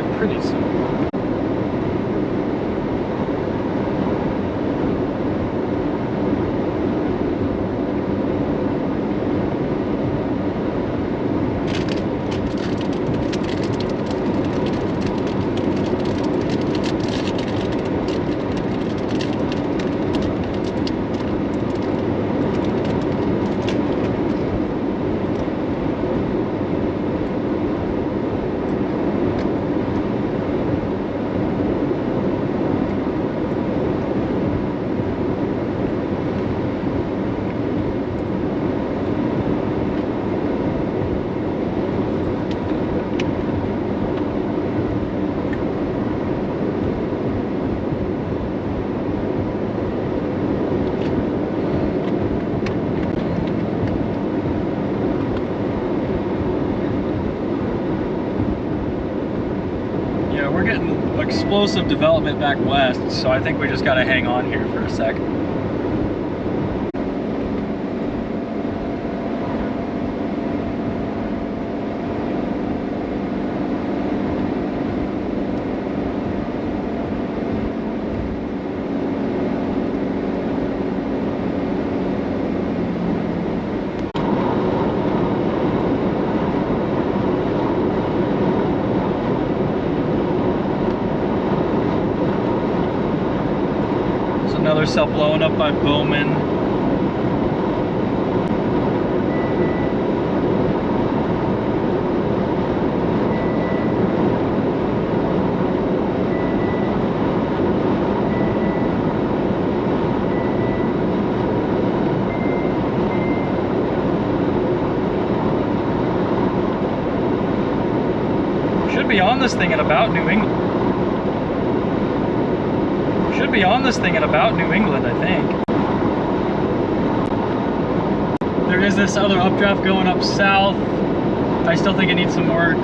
that pretty soon. We're getting explosive development back west, so I think we just got to hang on here for a sec. Another cell blowing up by Bowman. Should be on this thing at about New England. Should be on this thing at about New England, I think. There is this other updraft going up south. I still think it needs some work.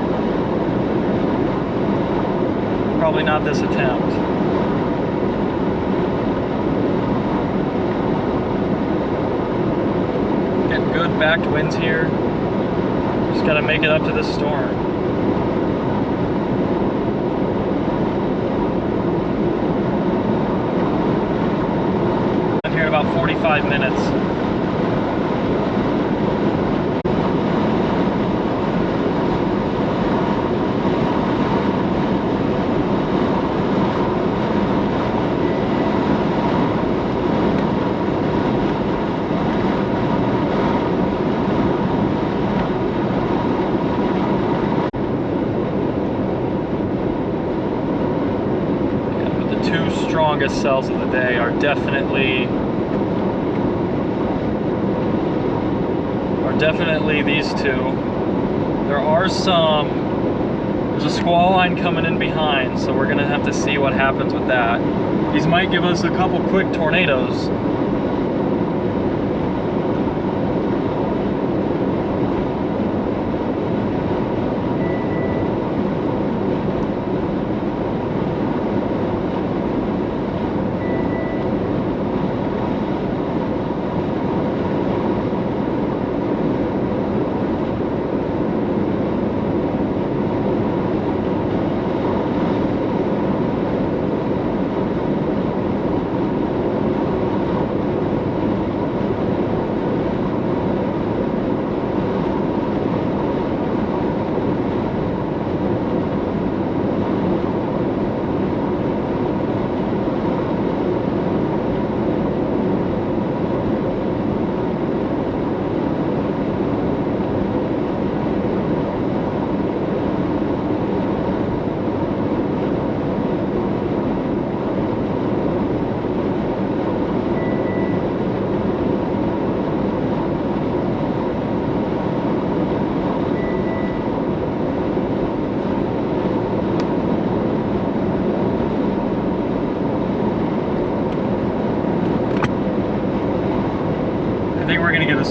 Probably not this attempt. Getting good backed winds here. Just gotta make it up to this storm. About 45 minutes. Yeah, but the two strongest cells of the day are definitely these two. There's a squall line coming in behind, so we're gonna have to see what happens with that. These might give us a couple quick tornadoes.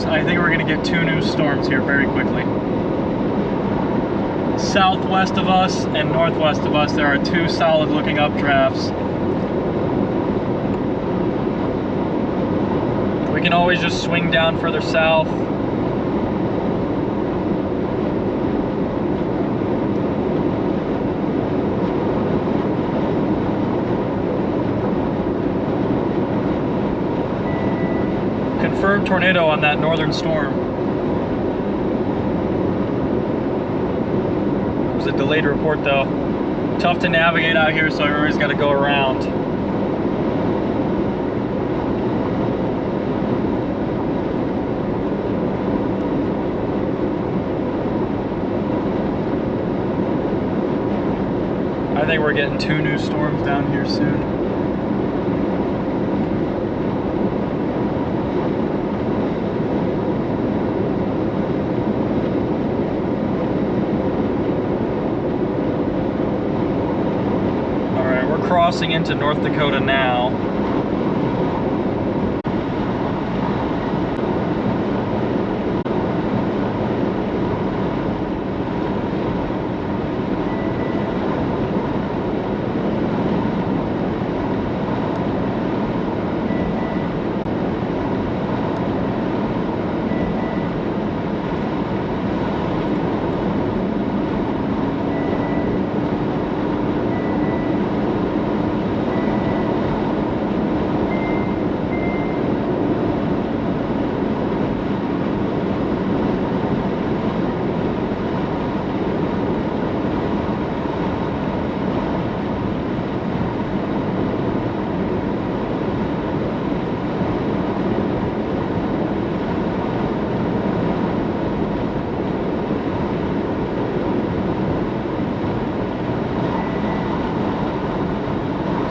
I think we're gonna get two new storms here very quickly. Southwest of us and northwest of us, there are two solid looking updrafts. We can always just swing down further south. confirmed tornado on that northern storm. It was a delayed report though. Tough to navigate out here, so everybody's got to go around. I think we're getting 2 new storms down here soon. Crossing into North Dakota now.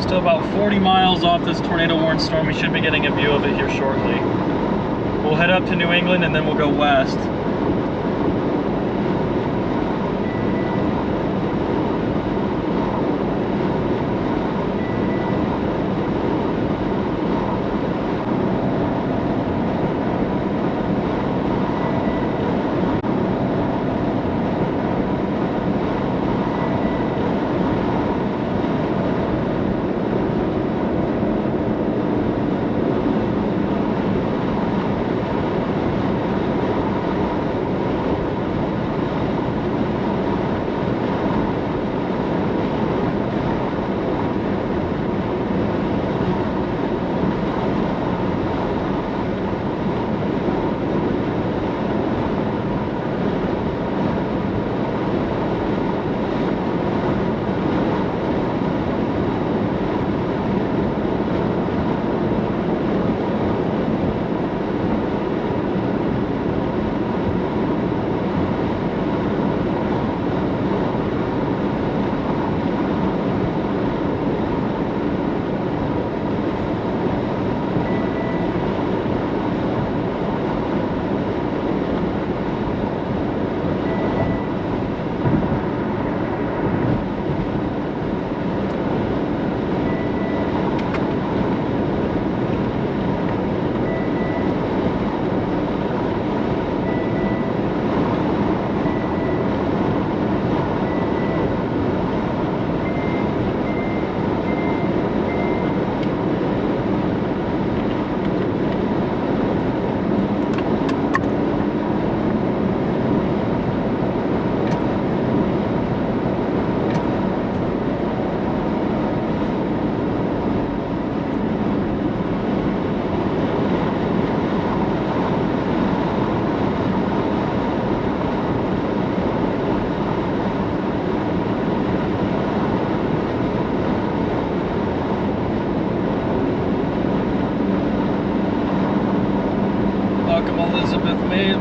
Still about 40 miles off this tornado warned storm. We should be getting a view of it here shortly. We'll head up to New England and then we'll go west.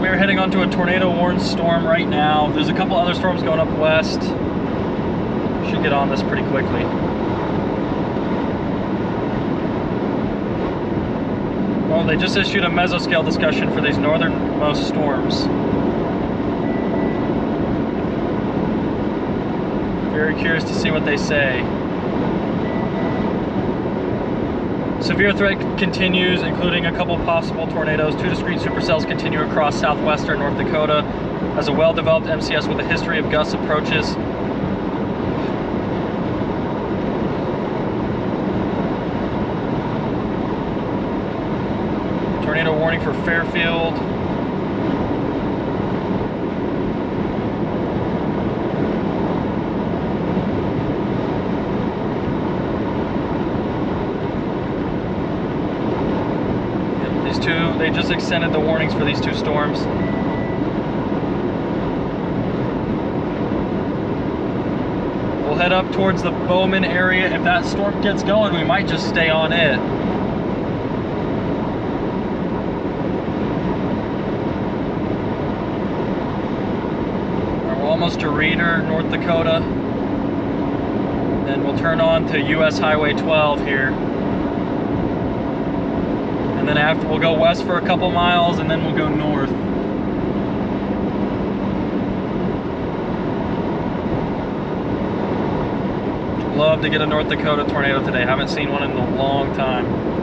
We're heading onto a tornado warned storm right now. There's a couple other storms going up west. Should get on this pretty quickly. Well, they just issued a mesoscale discussion for these northernmost storms. Very curious to see what they say. Severe threat continues, including a couple possible tornadoes. 2 discrete supercells continue across southwestern North Dakota as a well-developed MCS with a history of gust approaches. Tornado warning for Fairfield. They just extended the warnings for these 2 storms. We'll head up towards the Bowman area. If that storm gets going, we might just stay on it. We're almost to Drier, North Dakota. Then we'll turn on to US Highway 12 here. And then after, we'll go west for a couple miles, and then we'll go north. Love to get a North Dakota tornado today. Haven't seen one in a long time.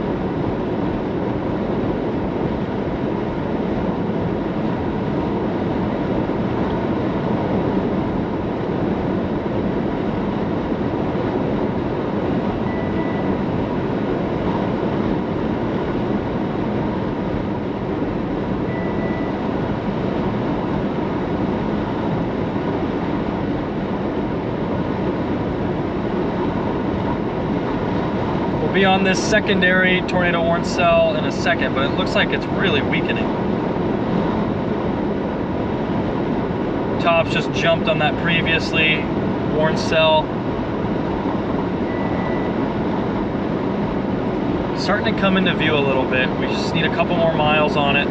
Be on this secondary tornado warn cell in a second, but it looks like it's really weakening. Tops just jumped on that previously warn cell. Starting to come into view a little bit. We just need a couple more miles on it.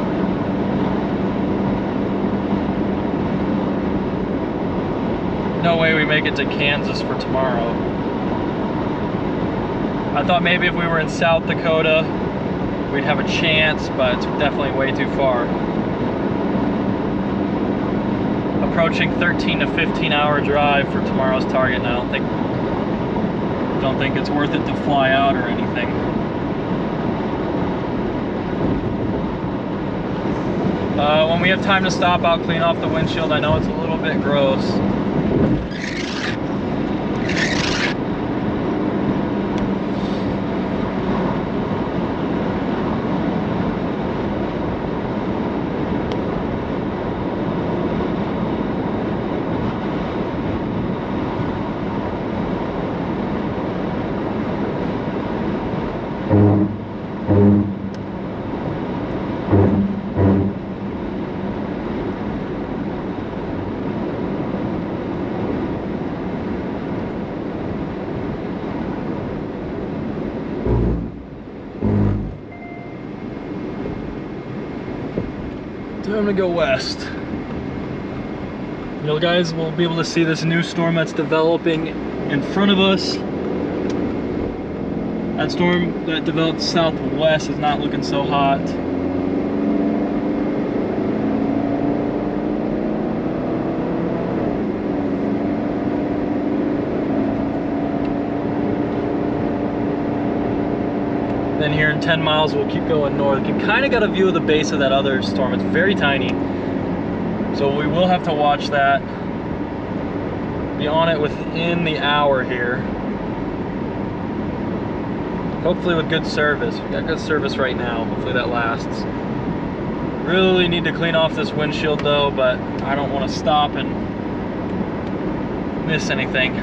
No way we make it to Kansas for tomorrow. I thought maybe if we were in South Dakota, we'd have a chance, but it's definitely way too far. Approaching 13 to 15 hour drive for tomorrow's target, and I don't think it's worth it to fly out or anything. When we have time to stop, I'll clean off the windshield. I know it's a little bit gross. I'm gonna go west. You know, guys, we'll be able to see this new storm that's developing in front of us. That storm that developed southwest is not looking so hot. Then here in 10 miles, we'll keep going north. You can kind of get a view of the base of that other storm. It's very tiny. So we will have to watch that. Be on it within the hour here. Hopefully with good service. We got good service right now. Hopefully that lasts. Really need to clean off this windshield though, but I don't want to stop and miss anything.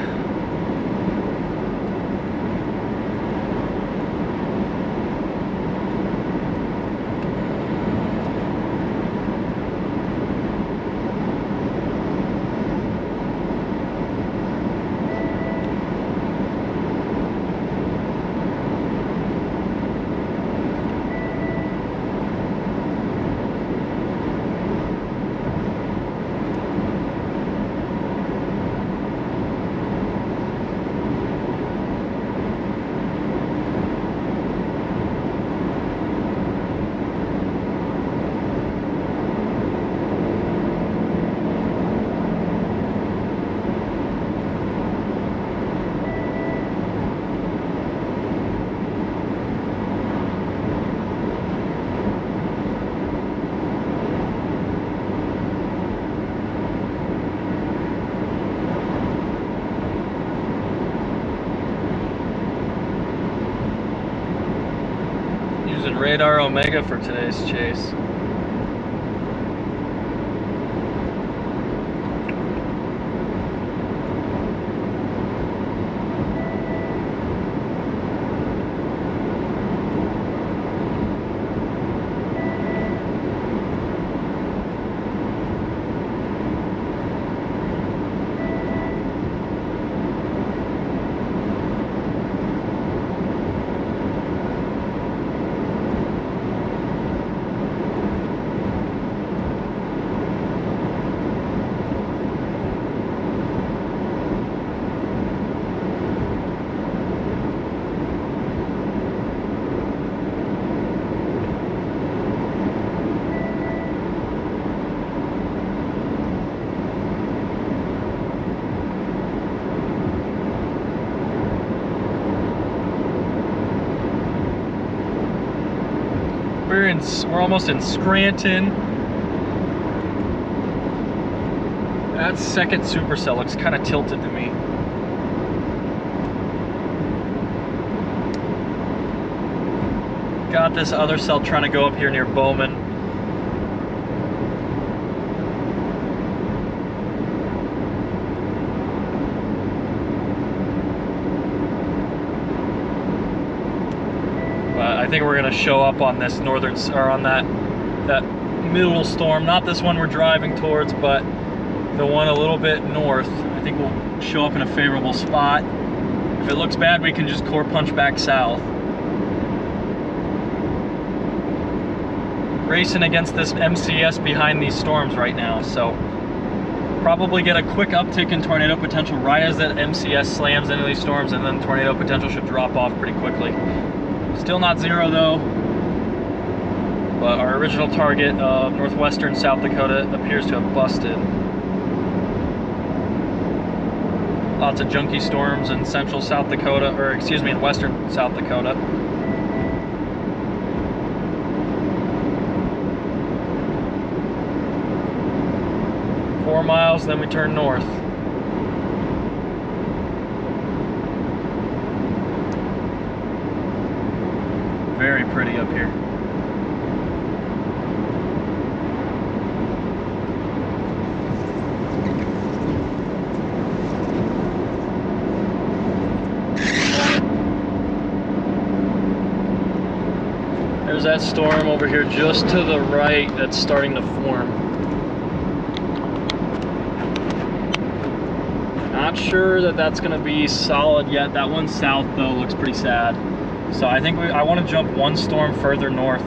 Radar Omega for today's chase. We're almost in Scranton. That second supercell looks kind of tilted to me. Got this other cell trying to go up here near Bowman. But I think we're gonna show up on this northern, or on that middle storm. Not this one we're driving towards, but the one a little bit north. I think we'll show up in a favorable spot. If it looks bad, we can just core punch back south. Racing against this MCS behind these storms right now, so probably get a quick uptick in tornado potential right as that MCS slams into these storms, and then tornado potential should drop off pretty quickly. Still not zero though, but our original target of northwestern South Dakota appears to have busted. Lots of junky storms in central South Dakota, or excuse me, in western South Dakota. Four miles, then we turn north. Very pretty up here. There's that storm over here just to the right that's starting to form. Not sure that that's going to be solid yet. That one south though looks pretty sad. So I think I want to jump one storm further north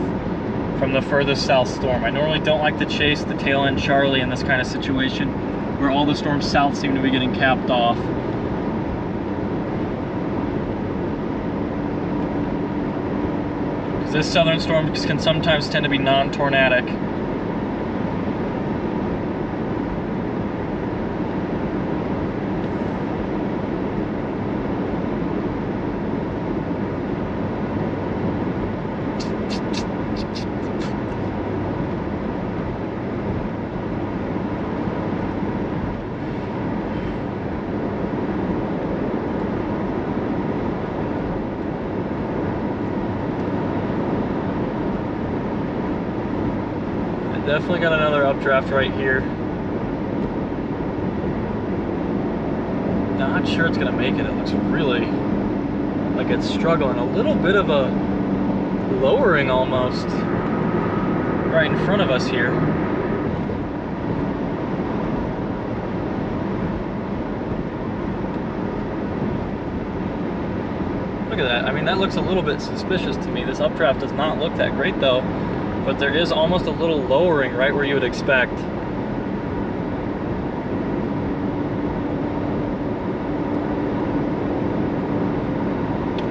from the furthest south storm. I normally don't like to chase the tail end Charlie in this kind of situation where all the storms south seem to be getting capped off. Because this southern storm can sometimes tend to be non-tornadic. Definitely got another updraft right here. Not sure it's gonna make it. It looks really like it's struggling. A little bit of a lowering almost right in front of us here. Look at that. I mean, that looks a little bit suspicious to me. This updraft does not look that great though. But there is almost a little lowering right where you would expect.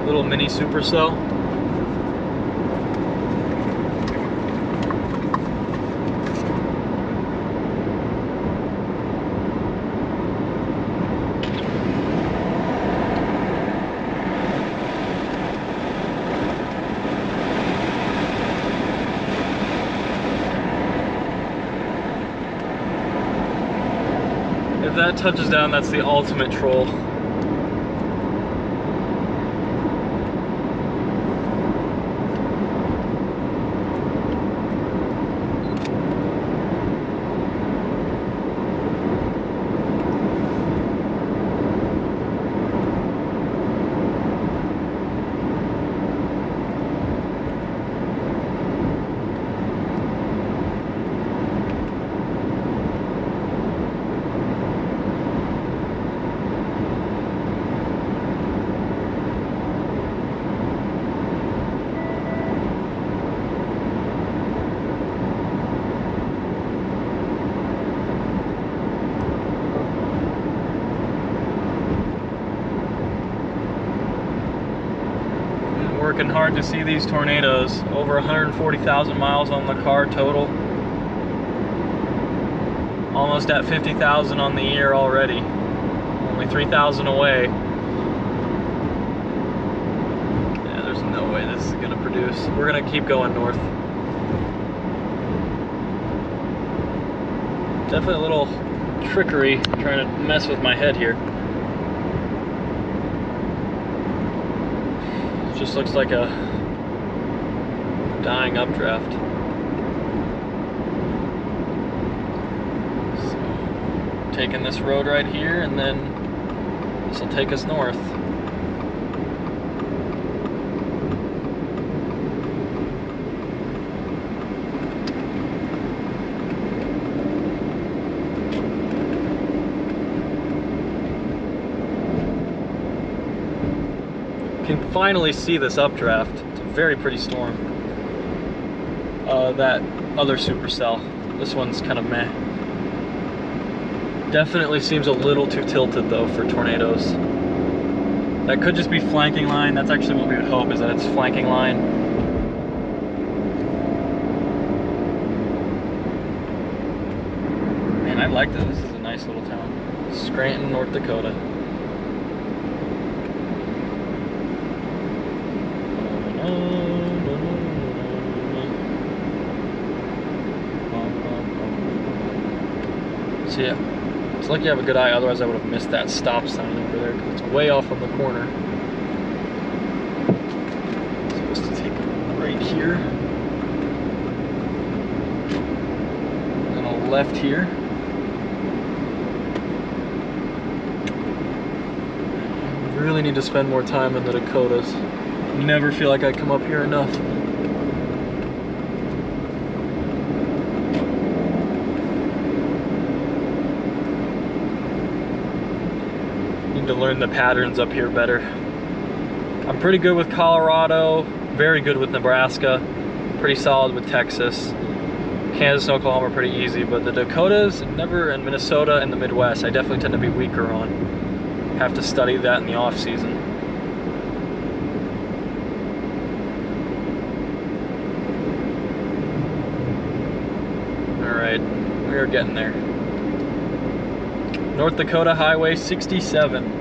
Little mini supercell. If that touches down, that's the ultimate troll. Working hard to see these tornadoes. Over 140,000 miles on the car total. Almost at 50,000 on the year already. Only 3,000 away. Yeah, there's no way this is gonna produce. We're gonna keep going north. Definitely a little trickery trying to mess with my head here. It just looks like a dying updraft. So, taking this road right here, and then this will take us north. Can finally see this updraft. It's a very pretty storm. That other Supercell. This one's kind of meh. Definitely seems a little too tilted though for tornadoes. That could just be flanking line. That's actually what we would hope, is that it's flanking line. Man, I like this. This is a nice little town. Scranton, North Dakota. So yeah, it's lucky you have a good eye, otherwise I would have missed that stop sign over there because it's way off on the corner. I'm supposed to take it right here. And a left here. I really need to spend more time in the Dakotas. Never feel like I come up here enough. Need to learn the patterns up here better. I'm pretty good with Colorado, very good with Nebraska, pretty solid with Texas. Kansas and Oklahoma are pretty easy, but the Dakotas, and Minnesota and the Midwest, I definitely tend to be weaker on. Have to study that in the off season. We are getting there. North Dakota Highway 67.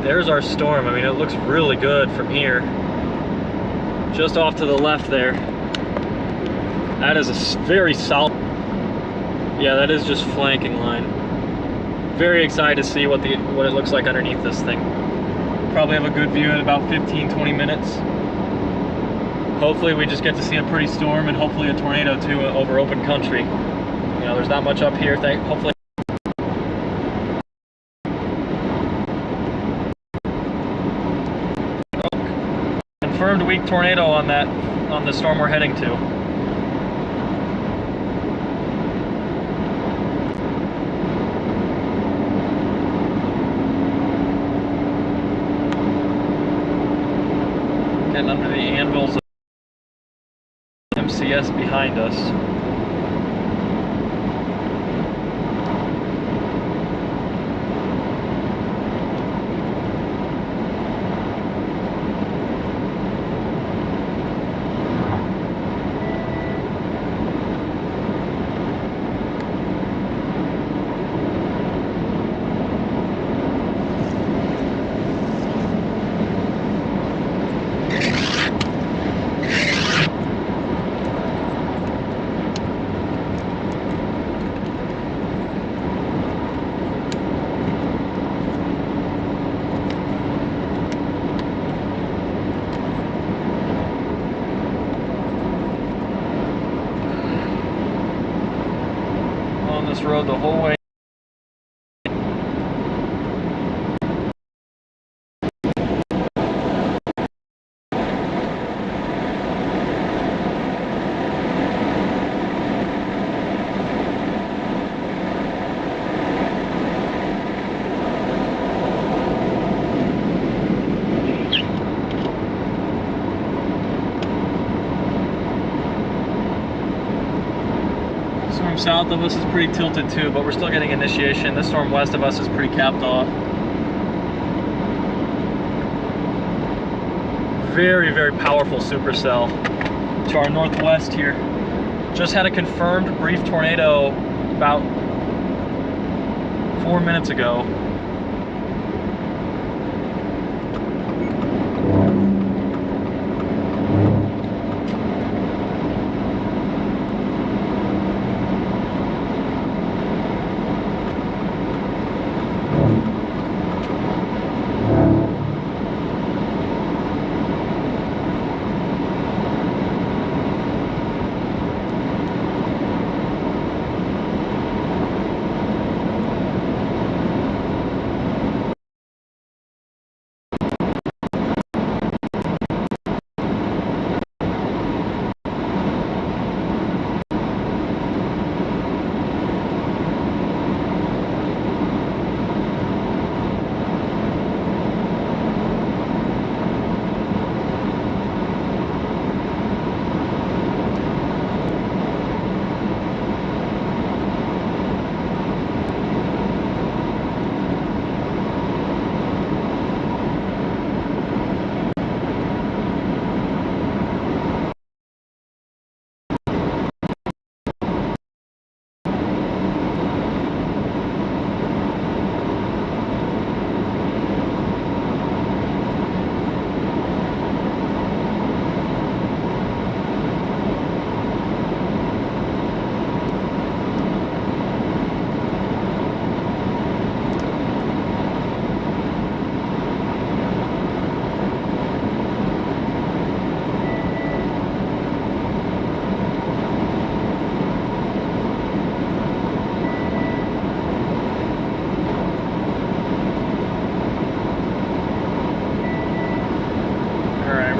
There's our storm. I mean, it looks really good from here. Just off to the left there. That is a very solid. Yeah, that is just flanking line. Very excited to see what it looks like underneath this thing. Probably have a good view in about 15-20 minutes. Hopefully we just get to see a pretty storm and hopefully a tornado too over open country. You know, there's not much up here. Hopefully. Confirmed weak tornado on the storm we're heading to. Getting under the anvils of MCS behind us. This road the whole way. storm south of us is pretty tilted too, but we're still getting initiation. This storm west of us is pretty capped off. Very, very powerful supercell to our northwest here. Just had a confirmed brief tornado about 4 minutes ago.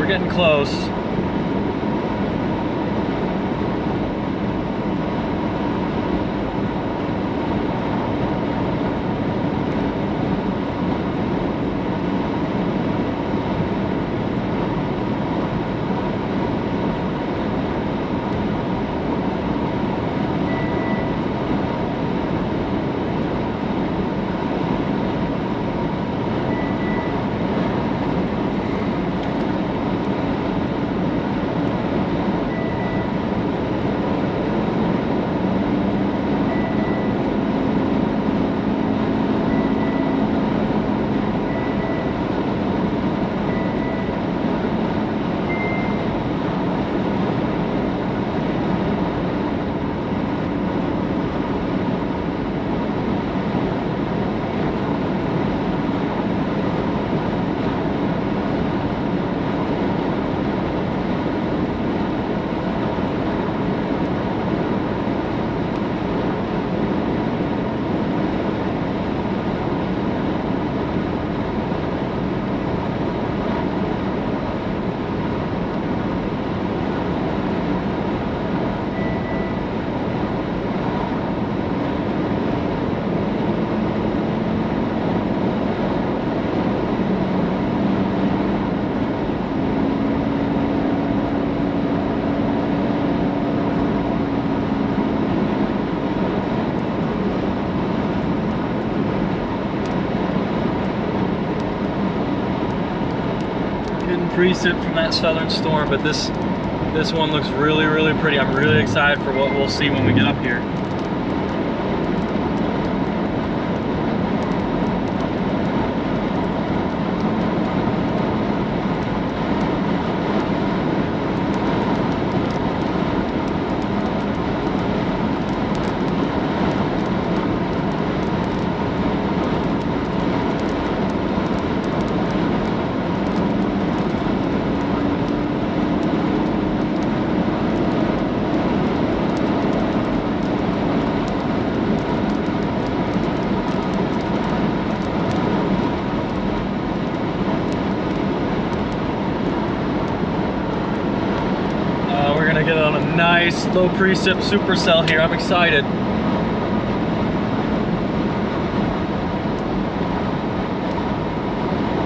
Getting close. Precip from that southern storm, but this one looks really, really pretty. I'm really excited for what we'll see when we get up here. Get on a nice low precip supercell here. I'm excited.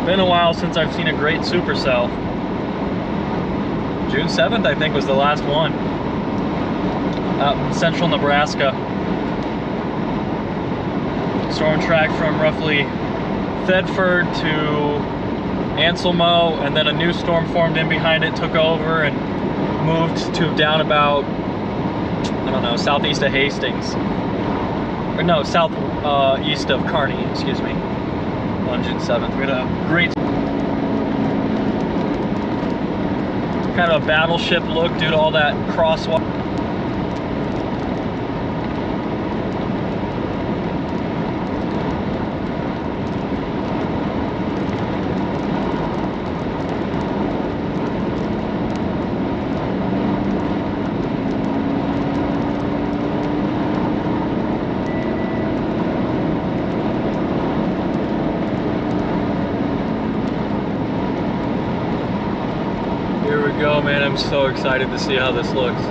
Been a while since I've seen a great supercell. June 7th, I think, was the last one. out in central Nebraska. Storm track from roughly Thedford to Anselmo, and then a new storm formed in behind it, took over and moved to down about, I don't know, southeast of Hastings. Or no, southeast of Kearney, excuse me, on June 7th. We had a great kind of a battleship look due to all that crosswalk. Go, man, I'm so excited to see how this looks.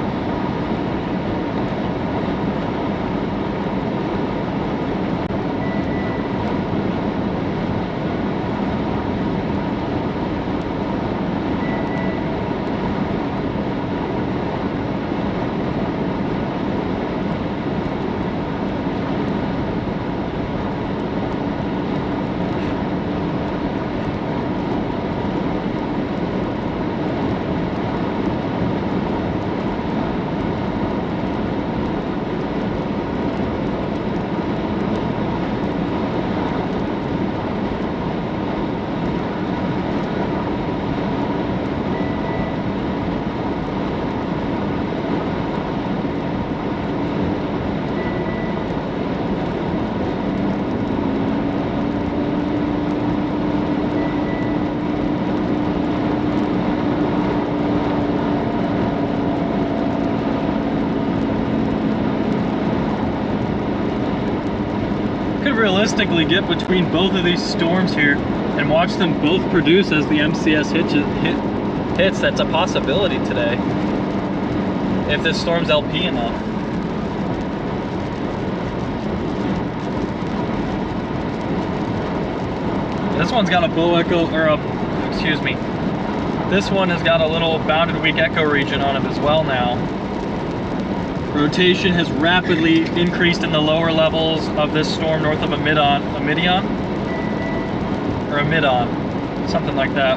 Realistically get between both of these storms here and watch them both produce as the MCS hits. That's a possibility today if this storm's LP enough. This one's got a bow echo, or a, excuse me, this one has got a little bounded weak echo region on it as well now. Rotation has rapidly increased in the lower levels of this storm north of a midon, or a midon, something like that.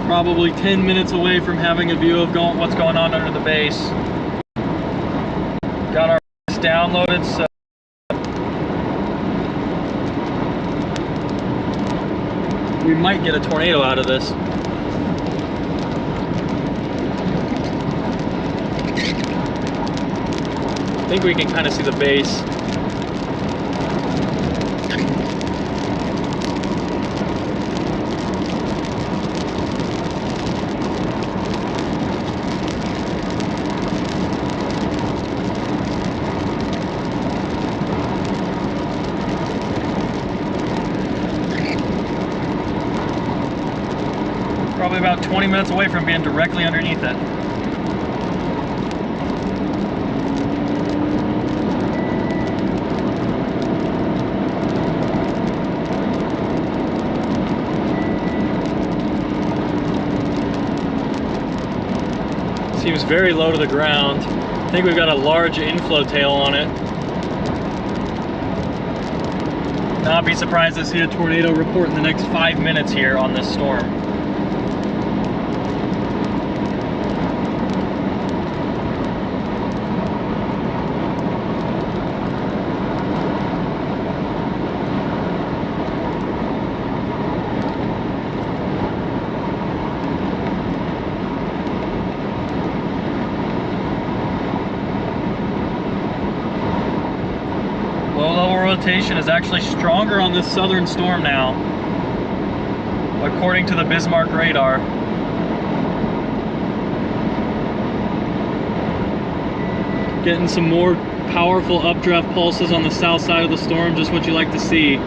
Probably 10 minutes away from having a view of what's going on under the base. Got our downloaded, so we might get a tornado out of this. I think we can kind of see the base. Probably about 20 minutes away from being directly underneath it. Seems very low to the ground. I think we've got a large inflow tail on it. Now I'd be surprised to see a tornado report in the next 5 minutes here on this storm. Rotation is actually stronger on this southern storm now, according to the Bismarck radar. Getting some more powerful updraft pulses on the south side of the storm, just what you like to see.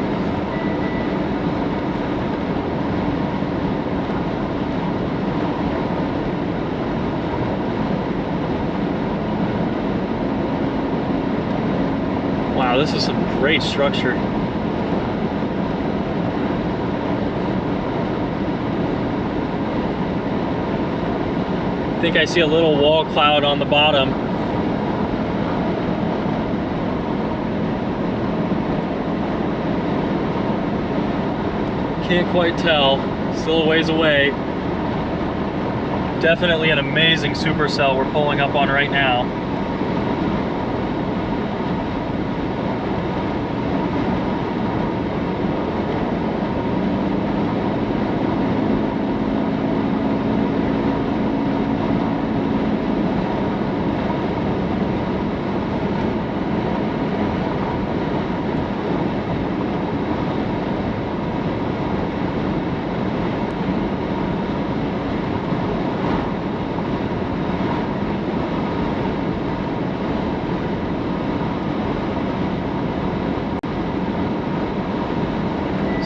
Wow, this is some great structure. I think I see a little wall cloud on the bottom. Can't quite tell, still a ways away. Definitely an amazing supercell we're pulling up on right now.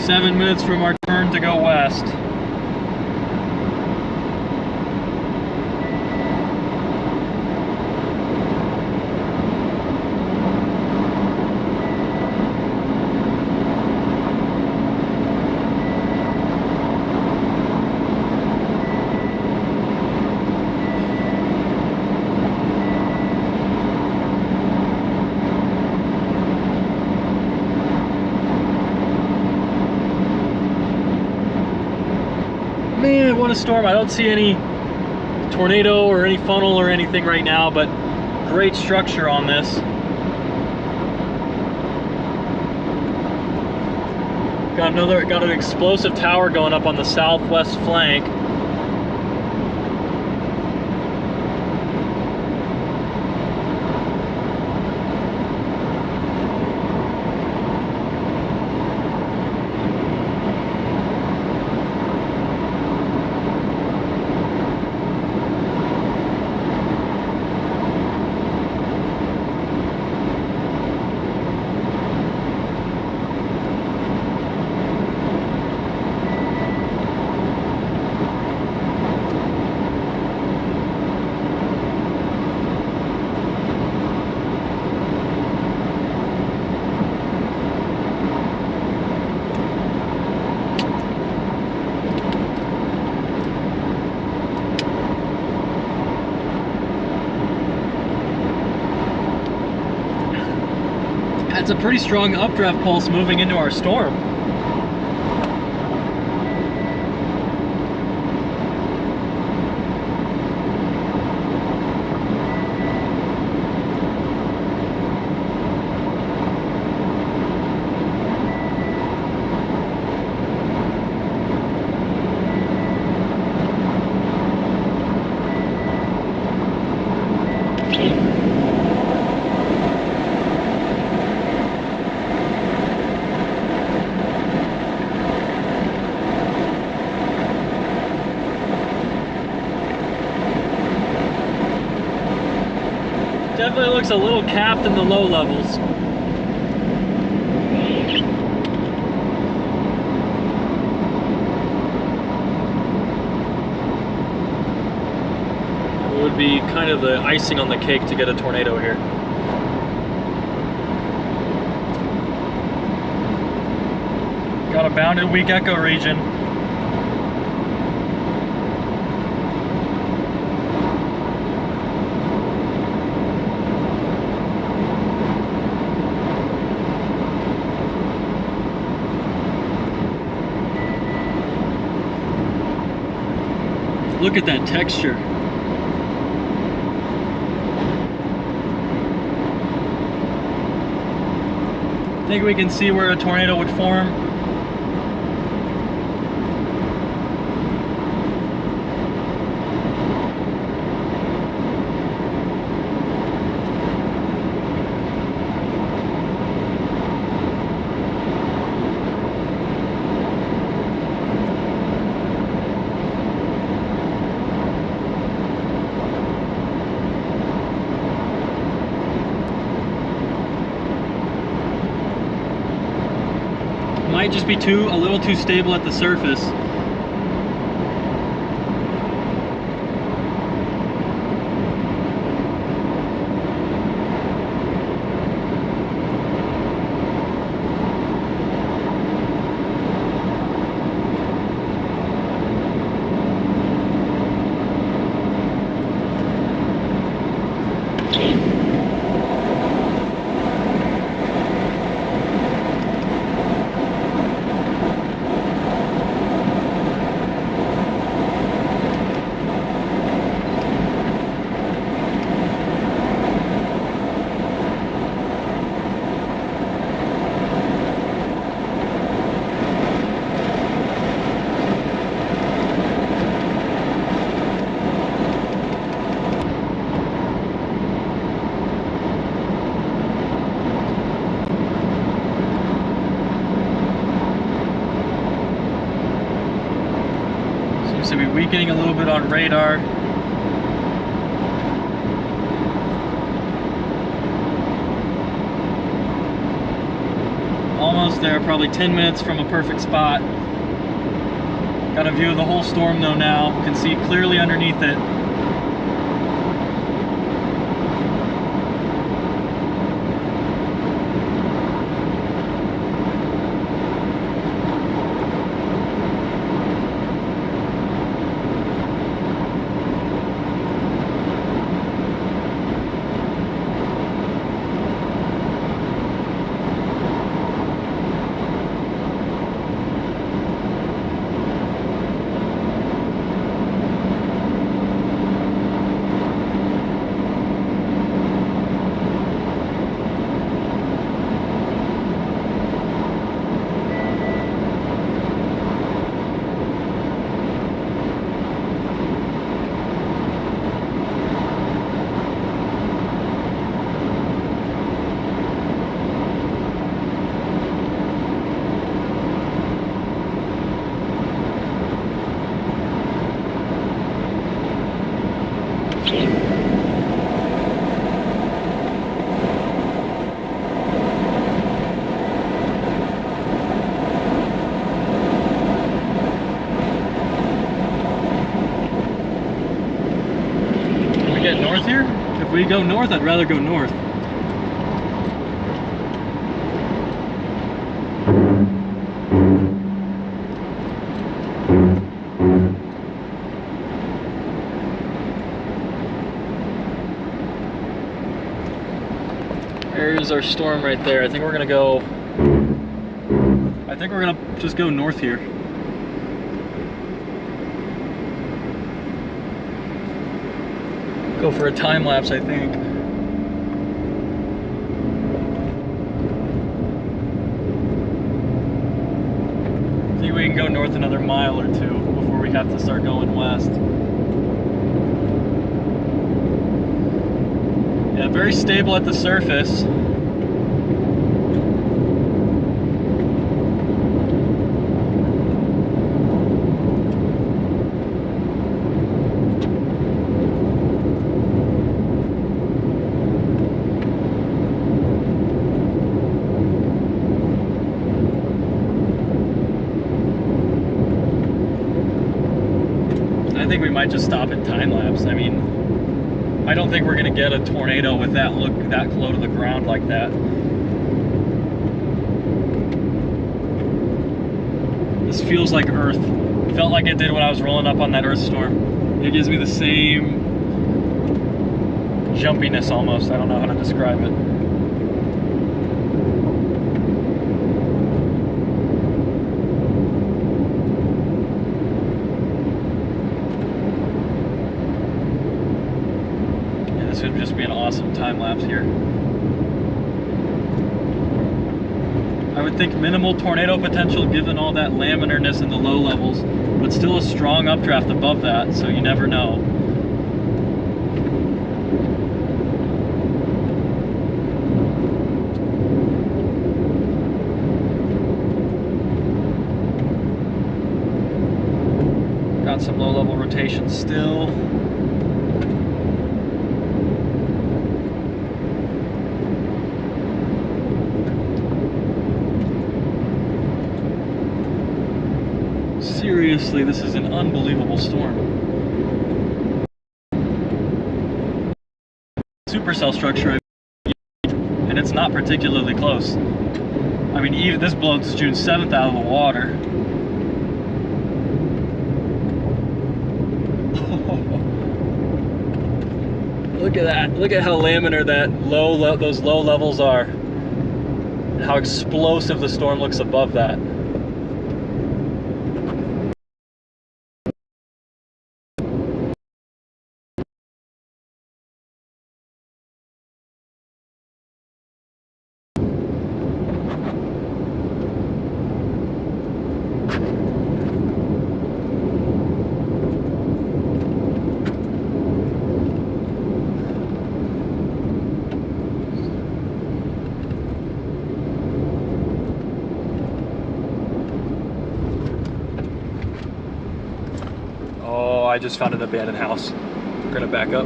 Seven minutes from our turn to go west. Man, what a storm. I don't see any tornado or any funnel or anything right now, but great structure on this. Got an explosive tower going up on the southwest flank. It's a pretty strong updraft pulse moving into our storm. Definitely looks a little capped in the low levels. It would be kind of the icing on the cake to get a tornado here. Got a bounded weak echo region. Look at that texture. I think we can see where a tornado would form. Might just be a little too stable at the surface. Seems to be weakening a little bit on radar. Almost there, probably 10 minutes from a perfect spot. Got a view of the whole storm though now. Can see clearly underneath it. If we go north, I'd rather go north. There's our storm right there. I think we're gonna just go north here. Go for a time lapse, I think. See, we can go north another mile or two before we have to start going west. Yeah, very stable at the surface. I think we might just stop at time lapse. I mean, I don't think we're gonna get a tornado with that look that low to the ground like that. This feels like Earth. Felt like it did when I was rolling up on that Earth storm. It gives me the same jumpiness almost. I don't know how to describe it. This would just be an awesome time lapse here. I would think minimal tornado potential given all that laminarness in the low levels, but still a strong updraft above that, so you never know. Got some low level rotation still. Seriously, this is an unbelievable storm. Supercell structure, and it's not particularly close. I mean, even this blows June 7th out of the water. Look at that. Look at how laminar those low levels are. And how explosive the storm looks above that. I just found an abandoned house. We're gonna back up.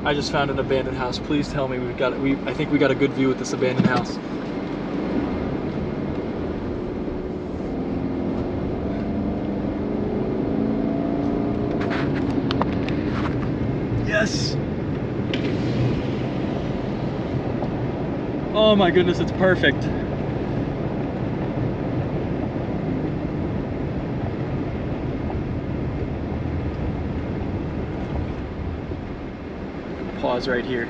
I just found an abandoned house. Please tell me we've got I think we got a good view with this abandoned house. Yes. Oh my goodness, it's perfect. Pause right here.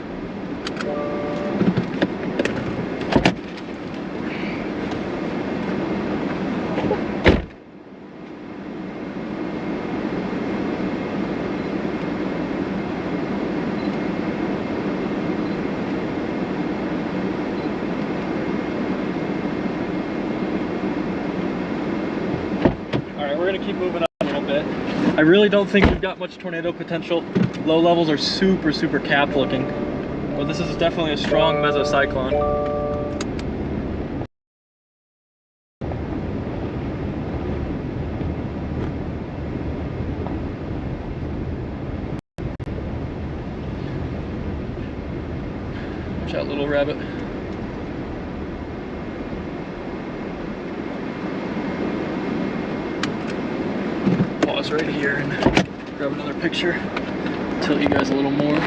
We're gonna keep moving up a little bit. I really don't think we've got much tornado potential. Low levels are super capped looking, but this is definitely a strong mesocyclone. Watch out, little rabbit. Pause right here and grab another picture. Tilt you guys a little more.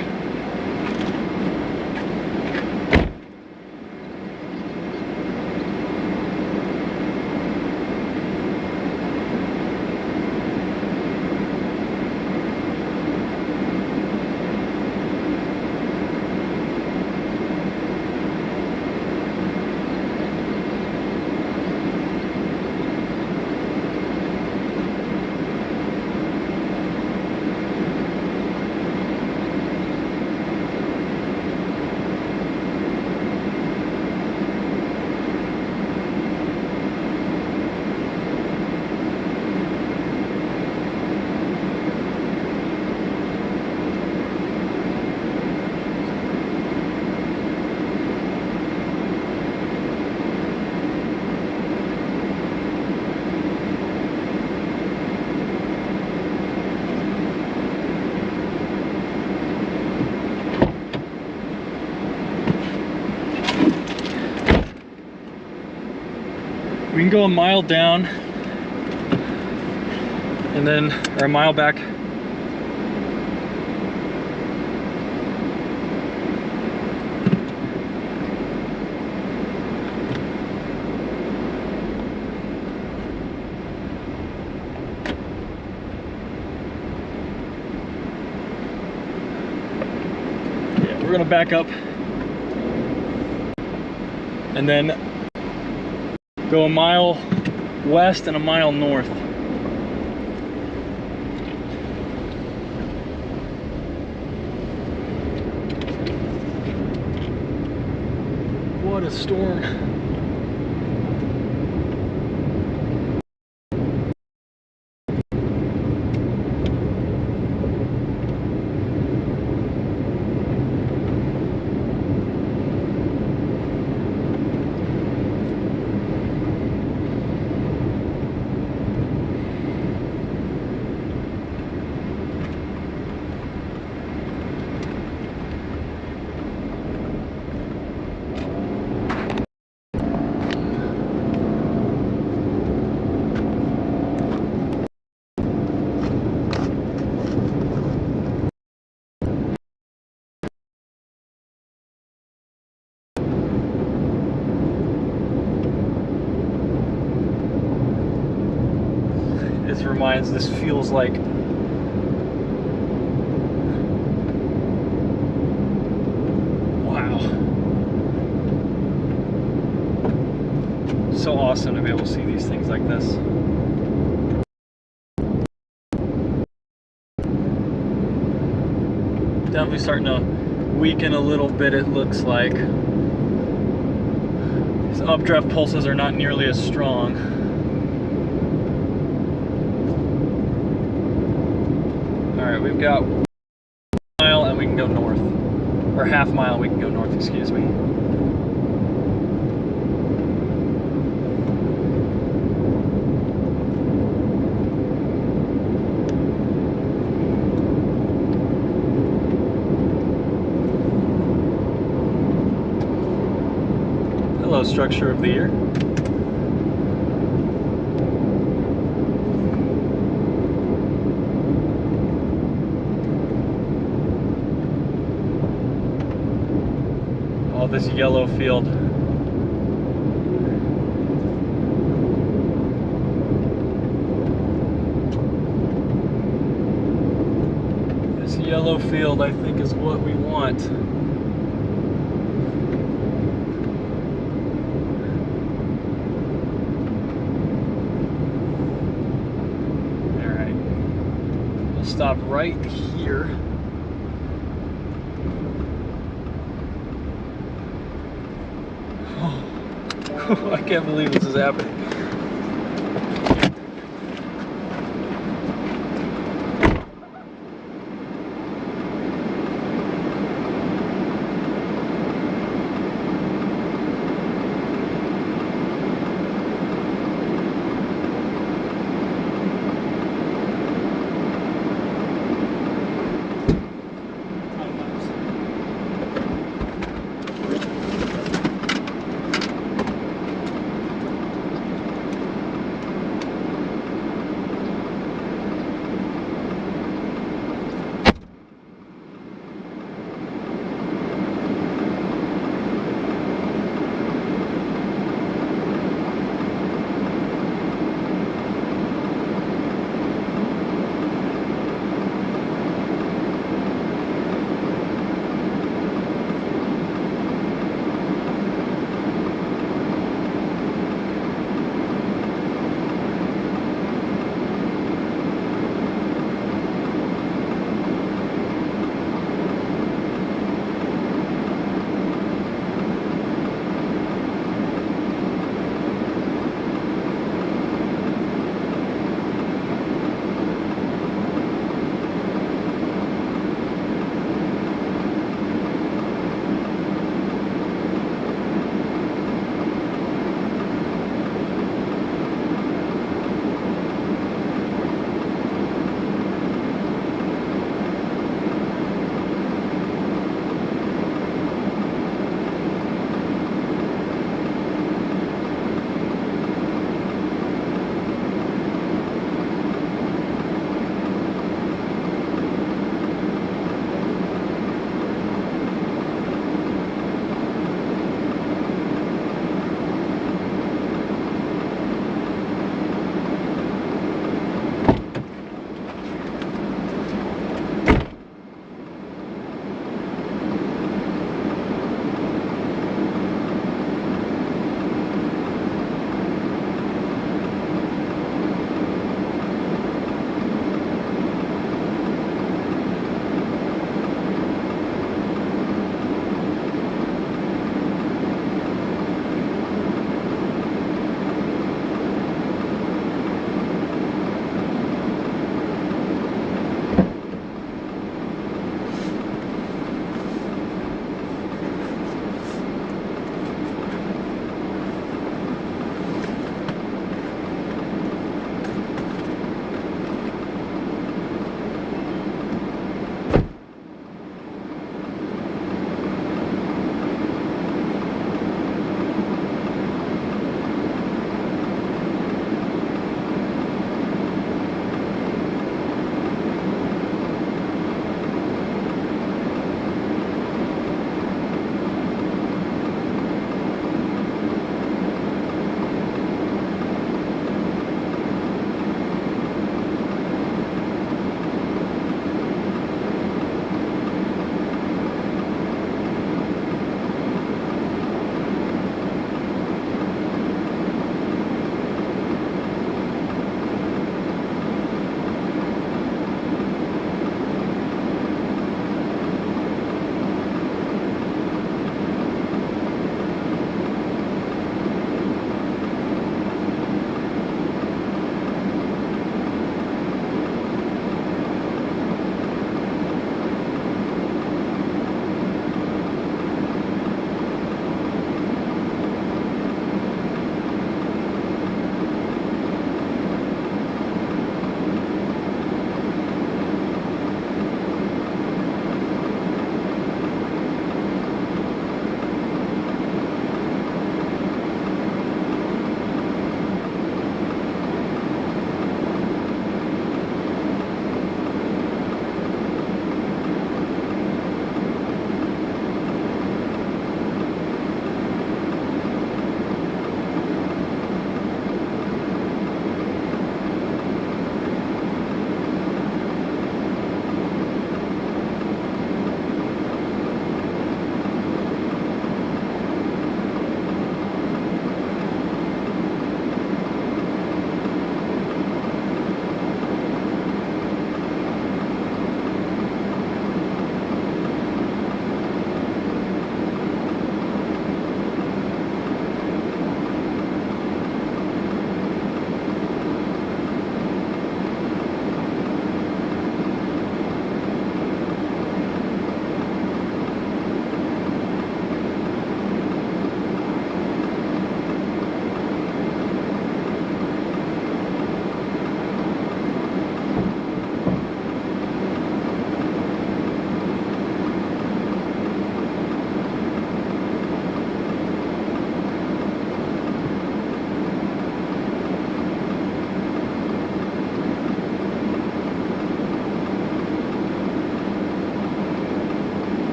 We can go a mile down and then, or a mile back. Yeah, we're gonna back up and then go a mile west and a mile north. What a storm. This feels like wow, so awesome to be able to see these things like this. Definitely starting to weaken a little bit, it looks like. These updraft pulses are not nearly as strong. Alright, we've got a mile and we can go north. Or half mile, we can go north, excuse me. structure of the ear. All this yellow field. This yellow field, I think, is what we want. All right, we'll stop right here. I can't believe this is happening.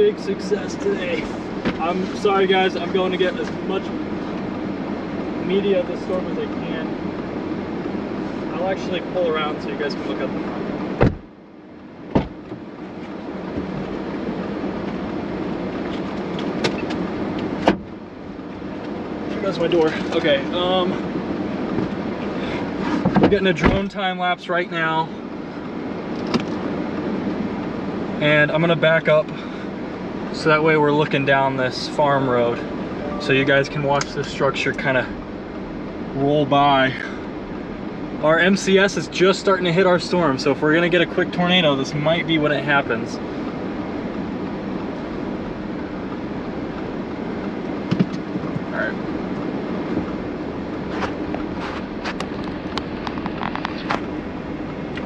big success today. I'm sorry guys, I'm going to get as much media of the storm as I can. I'll actually pull around so you guys can look up the front. There goes my door. Okay, we're getting a drone time lapse right now. And I'm gonna back up so that way we're looking down this farm road so you guys can watch this structure kind of roll by. Our MCS is just starting to hit our storm, so if we're gonna get a quick tornado, this might be when it happens. All right.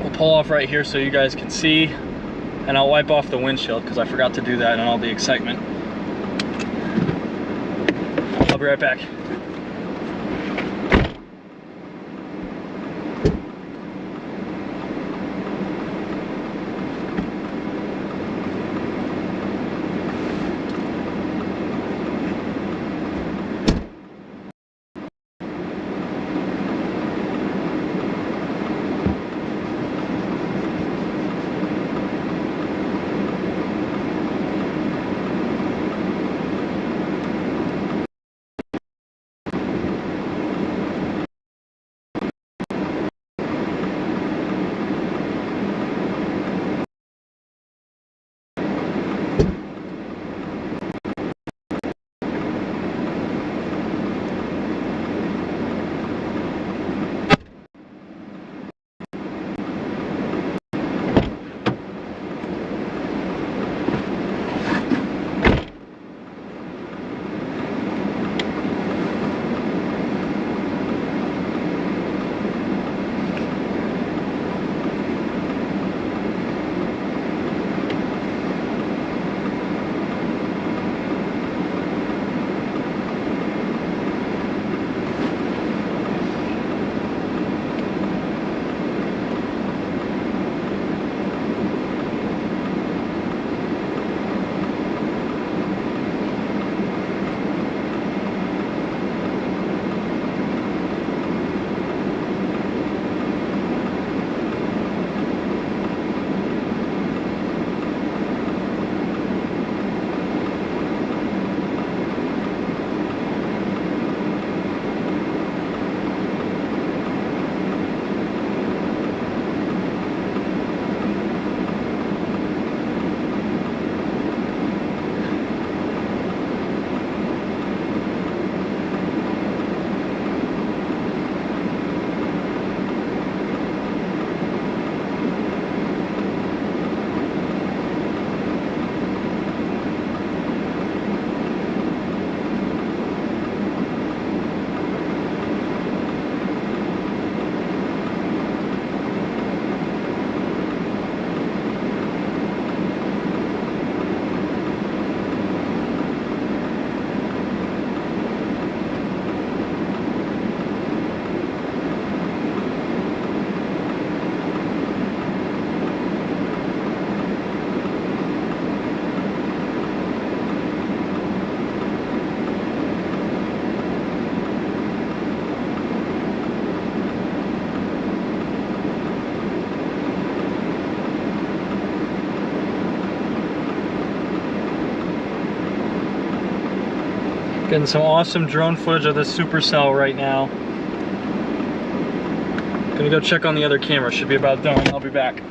We'll pull off right here so you guys can see. And I'll wipe off the windshield because I forgot to do that in all the excitement. I'll be right back. Getting some awesome drone footage of the Supercell right now. Gonna go check on the other camera. Should be about done. I'll be back.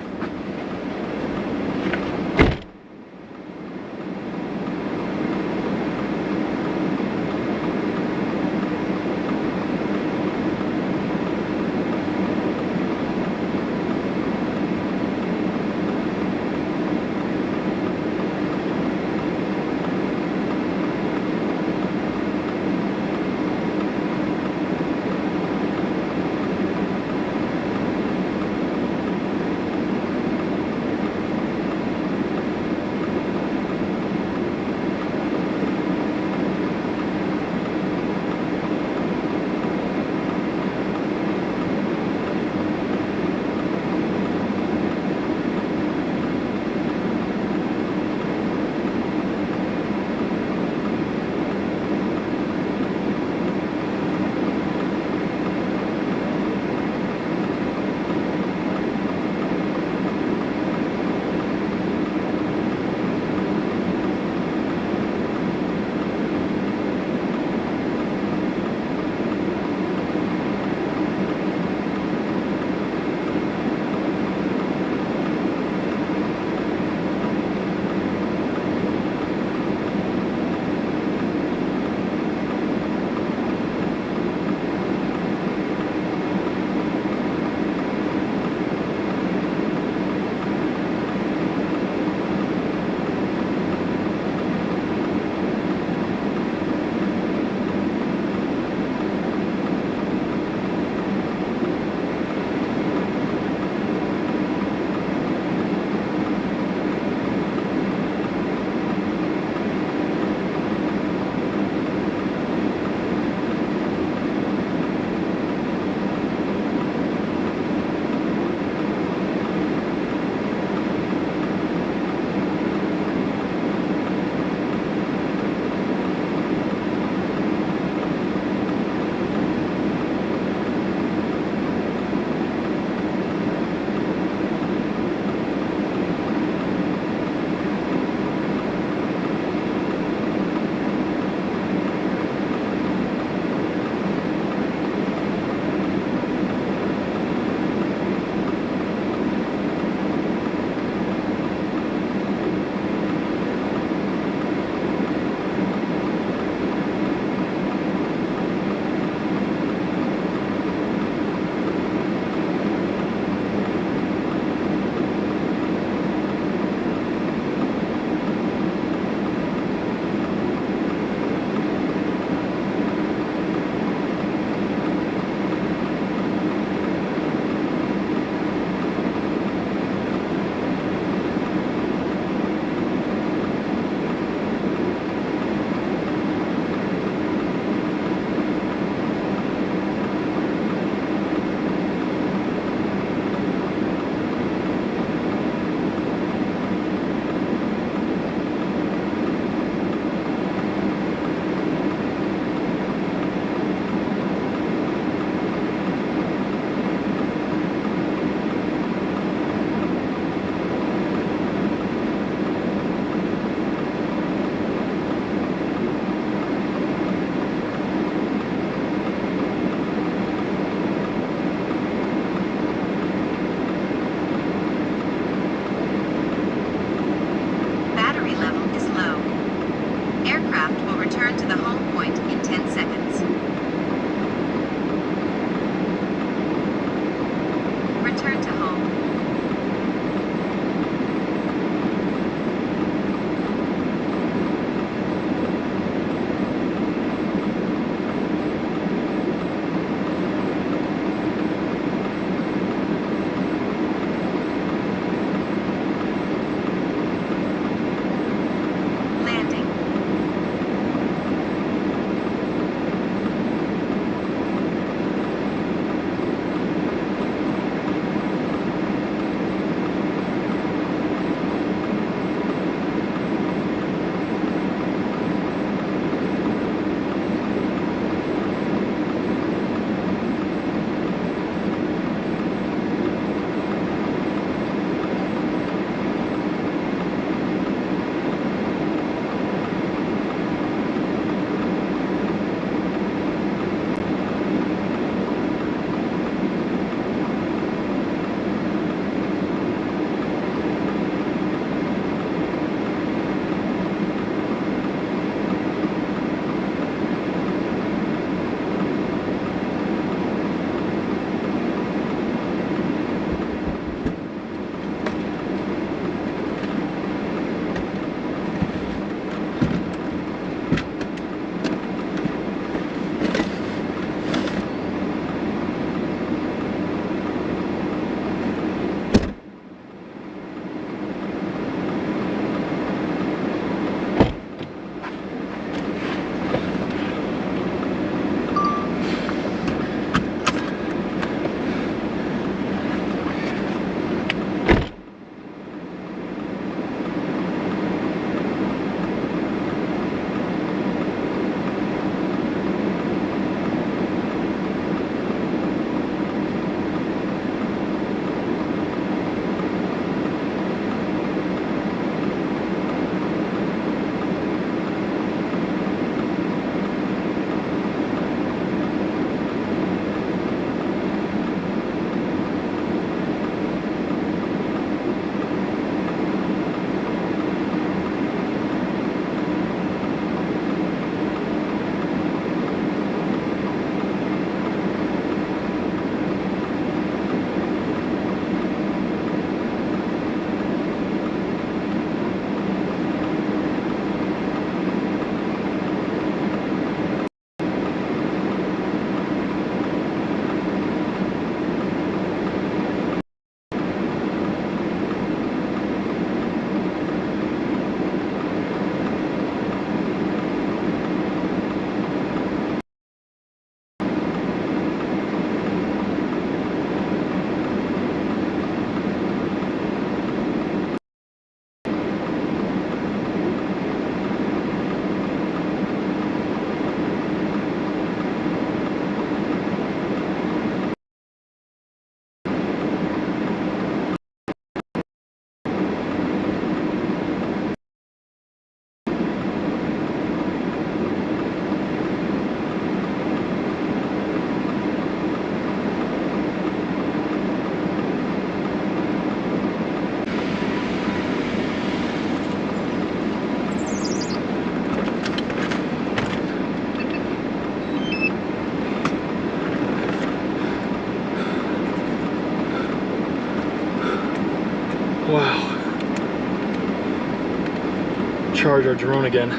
recharge our drone again.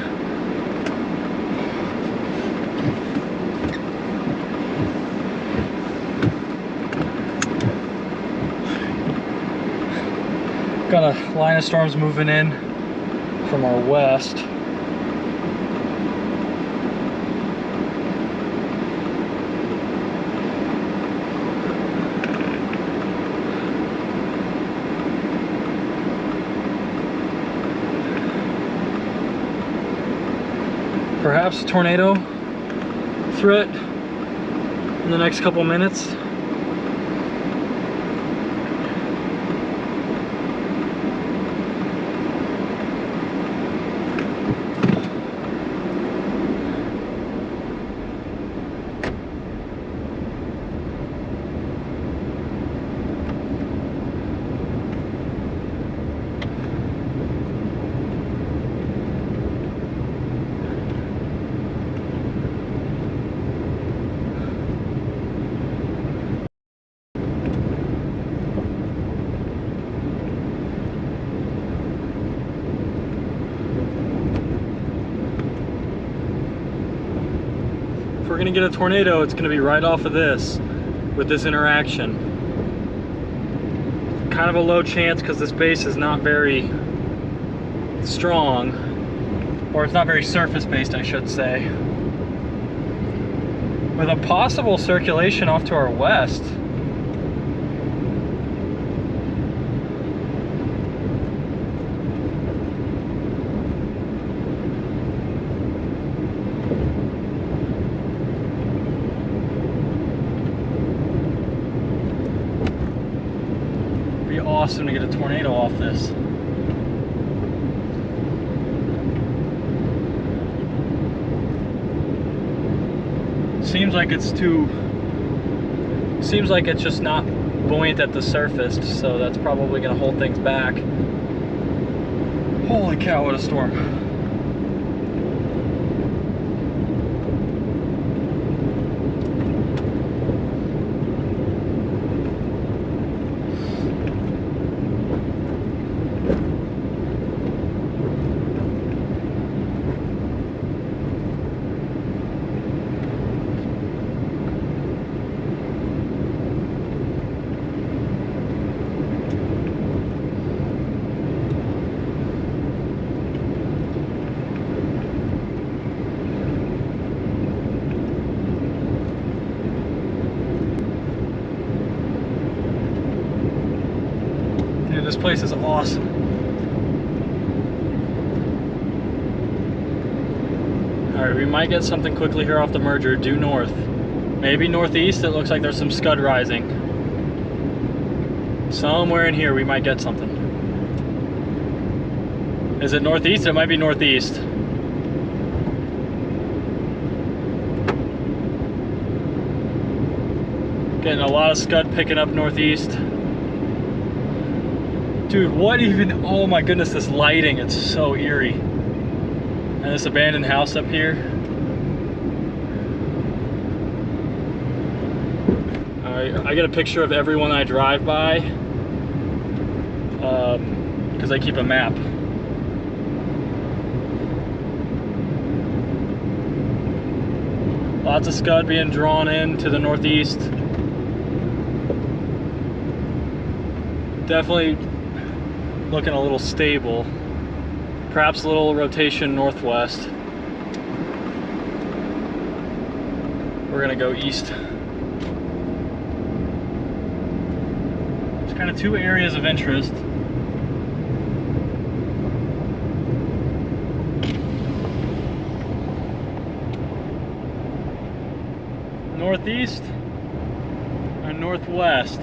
Got a line of storms moving in from our west. Perhaps a tornado threat in the next couple minutes. If we're gonna get a tornado, it's gonna be right off of this with this interaction. Kind of a low chance because this base is not very strong, or it's not very surface based, I should say. With a possible circulation off to our west. Awesome to get a tornado off this. Seems like it's just not buoyant at the surface, so that's probably going to hold things back. Holy cow, what a storm. This place is awesome. Alright, we might get something quickly here off the merger, due north. Maybe northeast, it looks like there's some scud rising. Somewhere in here we might get something. Is it northeast? It might be northeast. Getting a lot of scud picking up northeast. Dude, what even, oh my goodness, this lighting, it's so eerie. And this abandoned house up here. I get a picture of everyone I drive by, because I keep a map. Lots of scud being drawn in to the northeast. Definitely looking a little stable. Perhaps a little rotation northwest. We're gonna go east. There's kind of two areas of interest. Northeast and northwest.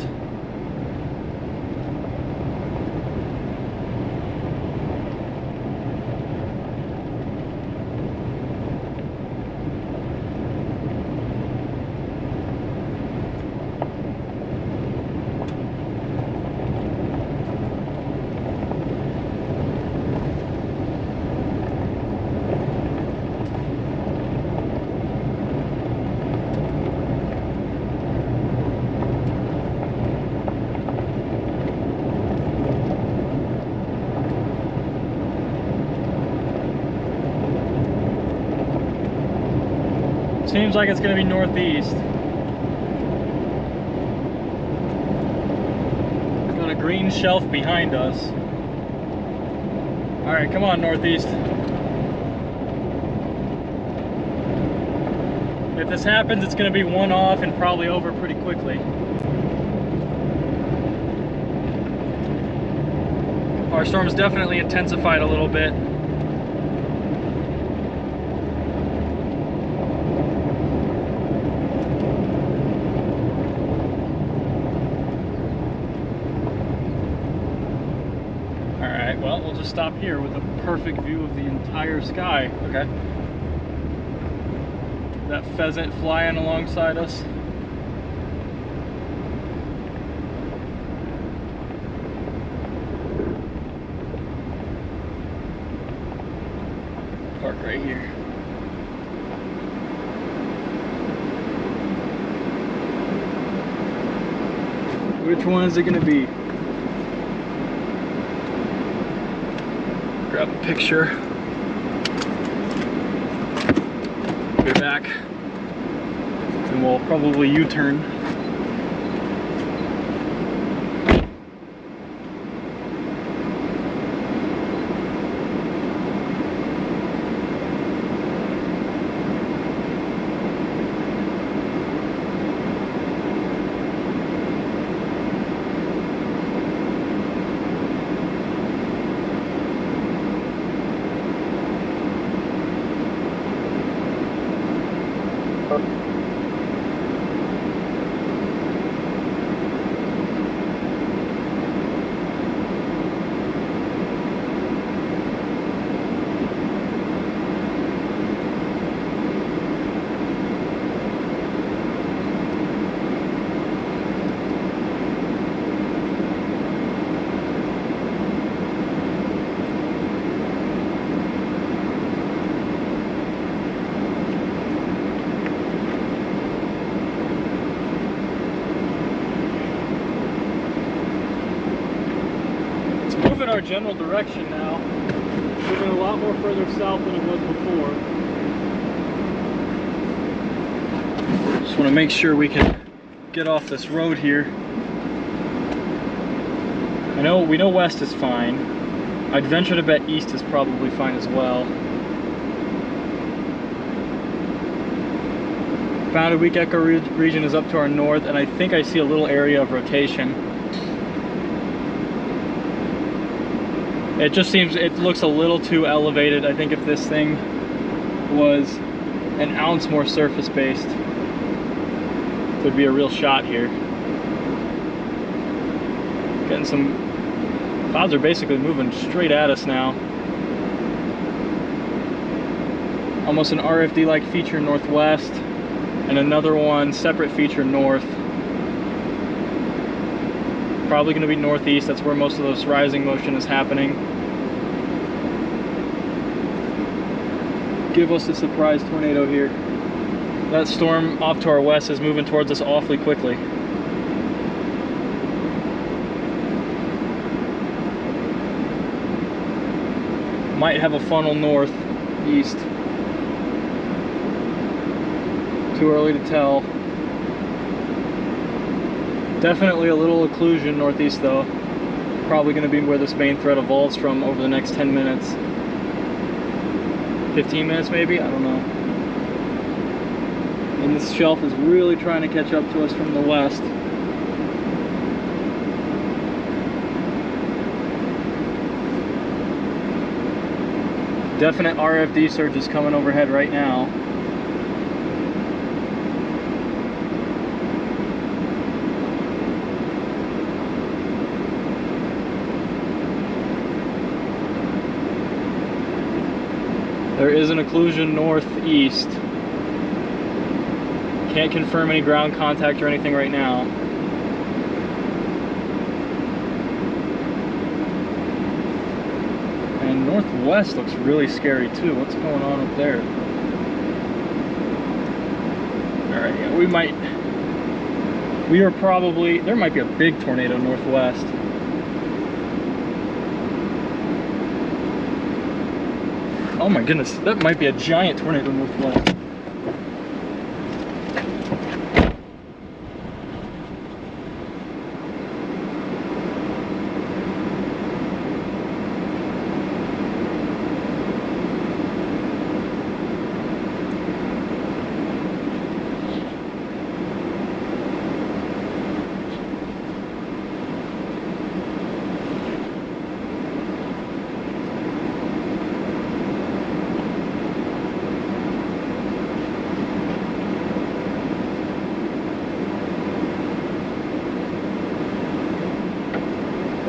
Seems like it's going to be northeast. Got a green shelf behind us. All right, come on, northeast. If this happens, it's going to be one off and probably over pretty quickly. Our storm's definitely intensified a little bit. Alright, well, we'll just stop here with a perfect view of the entire sky. Okay. That pheasant flying alongside us. Park right here. Which one is it going to be? Grab a picture. Be back. And we'll probably U-turn. Our general direction now, moving a lot more further south than it was before. Just want to make sure we can get off this road here. We know west is fine. I'd venture to bet east is probably fine as well. Bounded weak echo region is up to our north, and I think I see a little area of rotation. It just seems, it looks a little too elevated. I think if this thing was an ounce more surface based, it would be a real shot here. Getting some, clouds are basically moving straight at us now. Almost an RFD-like feature northwest, and another one separate feature north. Probably going to be northeast. That's where most of this rising motion is happening. Give us a surprise tornado here. That storm off to our west is moving towards us awfully quickly. Might have a funnel northeast. Too early to tell. Definitely a little occlusion northeast though. Probably going to be where this main thread evolves from over the next 10 minutes. 15 minutes maybe? I don't know. And this shelf is really trying to catch up to us from the west. Definite RFD surges coming overhead right now. There is an occlusion northeast. Can't confirm any ground contact or anything right now. And northwest looks really scary too. What's going on up there? Alright, yeah, there might be a big tornado northwest. Oh my goodness, that might be a giant tornado northwest.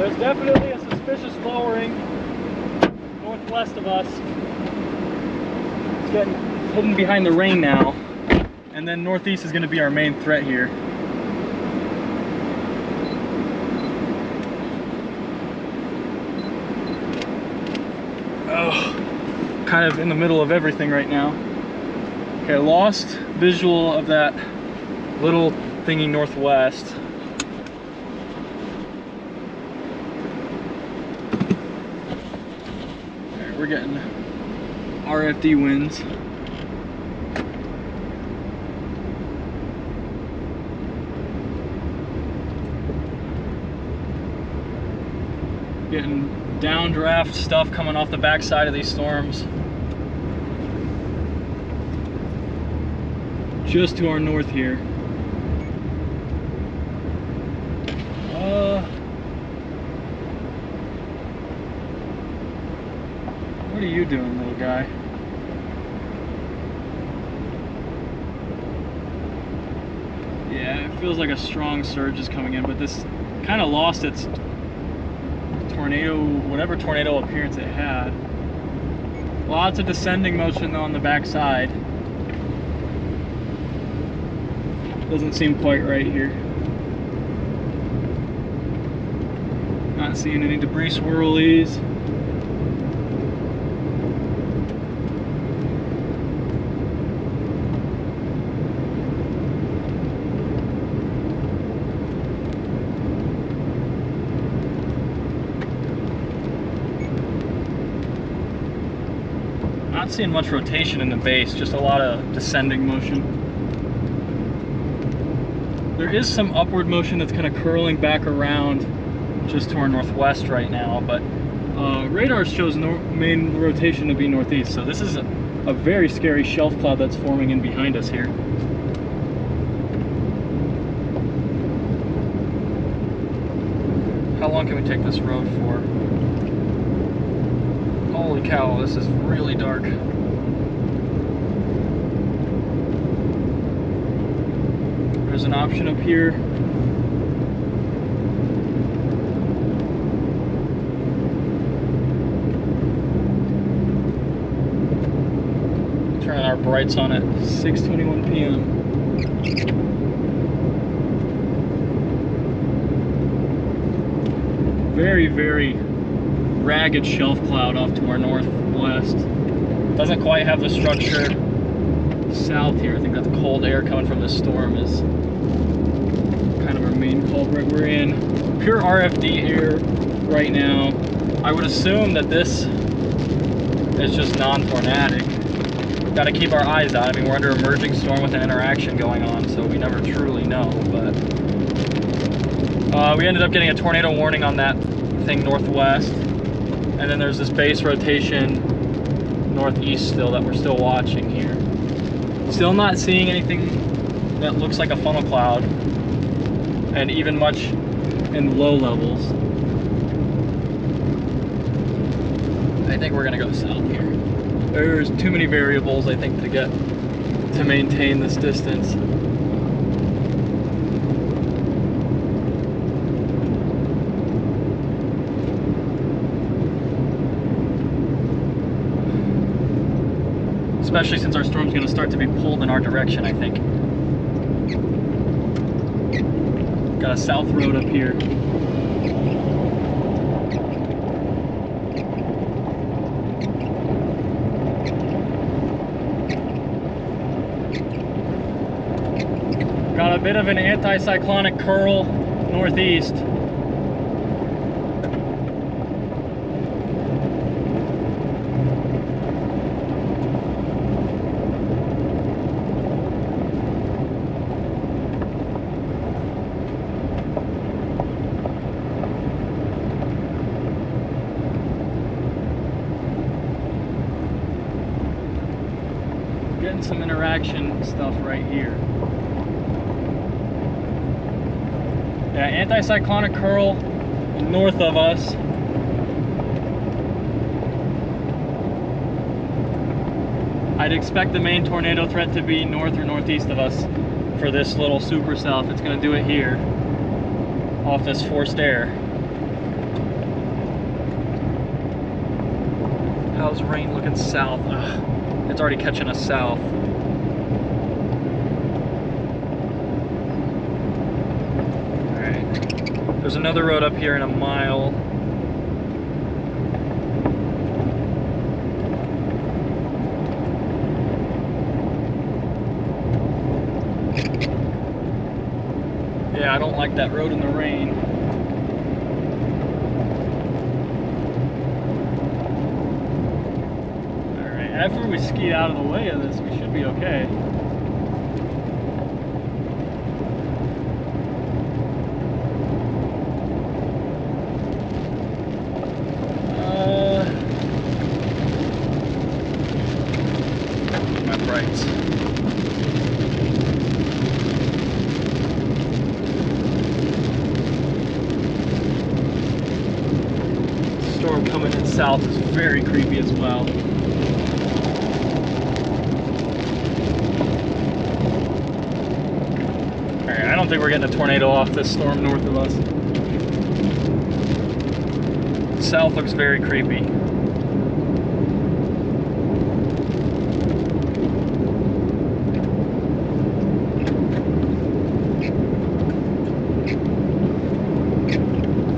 There's definitely a suspicious lowering northwest of us. It's getting hidden behind the rain now. And then northeast is going to be our main threat here. Oh, kind of in the middle of everything right now. Okay, lost visual of that little thingy northwest. Okay, we're getting RFD winds. Getting downdraft stuff coming off the backside of these storms. Just to our north here. What are you doing, little guy? Yeah, it feels like a strong surge is coming in, but this kind of lost its tornado, whatever tornado appearance it had. Lots of descending motion though on the backside. Doesn't seem quite right here. Not seeing any debris swirlies. Not seeing much rotation in the base, just a lot of descending motion. There is some upward motion that's kind of curling back around just to our northwest right now, but radar shows main rotation to be northeast, so this is a very scary shelf cloud that's forming in behind us here. How long can we take this road for? Holy cow, this is really dark. There's an option up here. Turning our brights on at 6:21 p.m. Very, very ragged shelf cloud off to our northwest. Doesn't quite have the structure south here. I think that the cold air coming from this storm is kind of our main culprit. We're in pure RFD air right now. I would assume that this is just non-tornadic. Got to keep our eyes out. I mean, we're under a merging storm with an interaction going on, so we never truly know. But we ended up getting a tornado warning on that thing northwest. And then there's this base rotation northeast still that we're still watching here. Still not seeing anything that looks like a funnel cloud, and even much in low levels. I think we're gonna go south here. There's too many variables, I think, to maintain this distance. Especially since our storm's going to start to be pulled in our direction, I think. Got a south road up here. Got a bit of an anticyclonic curl northeast. Getting some interaction stuff right here. Yeah, anticyclonic curl north of us. I'd expect the main tornado threat to be north or northeast of us for this little supercell if it's going to do it here off this forced air. How's rain looking south? Ugh, it's already catching us south. Alright. There's another road up here in a mile. Yeah, I don't like that road in the rain. Alright, after we ski out of the way of this, we should be okay. My brights. Storm coming in south is very creepy as well. Alright, I don't think we're getting a tornado off this storm north of us. South looks very creepy.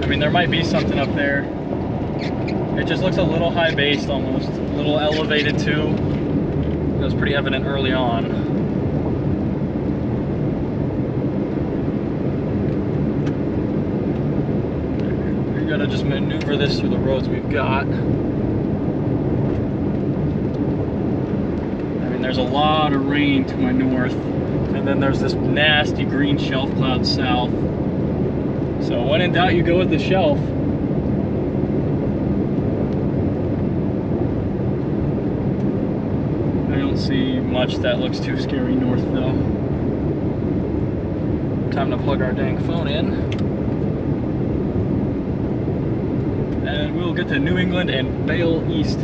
I mean, there might be something up there. It just looks a little high based almost, a little elevated too. It was pretty evident early on. We gotta just maneuver this through the roads we've got. I mean, there's a lot of rain to my north, and then there's this nasty green shelf cloud south. So when in doubt, you go with the shelf. See much that looks too scary north though. Time to plug our dang phone in. And we'll get to New England and bail east.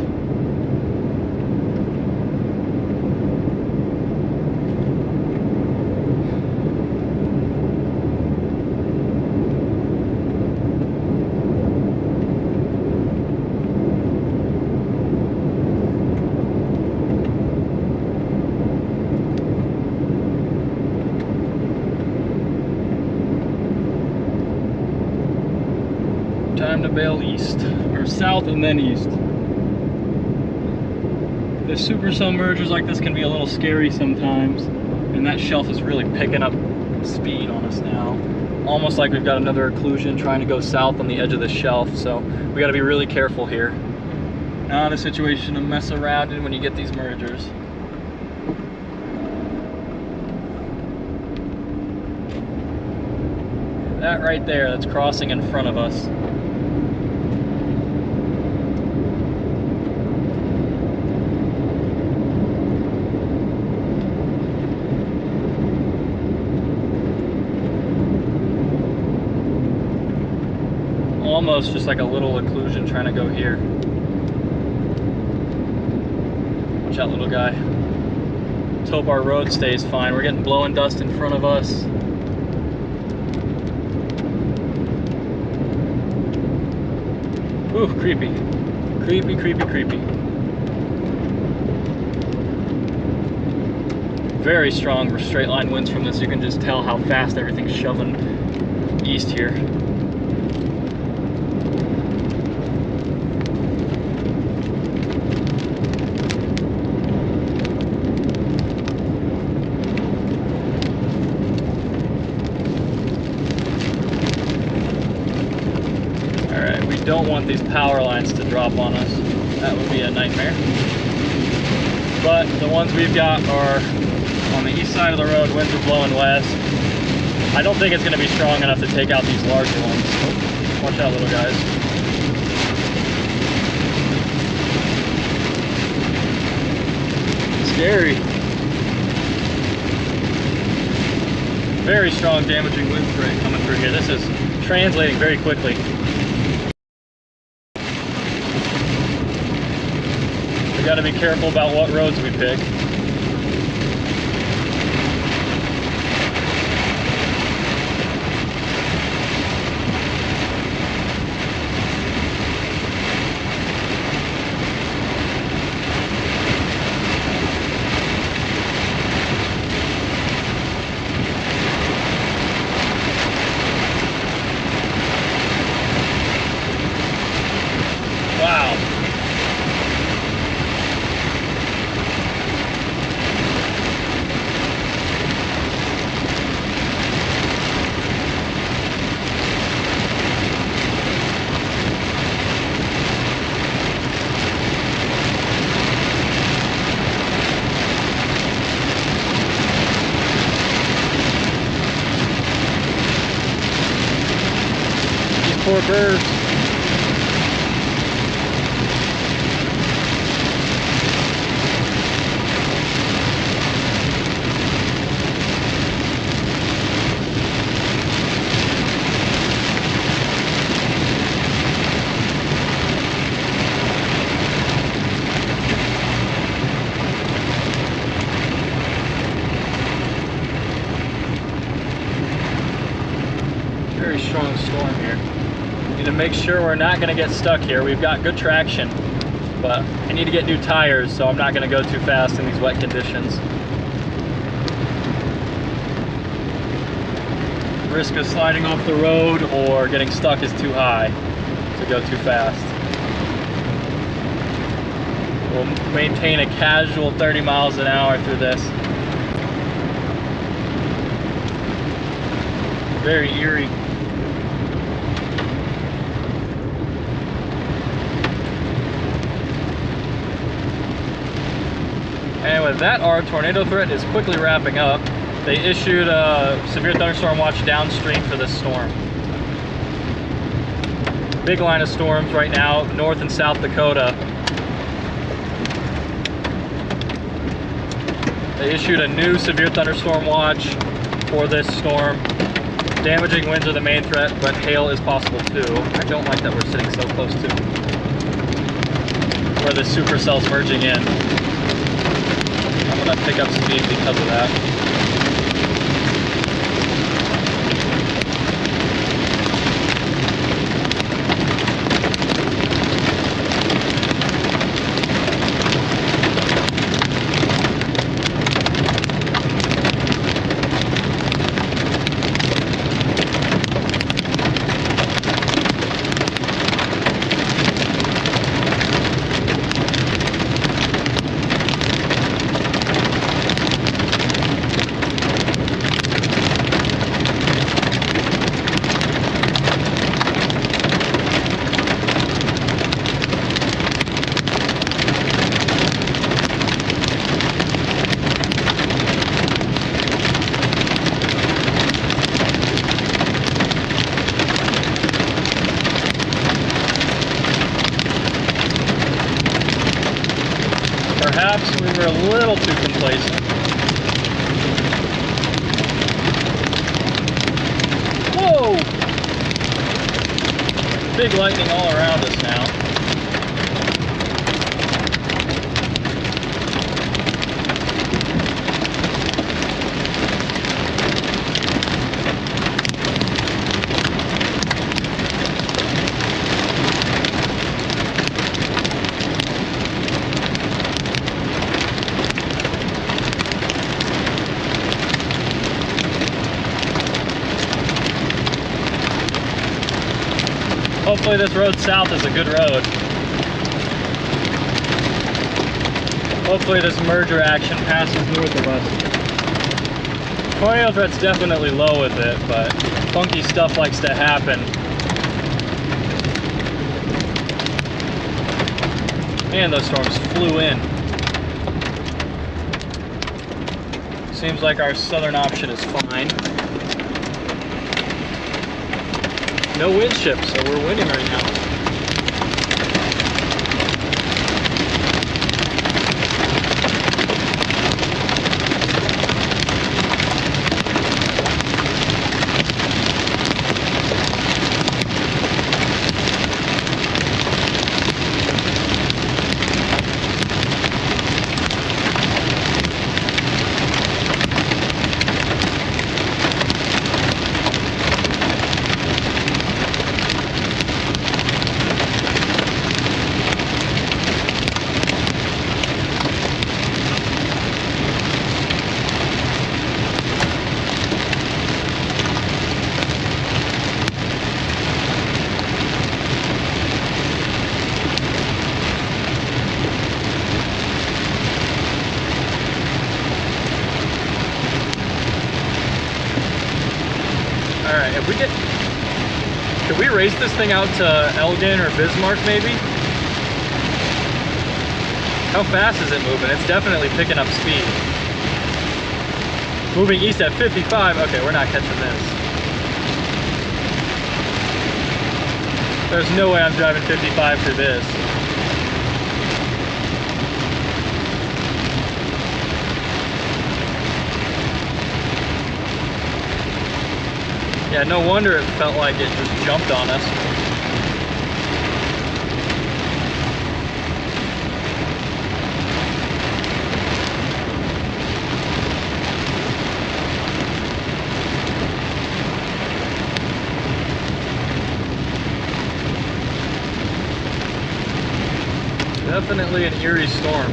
Time to bail east, or south and then east. The Supercell mergers like this can be a little scary sometimes, and that shelf is really picking up speed on us now. Almost like we've got another occlusion trying to go south on the edge of the shelf, so we got to be really careful here. Not a situation to mess around in when you get these mergers. That right there, that's crossing in front of us. Almost just like a little occlusion trying to go here. Watch out, little guy. Let's hope our road stays fine. We're getting blowing dust in front of us. Ooh, creepy. Creepy, creepy, creepy. Very strong straight line winds from this. You can just tell how fast everything's shoving east here. Don't want these power lines to drop on us. That would be a nightmare. But the ones we've got are on the east side of the road. Winds are blowing west. I don't think it's going to be strong enough to take out these larger ones. Watch out, little guys. Scary. Very strong damaging wind spray coming through here. This is translating very quickly. We got to be careful about what roads we pick. reverse. Very strong storm here. Need to make sure we're not going to get stuck here. We've got good traction, but I need to get new tires, so I'm not going to go too fast in these wet conditions. Risk of sliding off the road or getting stuck is too high to go too fast. We'll maintain a casual 30 miles an hour through this. Very eerie. And with that, our tornado threat is quickly wrapping up. They issued a severe thunderstorm watch downstream for this storm. Big line of storms right now, North and South Dakota. They issued a new severe thunderstorm watch for this storm. Damaging winds are the main threat, but hail is possible too. I don't like that we're sitting so close to where the Supercell's merging in. I'm gonna pick up speed because of that. Perhaps we were a little too complacent. Whoa! Big lightning all around us now. Hopefully this road south is a good road. Hopefully this merger action passes north of us. Tornado threat's definitely low with it, but funky stuff likes to happen. And those storms flew in. Seems like our southern option is fine. No wind shift, so we're winning right now. Could we race this thing out to Elgin or Bismarck maybe? How fast is it moving? It's definitely picking up speed. Moving east at 55. Okay, we're not catching this. There's no way I'm driving 55 through this. Yeah, no wonder it felt like it just jumped on us. Definitely an eerie storm.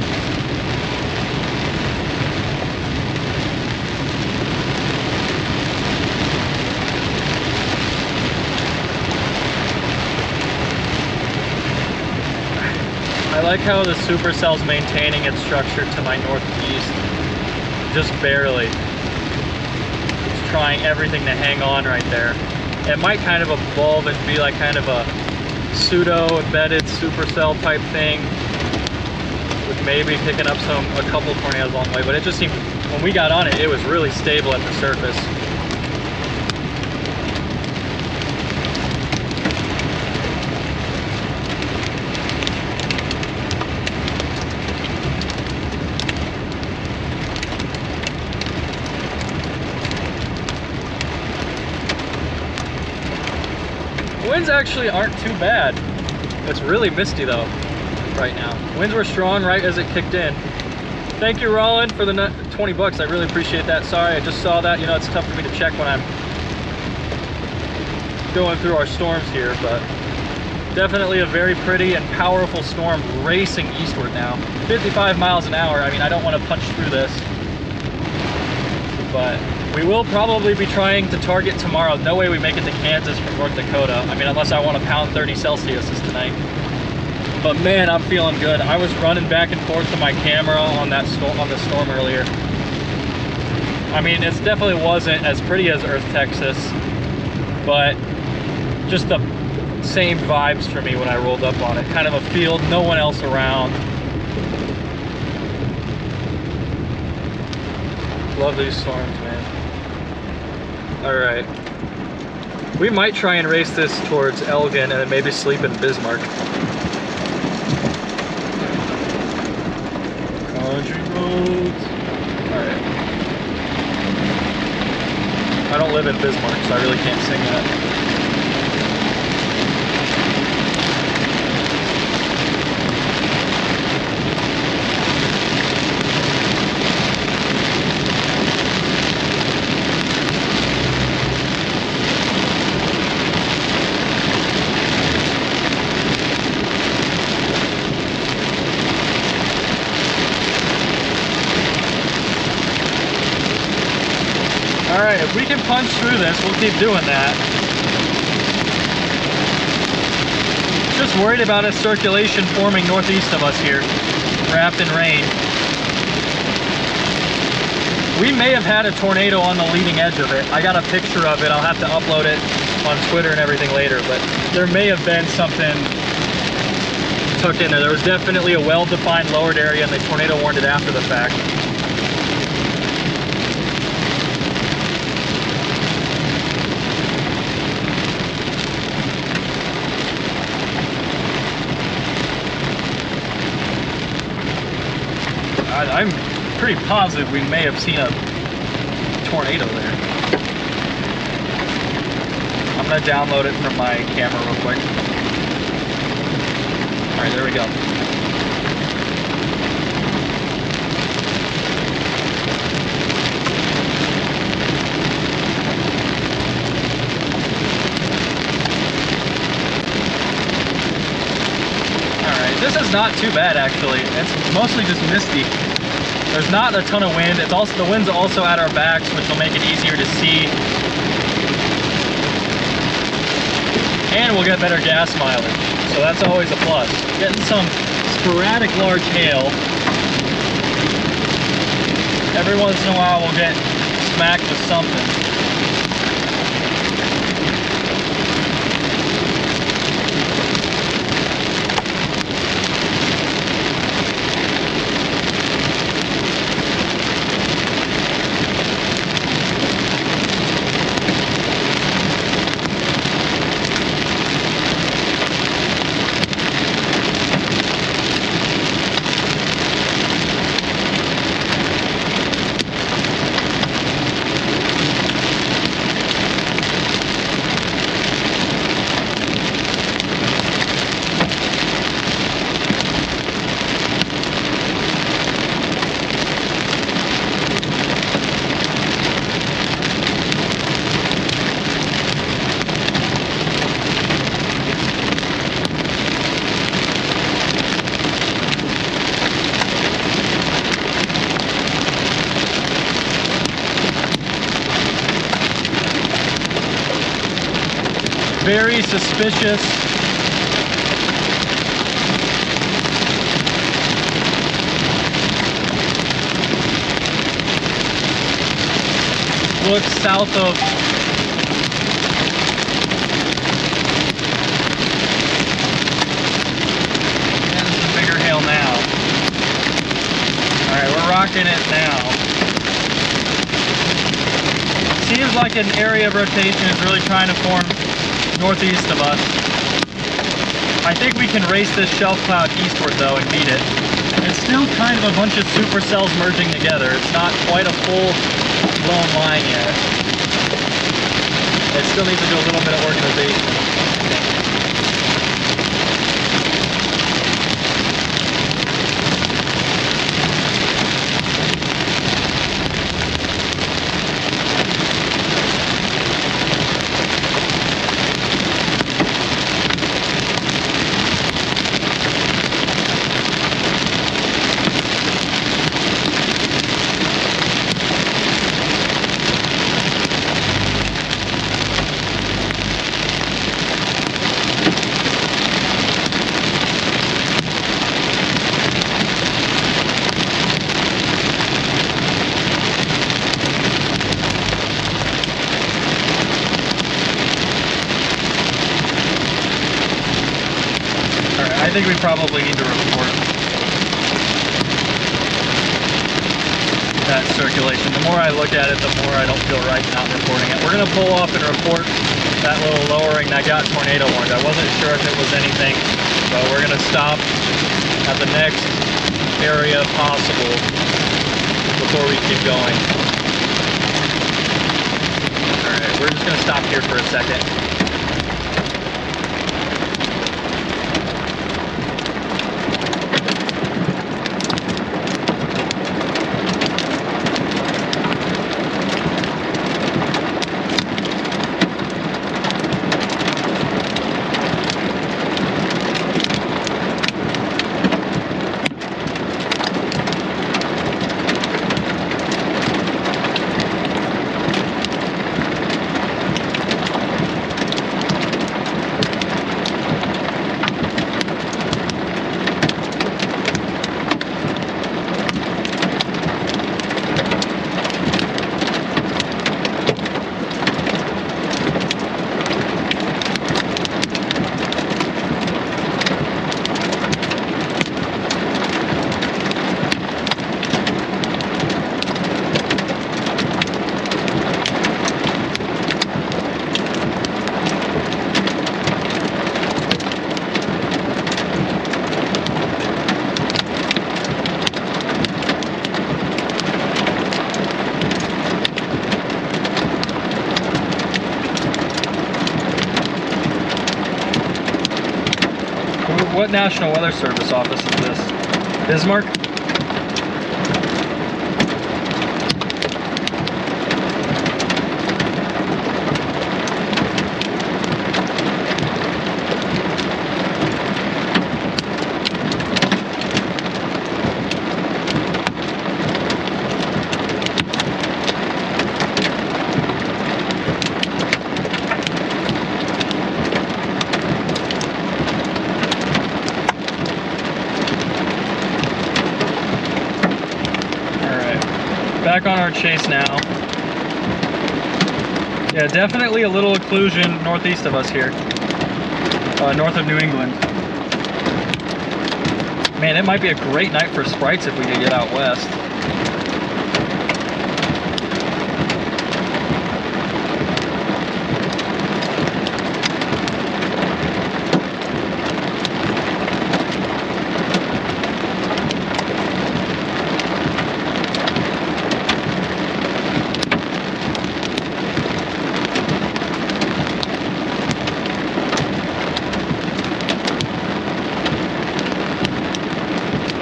I like how the Supercell's maintaining its structure to my northeast, just barely. It's trying everything to hang on right there. It might kind of evolve and be like kind of a pseudo-embedded Supercell type thing, with maybe picking up a couple tornadoes along the way, but it just seemed, when we got on it, it was really stable at the surface. Winds actually aren't too bad. It's really misty though right now. Winds were strong right as it kicked in. Thank you, Roland, for the 20 bucks. I really appreciate that. Sorry, I just saw that. You know, it's tough for me to check when I'm going through our storms here, but definitely a very pretty and powerful storm racing eastward now. 55 miles an hour. I mean, I don't want to punch through this, but we will probably be trying to target tomorrow. No way we make it to Kansas from North Dakota. I mean, unless I want to pound 30 Celsius tonight. But man, I'm feeling good. I was running back and forth to my camera on that storm, on the storm earlier. I mean, it definitely wasn't as pretty as Earth, Texas, but just the same vibes for me when I rolled up on it. Kind of a field, no one else around. Love these storms, man. All right. We might try and race this towards Elgin and then maybe sleep in Bismarck. Country roads. All right. I don't live in Bismarck, so I really can't sing that. Alright, if we can punch through this, we'll keep doing that. Just worried about a circulation forming northeast of us here, wrapped in rain. We may have had a tornado on the leading edge of it. I got a picture of it. I'll have to upload it on Twitter and everything later, but there may have been something tucked in there. There was definitely a well-defined lowered area, and the tornado warned it after the fact. I'm pretty positive we may have seen a tornado there. I'm gonna download it from my camera real quick. All right, there we go. All right, this is not too bad actually. It's mostly just misty. There's not a ton of wind. It's also, the wind's also at our backs, which will make it easier to see. And we'll get better gas mileage. So that's always a plus. Getting some sporadic large hail. Every once in a while we'll get smacked with something. very suspicious. Look south of some bigger hail now. Alright, we're rocking it now. Seems like an area of rotation is really trying to form northeast of us. I think we can race this shelf cloud eastward though and beat it. It's still kind of a bunch of supercells merging together. It's not quite a full blown line yet. It still needs to do a little bit of organization. I think we probably need to report that circulation. The more I look at it, the more I don't feel right not reporting it. We're going to pull off and report that little lowering that got tornado warned. I wasn't sure if it was anything, so we're going to stop at the next area possible before we keep going. Alright, we're just going to stop here for a second. What National Weather Service office is this? Bismarck? Back on our chase now. Yeah, definitely a little occlusion northeast of us here. North of New England. Man, it might be a great night for sprites if we could get out west.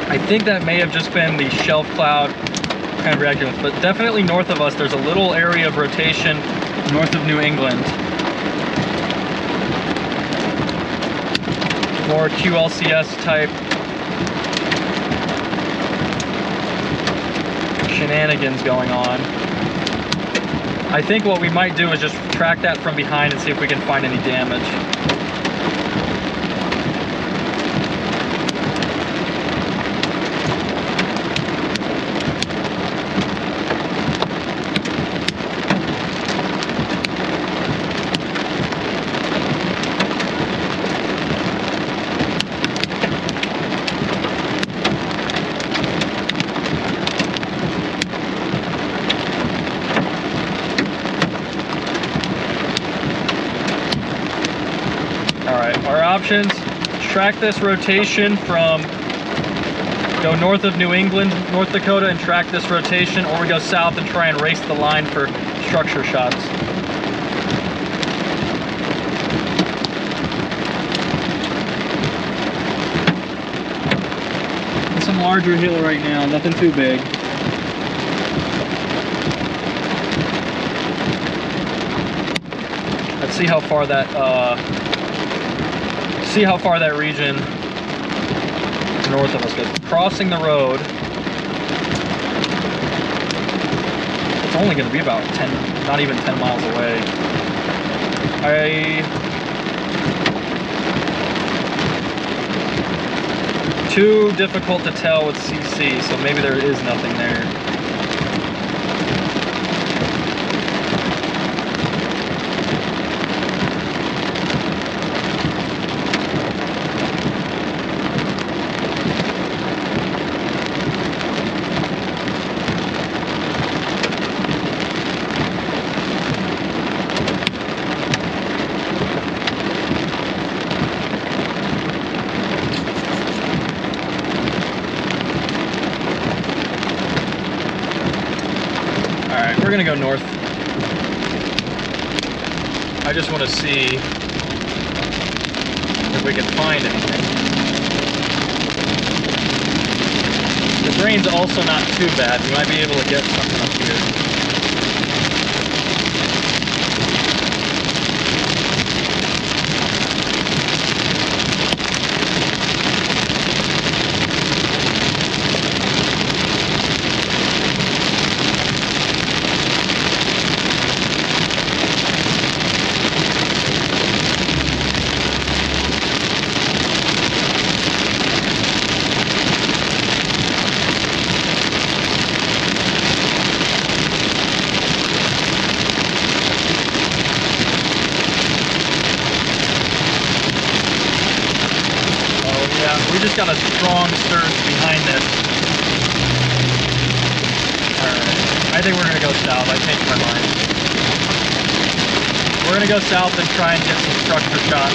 I think that may have just been the shelf cloud kind of reacting with, but definitely north of us there's a little area of rotation north of New England. More QLCS type shenanigans going on. I think what we might do is just track that from behind and see if we can find any damage. options. Track this rotation from, go north of New England, North Dakota, and track this rotation, or we go south and try and race the line for structure shots. Some larger hill right now, nothing too big. Let's see how far that region north of us goes. Crossing the road, it's only going to be about 10, not even 10 miles away. Too difficult to tell with CC, so maybe there is nothing there. We're gonna go north. I just want to see if we can find anything. The grain's also not too bad. We might be able to get something up here. We just got a strong surge behind this. Alright, I think we're going to go south. I changed my mind. We're going to go south and try and get some structure shots.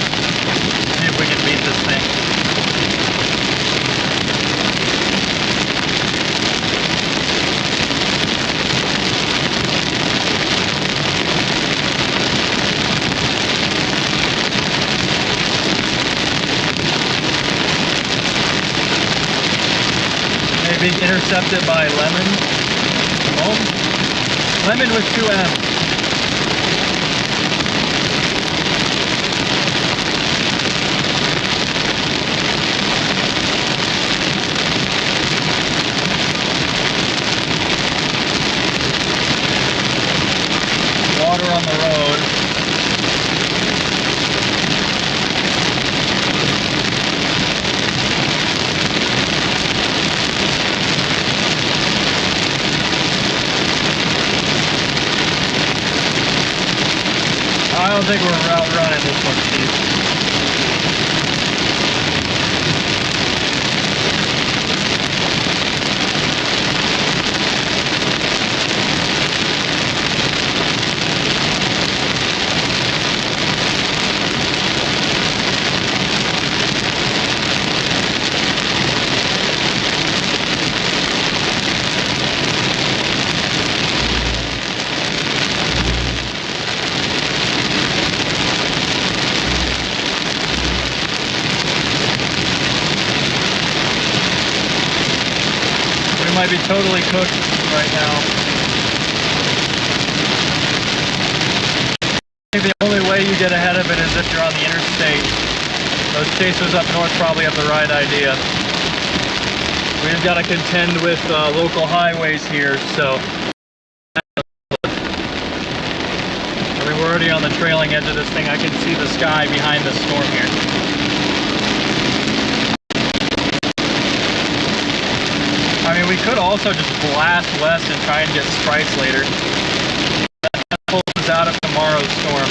See if we can beat this thing. Being intercepted by Lemon. Oh, Lemon with 2 M's. Water on the road. I don't think we're outrunning this one, Steve. Might be totally cooked right now. I think the only way you get ahead of it is if you're on the interstate. Those chasers up north probably have the right idea. We've got to contend with local highways here, so I mean, we're already on the trailing edge of this thing. I can see the sky behind the storm here. I mean, we could also just blast west and try and get strikes later. That pulls us out of tomorrow's storm.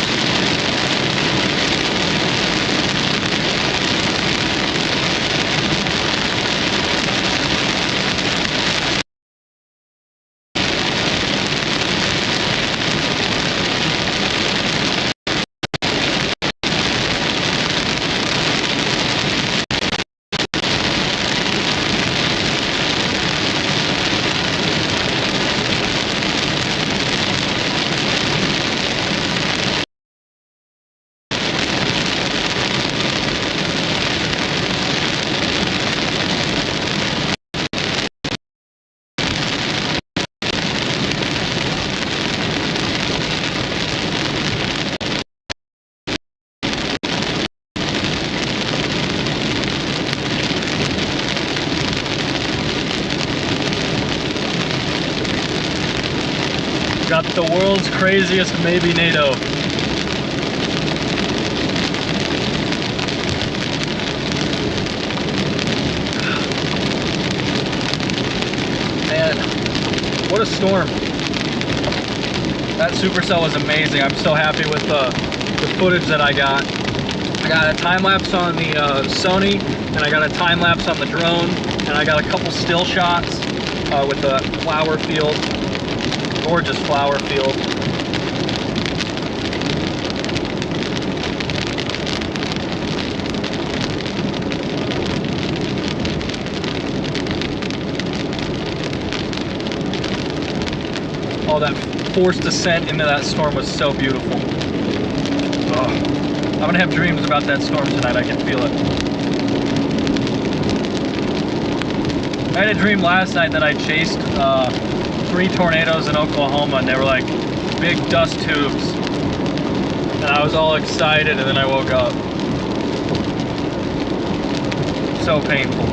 got the world's craziest maybe NATO. Man, what a storm. That Supercell was amazing. I'm so happy with the footage that I got. I got a time-lapse on the Sony, and I got a time-lapse on the drone, and I got a couple still shots with the flower field. Gorgeous flower field. Oh, that forced descent into that storm was so beautiful. Oh. I'm gonna have dreams about that storm tonight, I can feel it. I had a dream last night that I chased 3 tornadoes in Oklahoma, and they were like big dust tubes. And I was all excited, and then I woke up. So painful.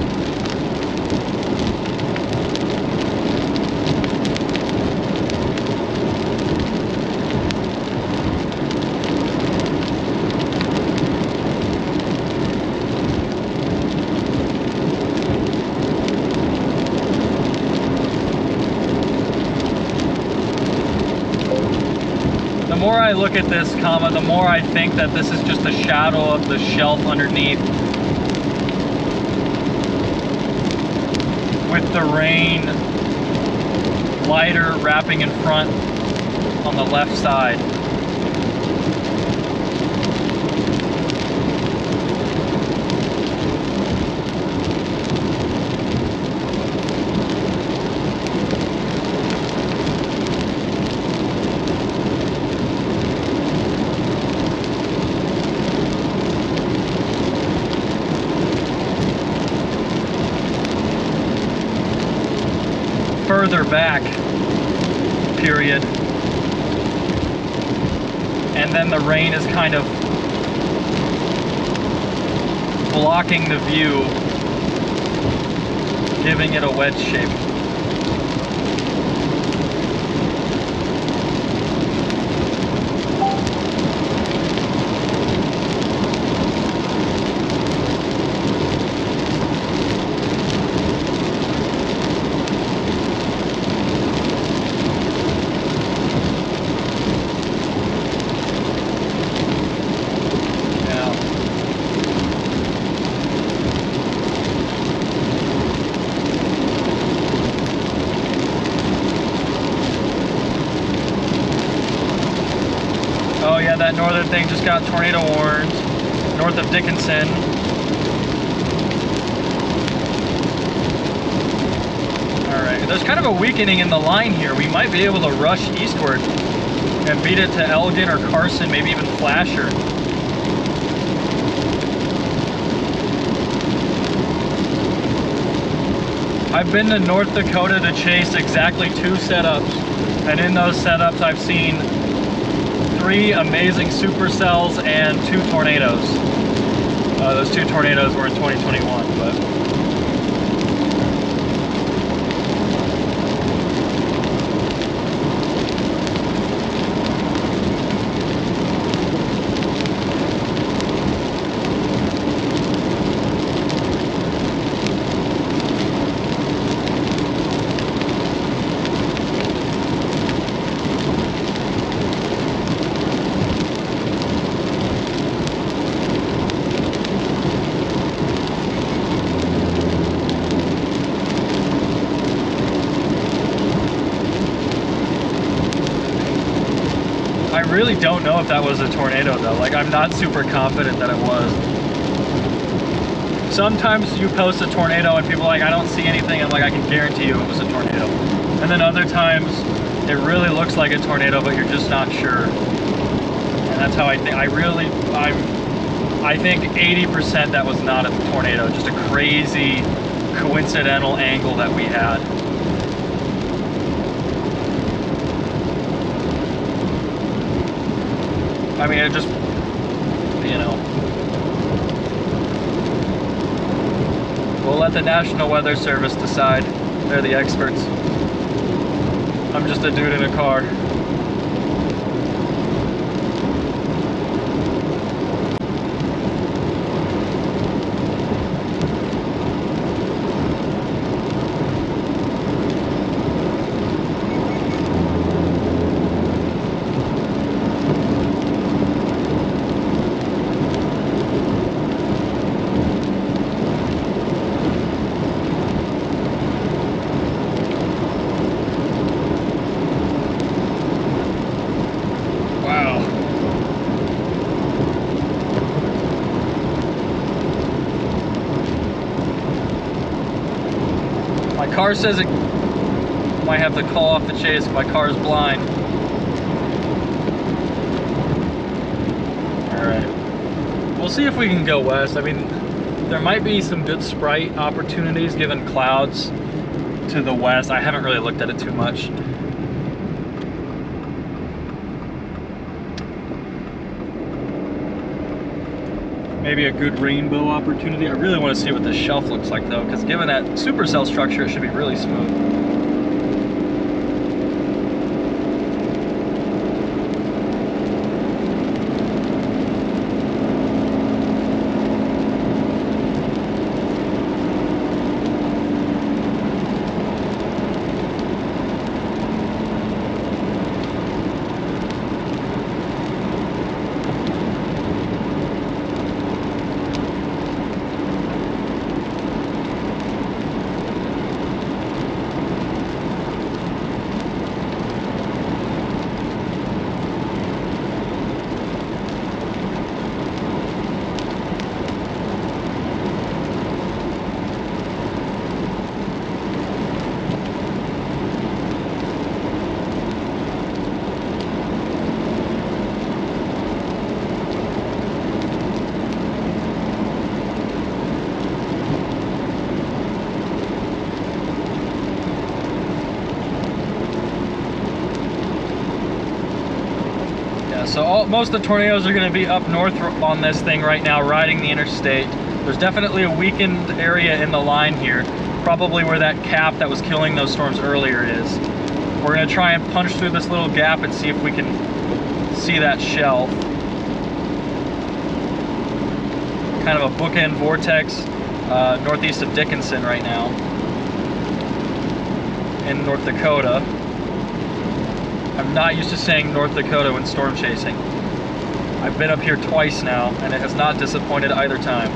The more I look at this, the more I think that this is just a shadow of the shelf underneath. With the rain lighter wrapping in front on the left side. Further back, period. And then the rain is kind of blocking the view, giving it a wedge shape. Oh yeah, that northern thing just got tornado warned, north of Dickinson. Alright, there's kind of a weakening in the line here. We might be able to rush eastward and beat it to Elgin or Carson, maybe even Flasher. I've been to North Dakota to chase exactly 2 setups, and in those setups I've seen 3 amazing supercells and 2 tornadoes. Those 2 tornadoes were in 2021, but I really don't know if that was a tornado though. Like, I'm not super confident that it was. Sometimes you post a tornado and people are like, I don't see anything. I'm like, I can guarantee you it was a tornado. And then other times it really looks like a tornado, but you're just not sure. And that's how I think. I think 80% that was not a tornado, just a crazy coincidental angle that we had. I mean, it just, you know. We'll let the National Weather Service decide. They're the experts. I'm just a dude in a car. My car says it might have to call off the chase. My car's blind. Alright. We'll see if we can go west. I mean, there might be some good sprite opportunities given clouds to the west. I haven't really looked at it too much. Maybe a good rainbow opportunity. I really want to see what this shelf looks like though, because given that supercell structure, it should be really smooth. So most of the tornadoes are going to be up north on this thing right now, riding the interstate. There's definitely a weakened area in the line here, probably where that cap that was killing those storms earlier is. We're going to try and punch through this little gap and see if we can see that shelf. Kind of a bookend vortex northeast of Dickinson right now in North Dakota. I'm not used to saying North Dakota when storm chasing. I've been up here twice now, and it has not disappointed either time.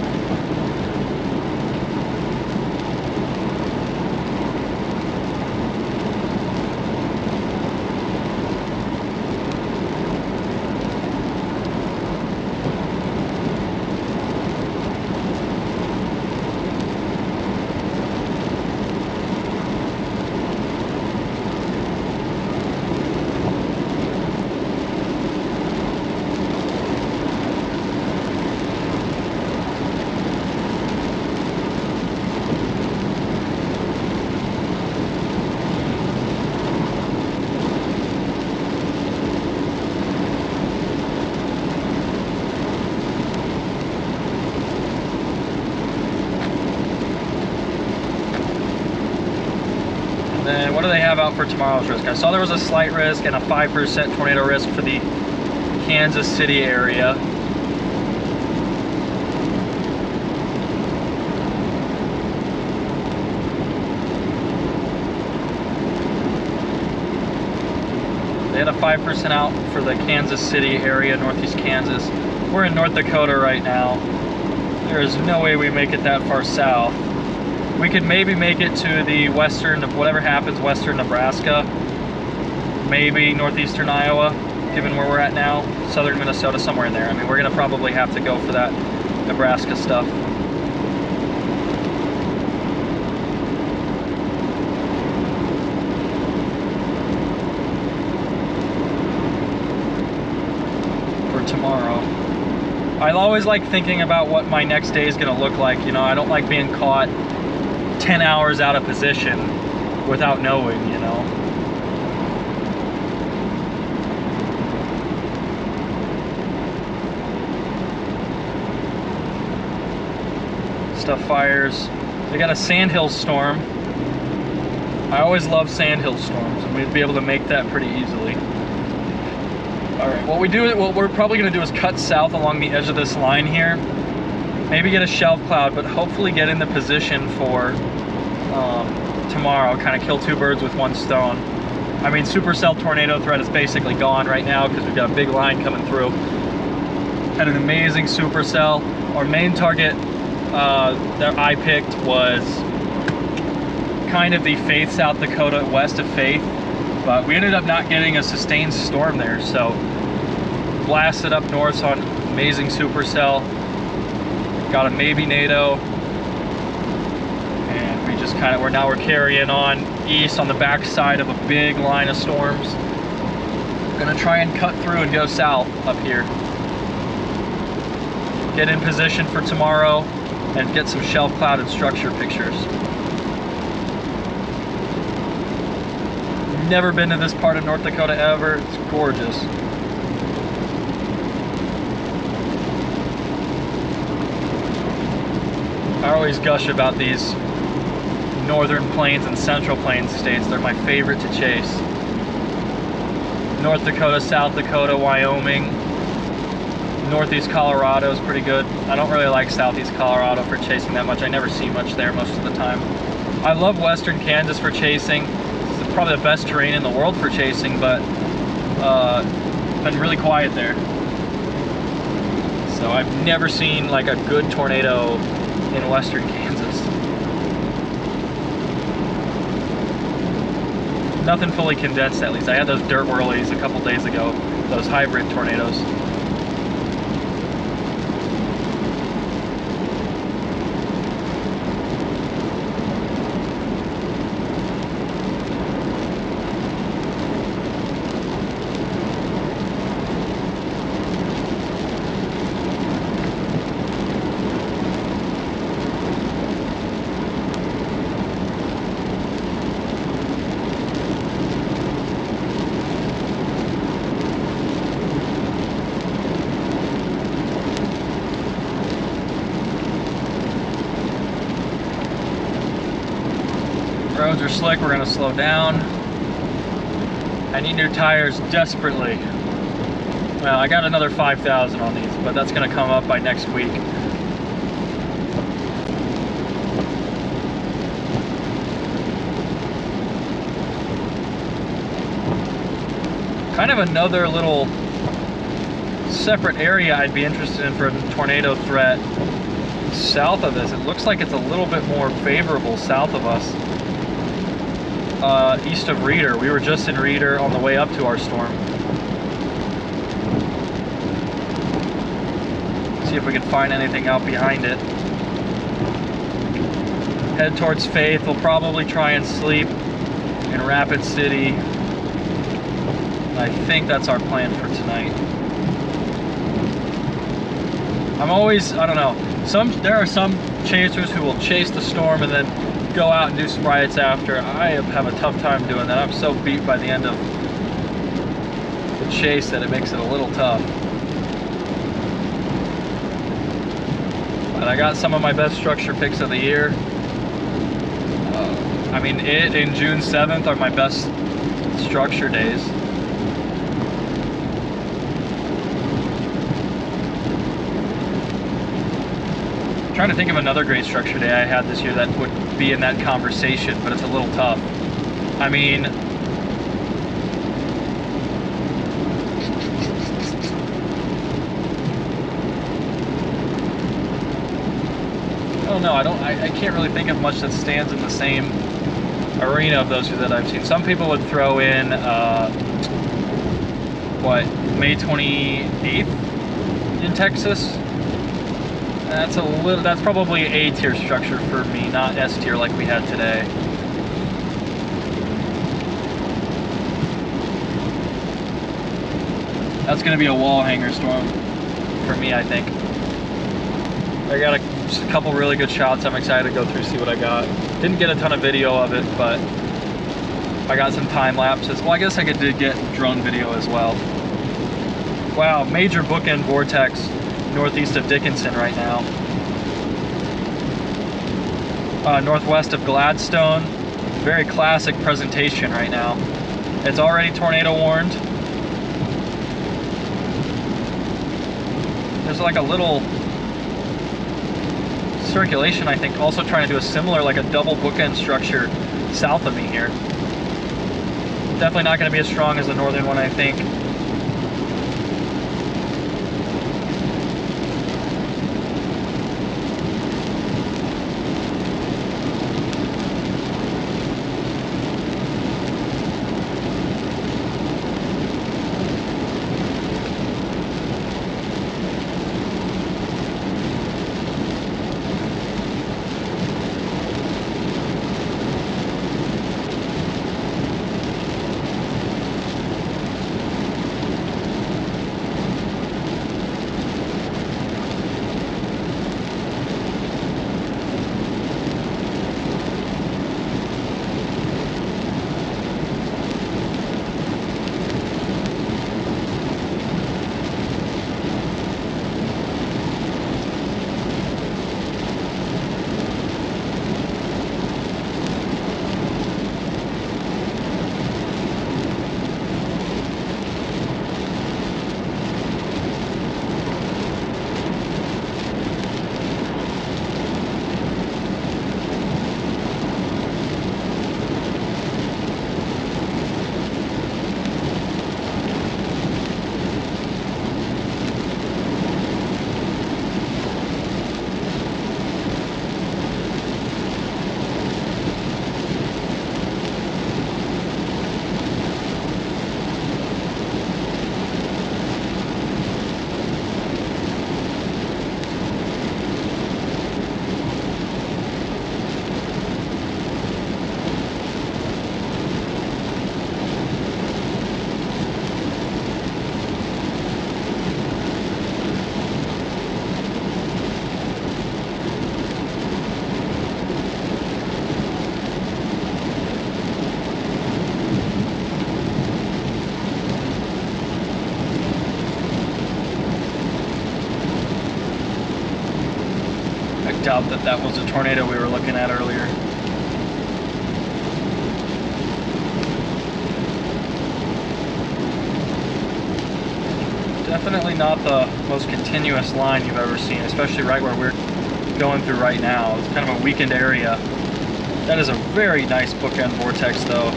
Then what do they have out for tomorrow's risk? I saw there was a slight risk and a 5% tornado risk for the Kansas City area. They had a 5% out for the Kansas City area, northeast Kansas. We're in North Dakota right now. There is no way we make it that far south. We could maybe make it to the western, whatever happens, western Nebraska, maybe northeastern Iowa, given where we're at now, southern Minnesota, somewhere in there. I mean, we're going to probably have to go for that Nebraska stuff. For tomorrow. I always like thinking about what my next day is going to look like. You know, I don't like being caught 10 hours out of position without knowing, you know. Stuff fires. They got a sandhill storm. I always love sandhill storms, and we'd be able to make that pretty easily. All right, what we're probably going to do is cut south along the edge of this line here. Maybe get a shelf cloud, but hopefully get in the position for tomorrow. Kind of kill two birds with one stone. I mean, supercell tornado threat is basically gone right now because we've got a big line coming through. Had an amazing supercell. Our main target that I picked was kind of the Faith, South Dakota, west of Faith, but we ended up not getting a sustained storm there, so blasted up north on amazing supercell. Got a maybe NATO, and we just kind of, we're carrying on east on the back side of a big line of storms. We're gonna try and cut through and go south up here. Get in position for tomorrow and get some shelf clouded structure pictures. Never been to this part of North Dakota ever. It's gorgeous. I always gush about these northern plains and central plains states. They're my favorite to chase. North Dakota, South Dakota, Wyoming, Northeast Colorado is pretty good. I don't really like Southeast Colorado for chasing that much. I never see much there most of the time. I love Western Kansas for chasing. It's probably the best terrain in the world for chasing, but been really quiet there. So I've never seen like a good tornado in Western Kansas. Nothing fully condensed, at least. I had those dirt whirlies a couple days ago, those hybrid tornadoes. Roads are slick, we're gonna slow down. I need new tires desperately. Well, I got another 5,000 on these, but that's gonna come up by next week. Kind of another little separate area I'd be interested in for a tornado threat south of this. It looks like it's a little bit more favorable south of us. East of Reeder. We were just in Reeder on the way up to our storm. See if we can find anything out behind it. Head towards Faith. We'll probably try and sleep in Rapid City. I think that's our plan for tonight. I'm always, I don't know, there are some chasers who will chase the storm and then go out and do some riots after. I have a tough time doing that. I'm so beat by the end of the chase that it makes it a little tough. But I got some of my best structure picks of the year. I mean, it and June 7th are my best structure days. I'm trying to think of another great structure day I had this year that would be in that conversation, but it's a little tough. I mean, I don't know. I can't really think of much that stands in the same arena of those two that I've seen. Some people would throw in what, May 28th in Texas. That's probably A tier structure for me, not S tier like we had today. That's gonna be a wall hanger storm for me, I think. I got just a couple really good shots. I'm excited to go through, see what I got. Didn't get a ton of video of it, but I got some time lapses. Well, I guess I did get drone video as well. Wow, major bookend vortex northeast of Dickinson right now. Northwest of Gladstone. Very classic presentation right now. It's already tornado warned. There's like a little circulation, I think, also trying to do a similar, like a double bookend structure south of me here. Definitely not going to be as strong as the northern one, I think. out that that was a tornado we were looking at earlier. Definitely not the most continuous line you've ever seen, especially right where we're going through right now. It's kind of a weakened area. That is a very nice bookend vortex though.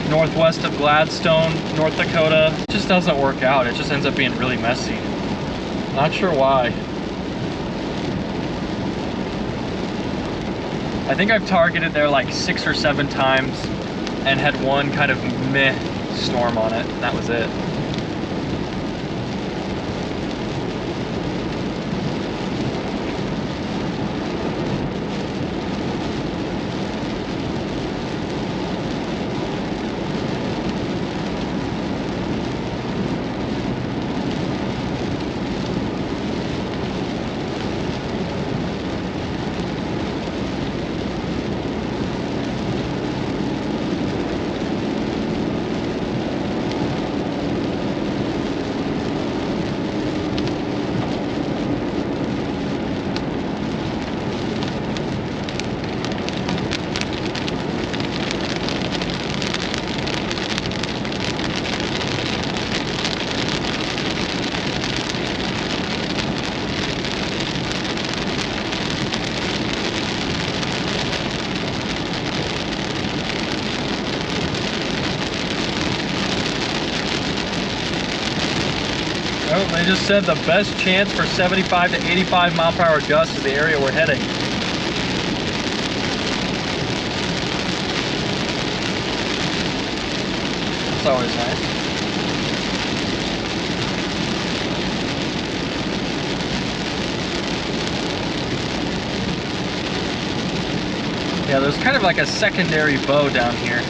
Northwest of Gladstone, North Dakota. It just doesn't work out. It just ends up being really messy. Not sure why. I think I've targeted there like 6 or 7 times and had one kind of meh storm on it, and that was it. Oh, they just said the best chance for 75 to 85 mile per hour gusts is the area we're heading. That's always nice. Yeah, there's kind of like a secondary bow down here.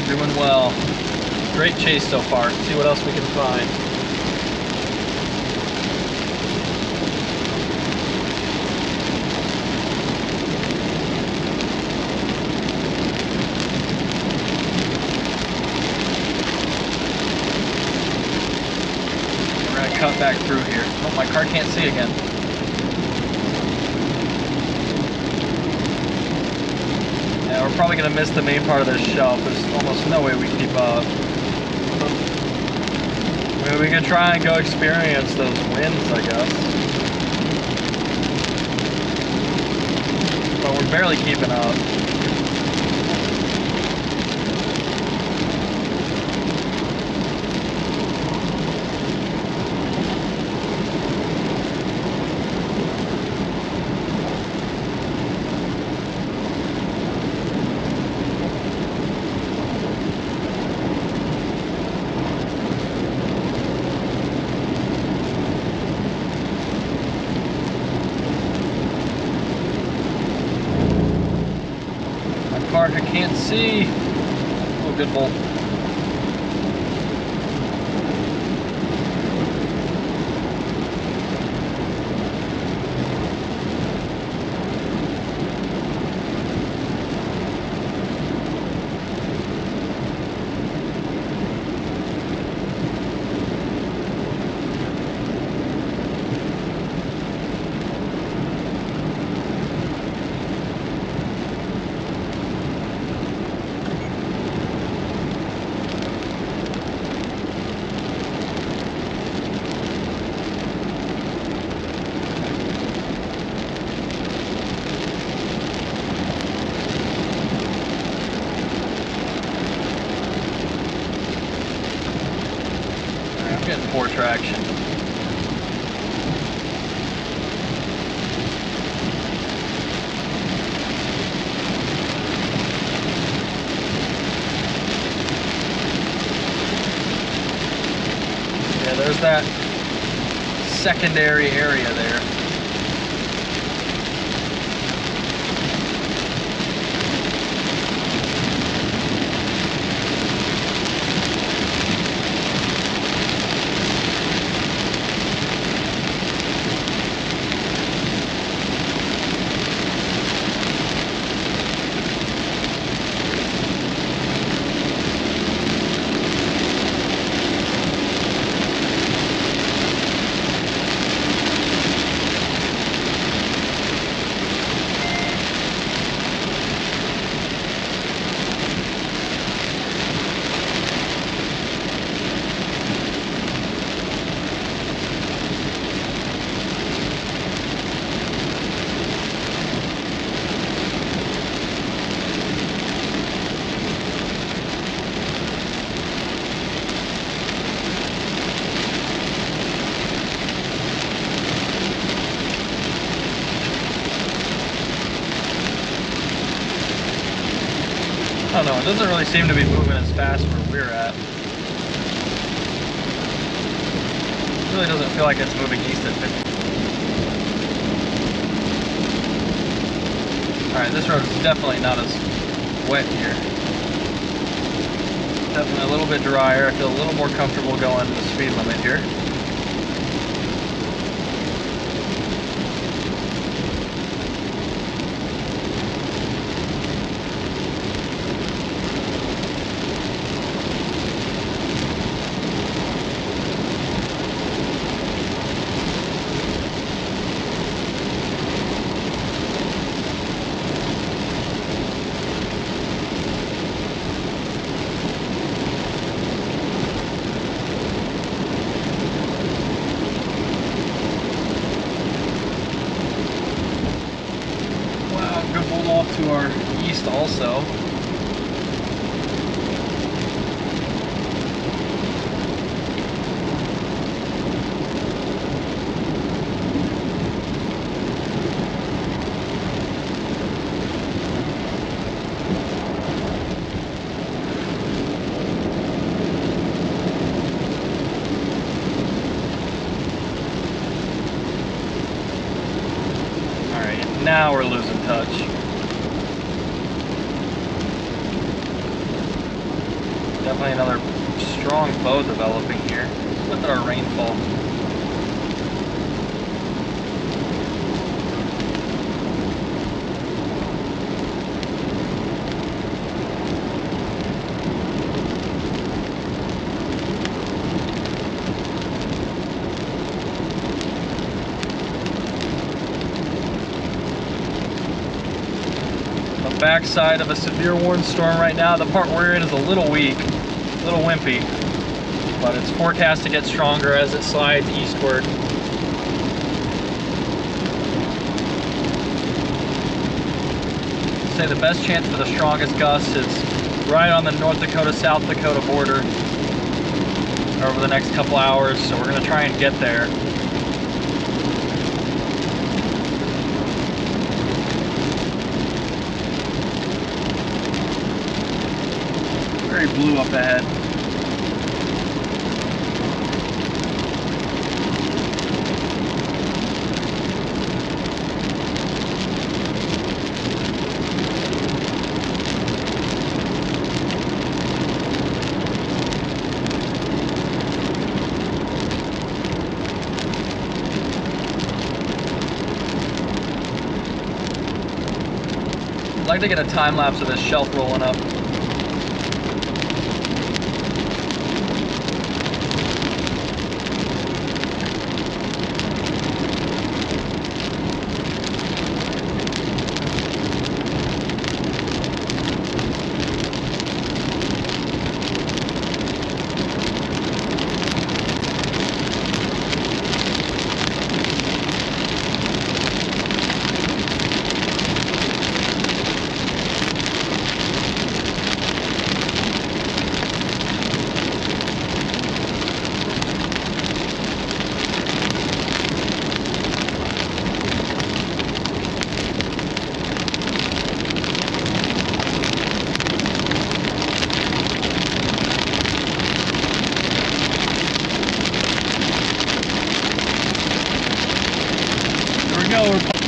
Doing well. Great chase so far. Let's see what else we can find. We're gonna cut back through here. Oh, my car can't see again. Yeah, we're probably going to miss the main part of this shelf. There's almost no way we can keep up. Maybe we can try and go experience those winds, I guess. But we're barely keeping up. I can't see. Oh, good bull. secondary area there. I don't know, it doesn't really seem to be moving as fast where we're at. It really doesn't feel like it's moving east at 50. Alright, this road is definitely not as wet here. Definitely a little bit drier. I feel a little more comfortable going the speed limit here. Off to our east also. All right, now we're losing touch. Definitely another strong bow developing here. Let's look at our rainfall. The backside of a severe warning storm right now. The part we're in is a little weak. A little wimpy, but it's forecast to get stronger as it slides eastward. I'd say the best chance for the strongest gusts is right on the North Dakota-South Dakota border over the next couple hours, so we're going to try and get there. Very blue up ahead. I'd like to get a time lapse of this shelf rolling up. we're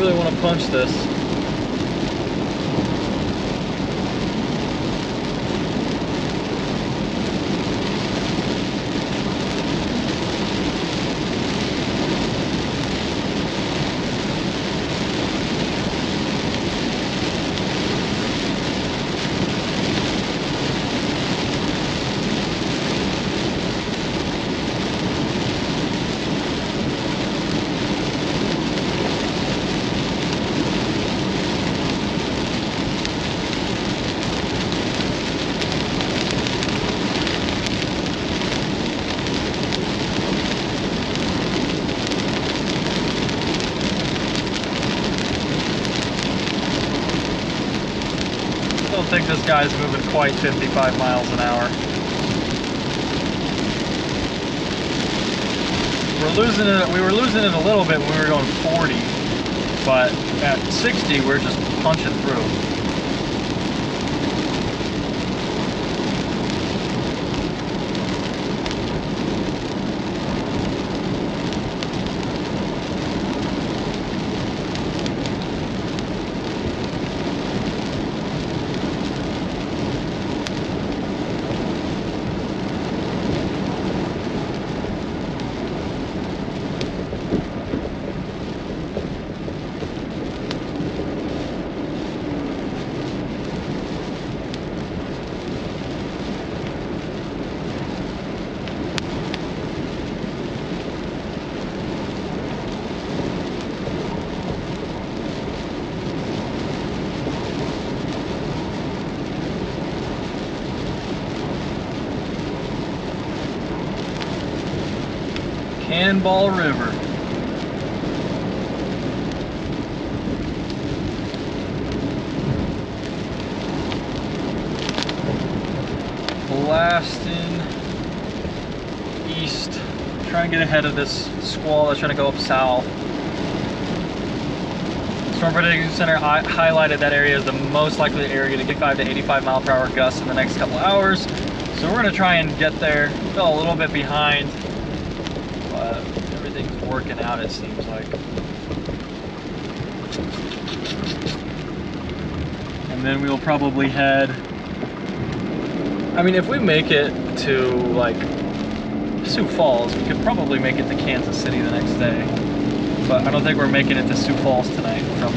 really want to punch this. I don't think this guy's moving quite 55 miles an hour. We were losing it a little bit when we were going 40, but at 60 we're just punching through. Cannonball River. Blasting east. Trying to get ahead of this squall that's trying to go up south. Storm Prediction Center highlighted that area as the most likely area to get 55 to 85 mile per hour gusts in the next couple hours. So we're going to try and get there. Fell a little bit behind, but everything's working out, it seems like. And then we'll probably head, I mean, if we make it to like Sioux Falls, we could probably make it to Kansas City the next day. But I don't think we're making it to Sioux Falls tonight from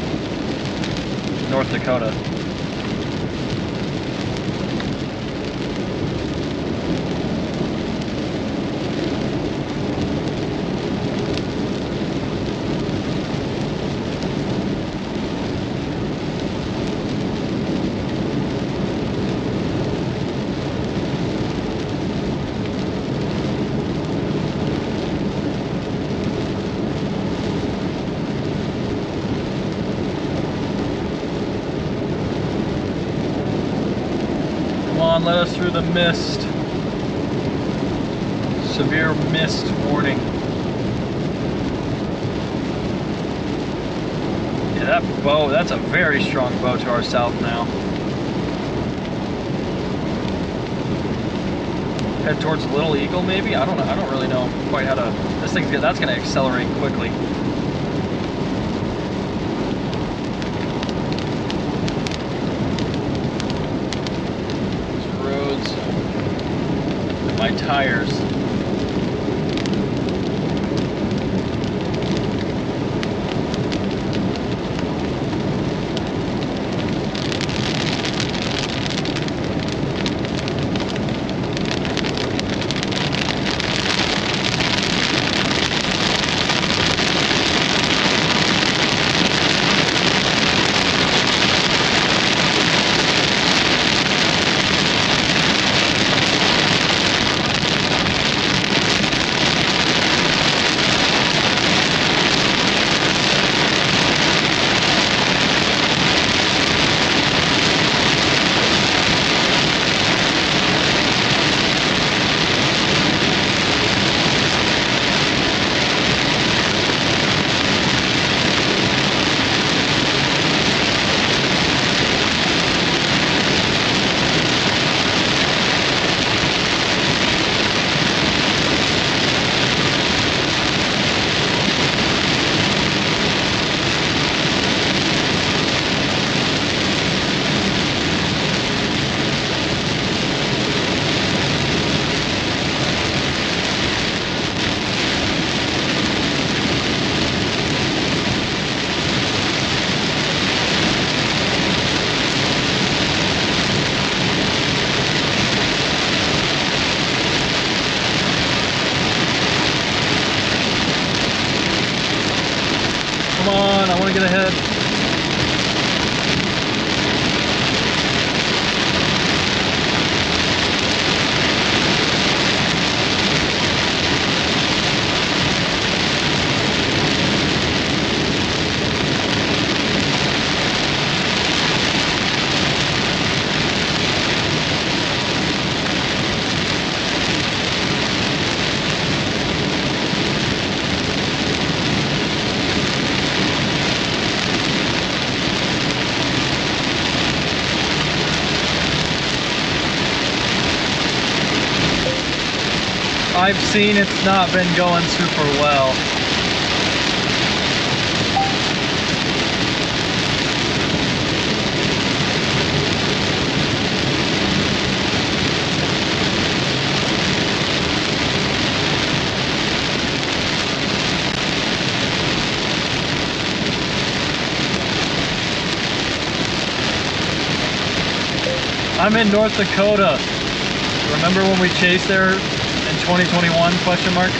North Dakota. Let us through the mist. Severe mist warning. Yeah, that bow, that's a very strong bow to our south now. Head towards Little Eagle, maybe? I don't know. I don't really know quite how to. This thing's good. That's going to accelerate quickly. These roads, my tires. Get ahead. I've seen it's not been going super well. I'm in North Dakota. Remember when we chased there in 2021, question mark?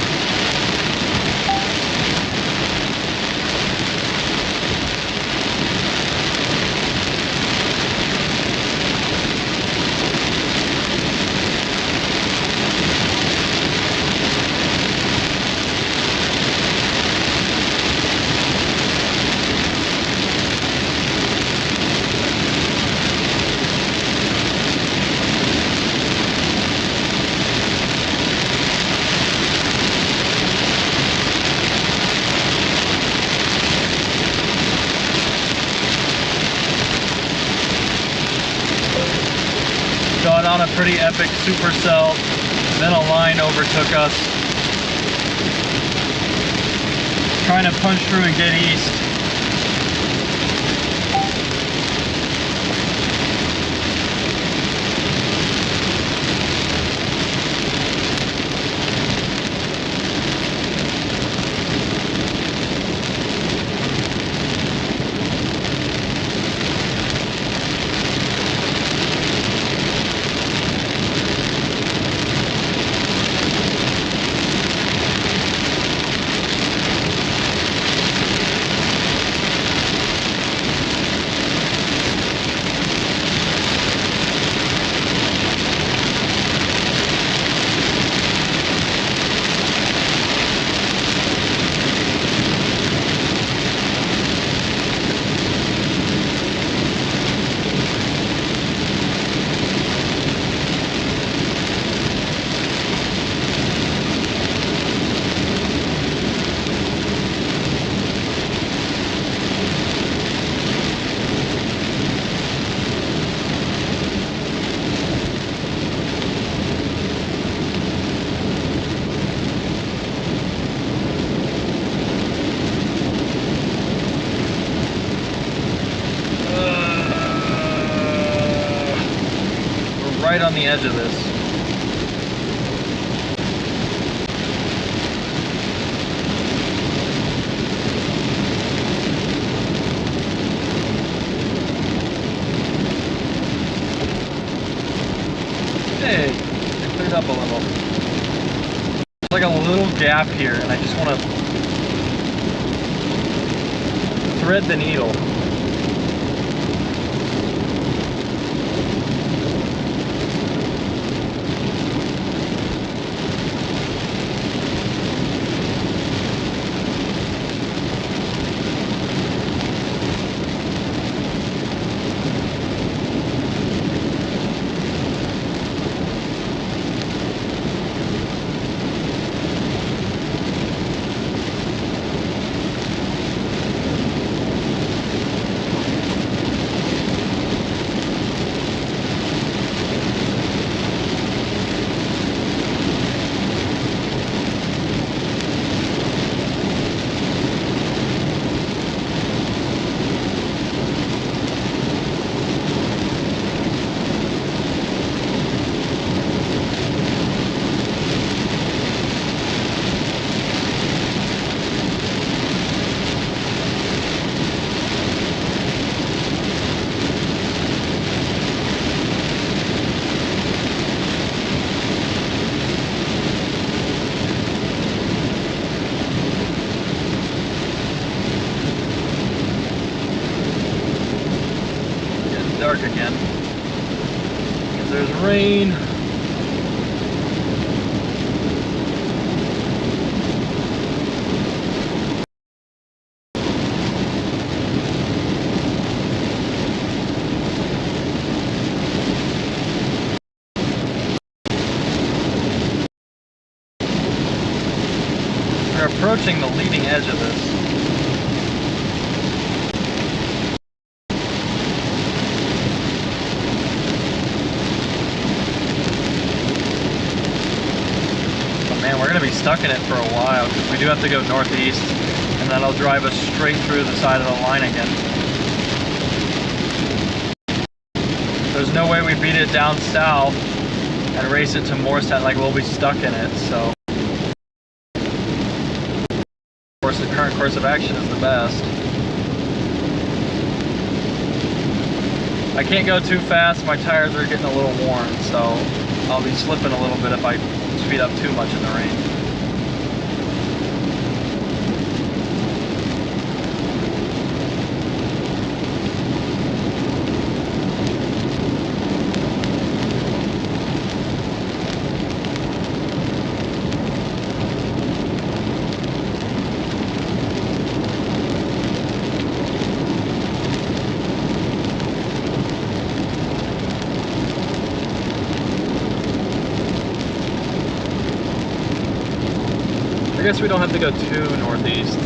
Got on a pretty epic supercell, then a line overtook us. Trying to punch through and get east. right on the edge of this. Hey, it cleared up a little. There's like a little gap here, and I just want to thread the needle. Dark again because there's rain. We're approaching the leading edge of this. We're going to be stuck in it for a while because we do have to go northeast, and then I'll drive us straight through the side of the line again. There's no way we beat it down south and race it to Morristown. Like, we'll be stuck in it. So, of course, the current course of action is the best. I can't go too fast. My tires are getting a little worn, so I'll be slipping a little bit if I speed up too much in the rain. I guess we don't have to go too northeast.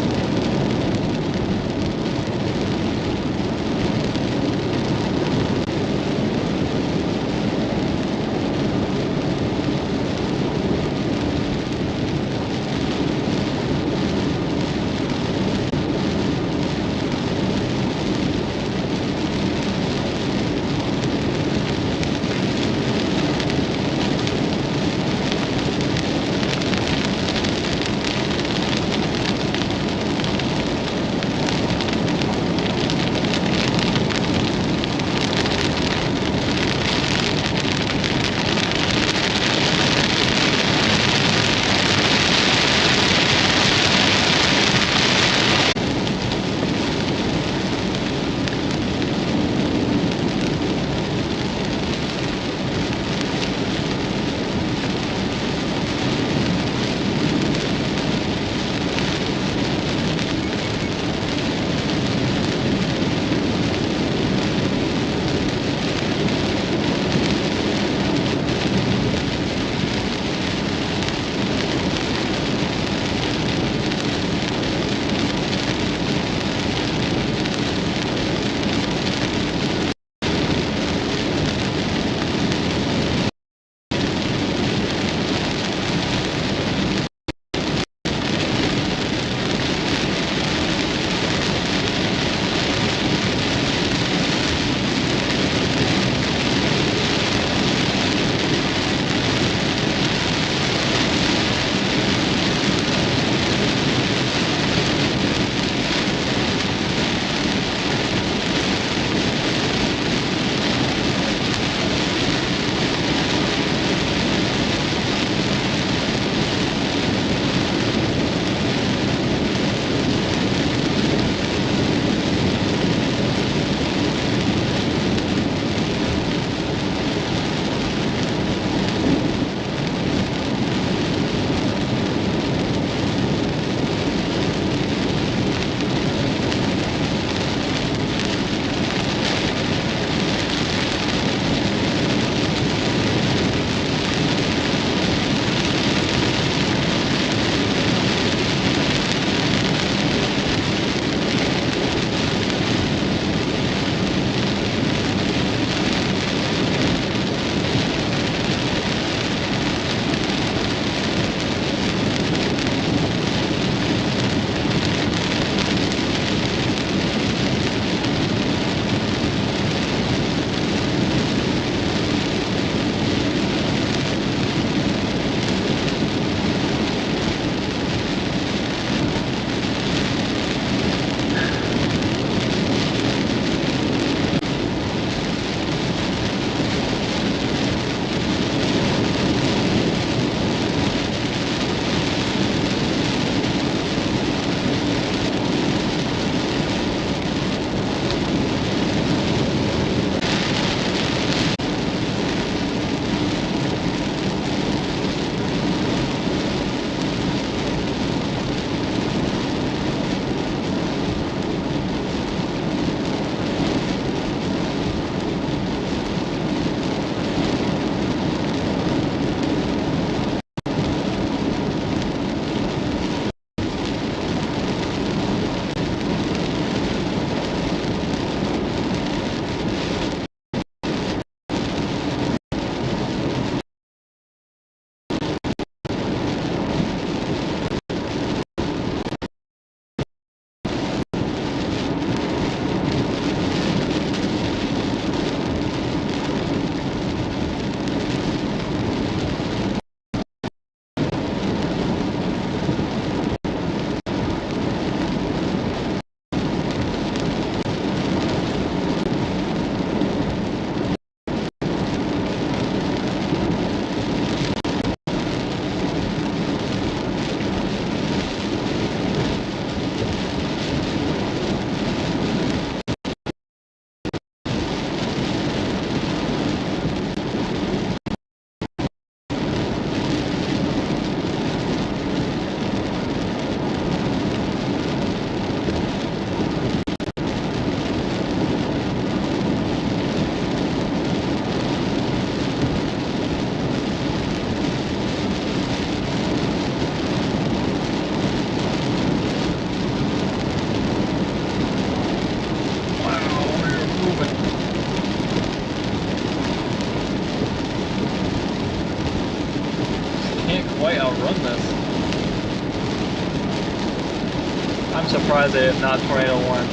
surprised they have not tornado warned.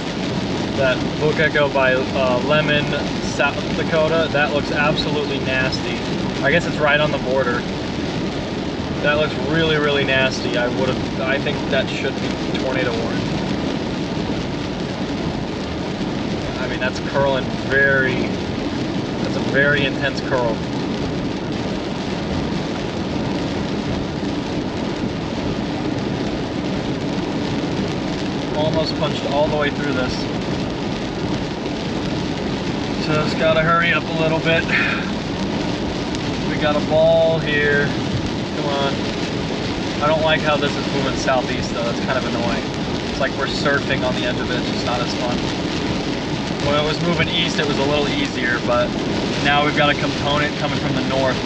That book echo by Lemon, South Dakota, that looks absolutely nasty. I guess it's right on the border. That looks really, really nasty. I think that should be tornado warned. I mean, that's curling that's a very intense curl. Almost punched all the way through this. Just gotta hurry up a little bit. We got a ball here. Come on. I don't like how this is moving southeast though. That's kind of annoying. It's like we're surfing on the edge of it. It's just not as fun. When it was moving east, it was a little easier, but now we've got a component coming from the north.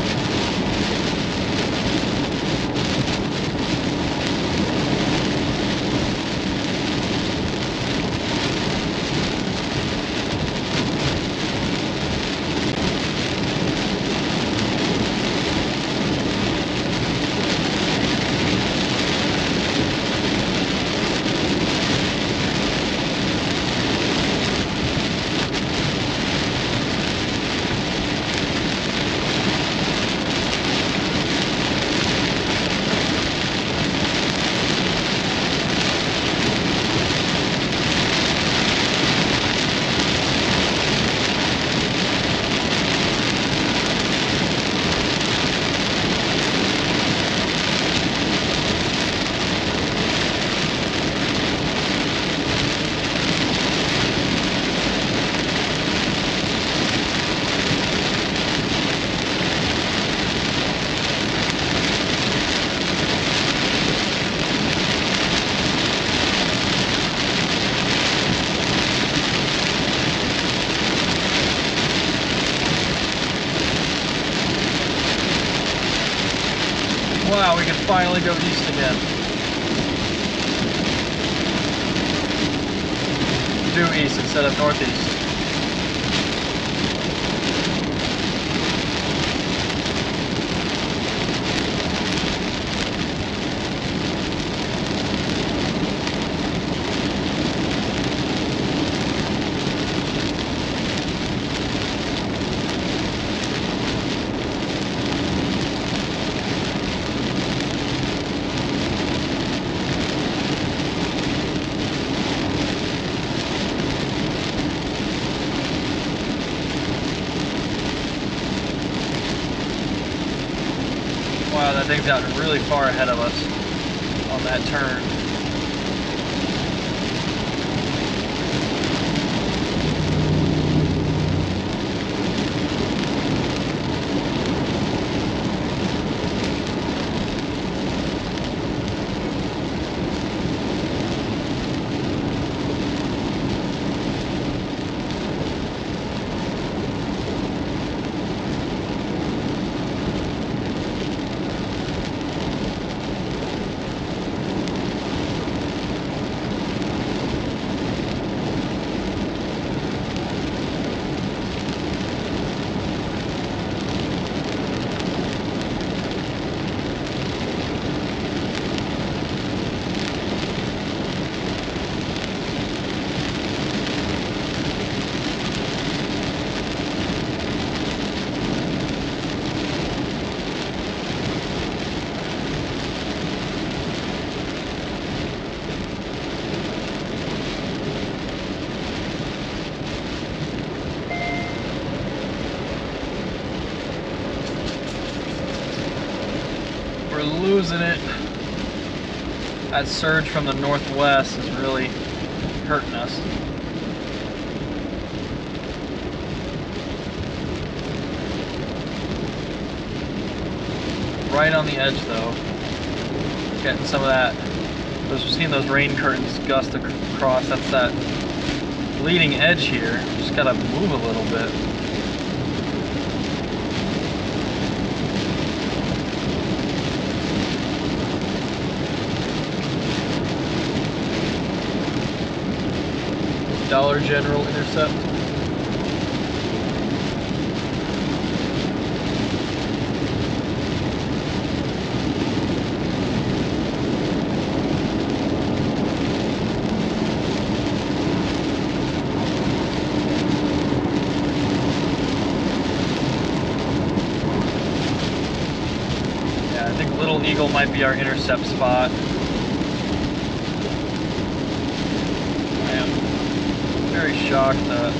Wow, we can finally go east again. Due east instead of northeast. Wow, that thing's out really far ahead of us on that turn. Losing it. That surge from the northwest is really hurting us. Right on the edge though. Getting some of that. We've seen those rain curtains gust across. That's that leading edge here. Just gotta move a little bit. Dollar General intercept. Eagle might be our intercept spot. I am very shocked that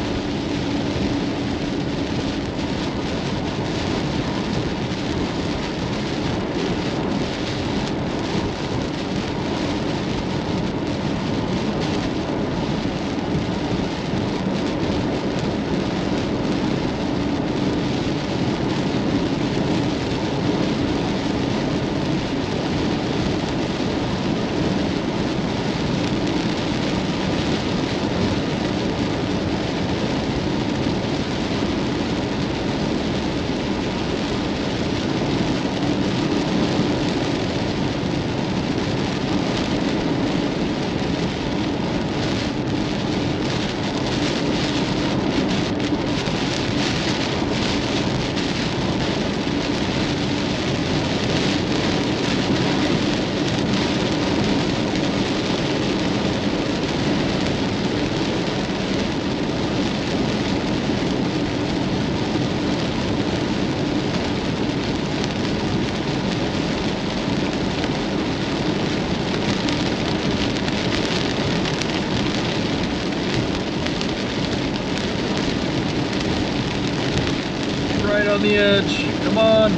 on the edge. Come on.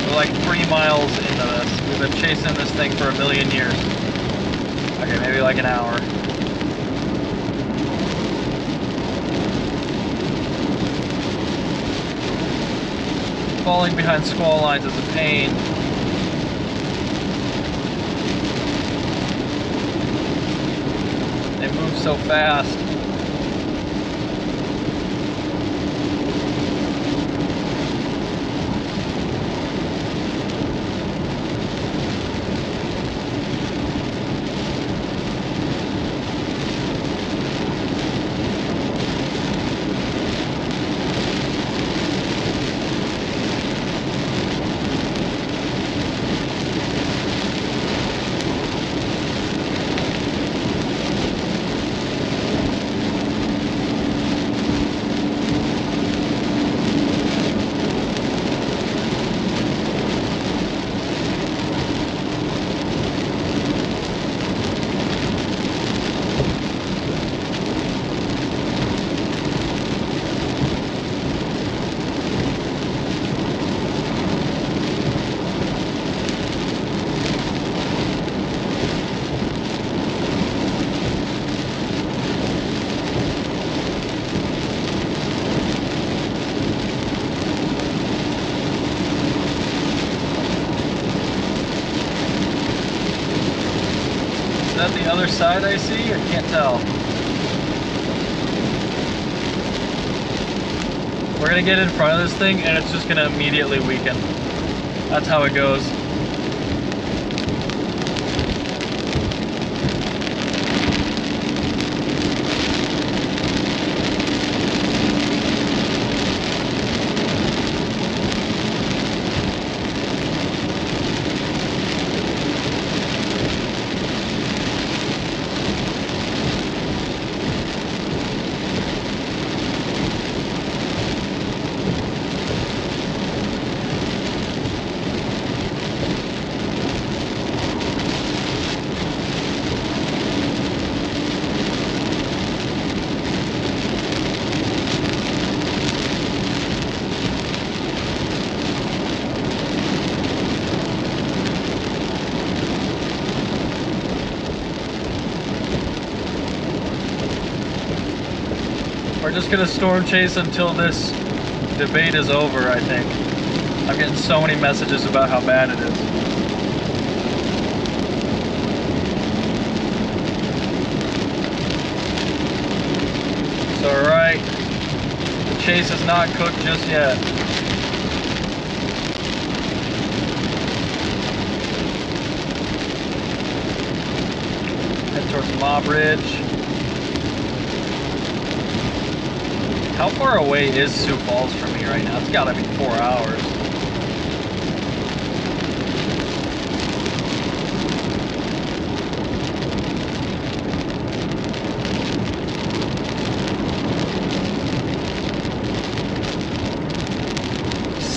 We're like 3 miles into this. We've been chasing this thing for 1,000,000 years. Okay, maybe like an hour. Falling behind squall lines is a pain. They move so fast. Is that the other side I see? I can't tell. We're gonna get in front of this thing and it's just gonna immediately weaken. That's how it goes. We're just gonna storm chase until this debate is over, I think. I'm getting so many messages about how bad it is. It's alright. The chase is not cooked just yet. Head towards Mob Ridge. How far away is Sioux Falls from me right now? It's gotta be 4 hours.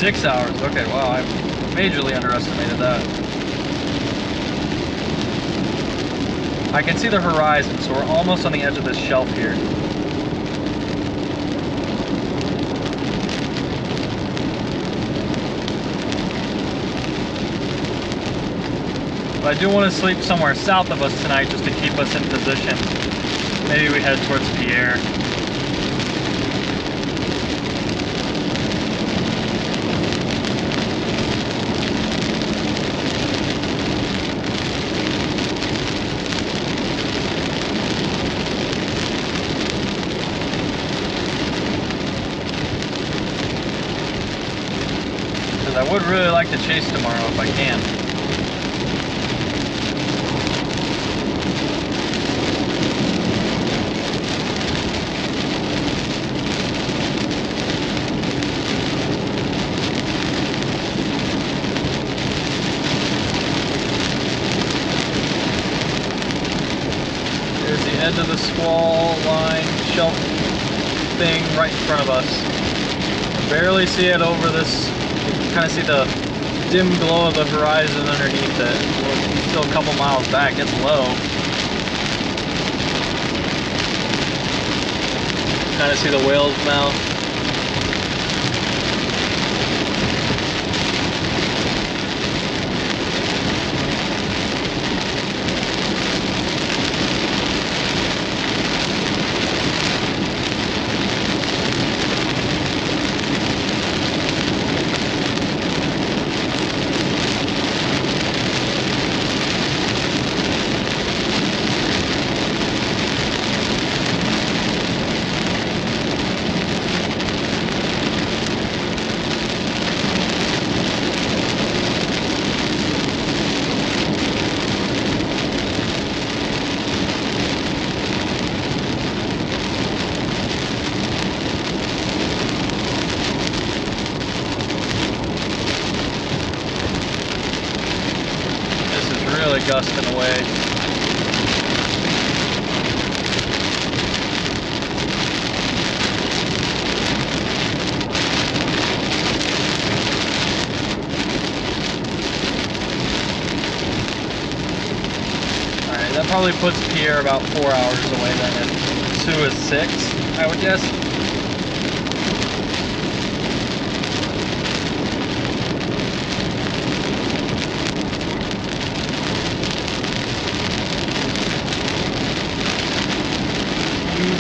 6 hours. Okay, wow, I majorly underestimated that. I can see the horizon, so we're almost on the edge of this shelf here. But I do want to sleep somewhere south of us tonight just to keep us in position. Maybe we head towards Pierre. Because I would really like to chase tomorrow if I can. Edge of the squall line shelf thing right in front of us. Barely see it over this. You can kind of see the dim glow of the horizon underneath it. We're still a couple miles back. It's low. Kind of see the whale's mouth. Gusting away. Alright, that probably puts Pierre about 4 hours away then, and Sue is 6, I would guess.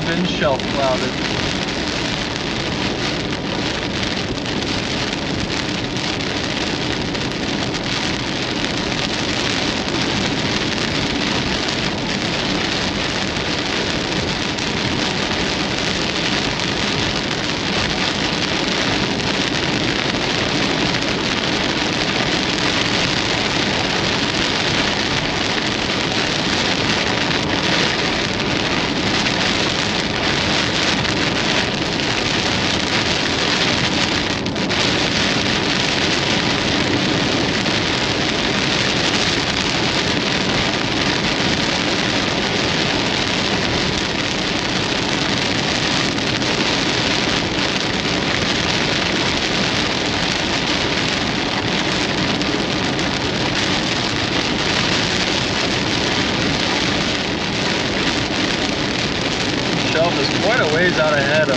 Been shelf clouded. Is quite a ways out ahead of.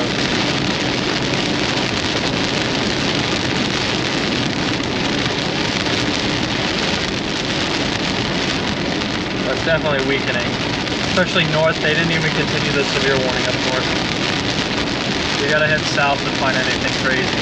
That's definitely weakening, especially north. They didn't even continue the severe warning up north. We gotta head south to find anything crazy.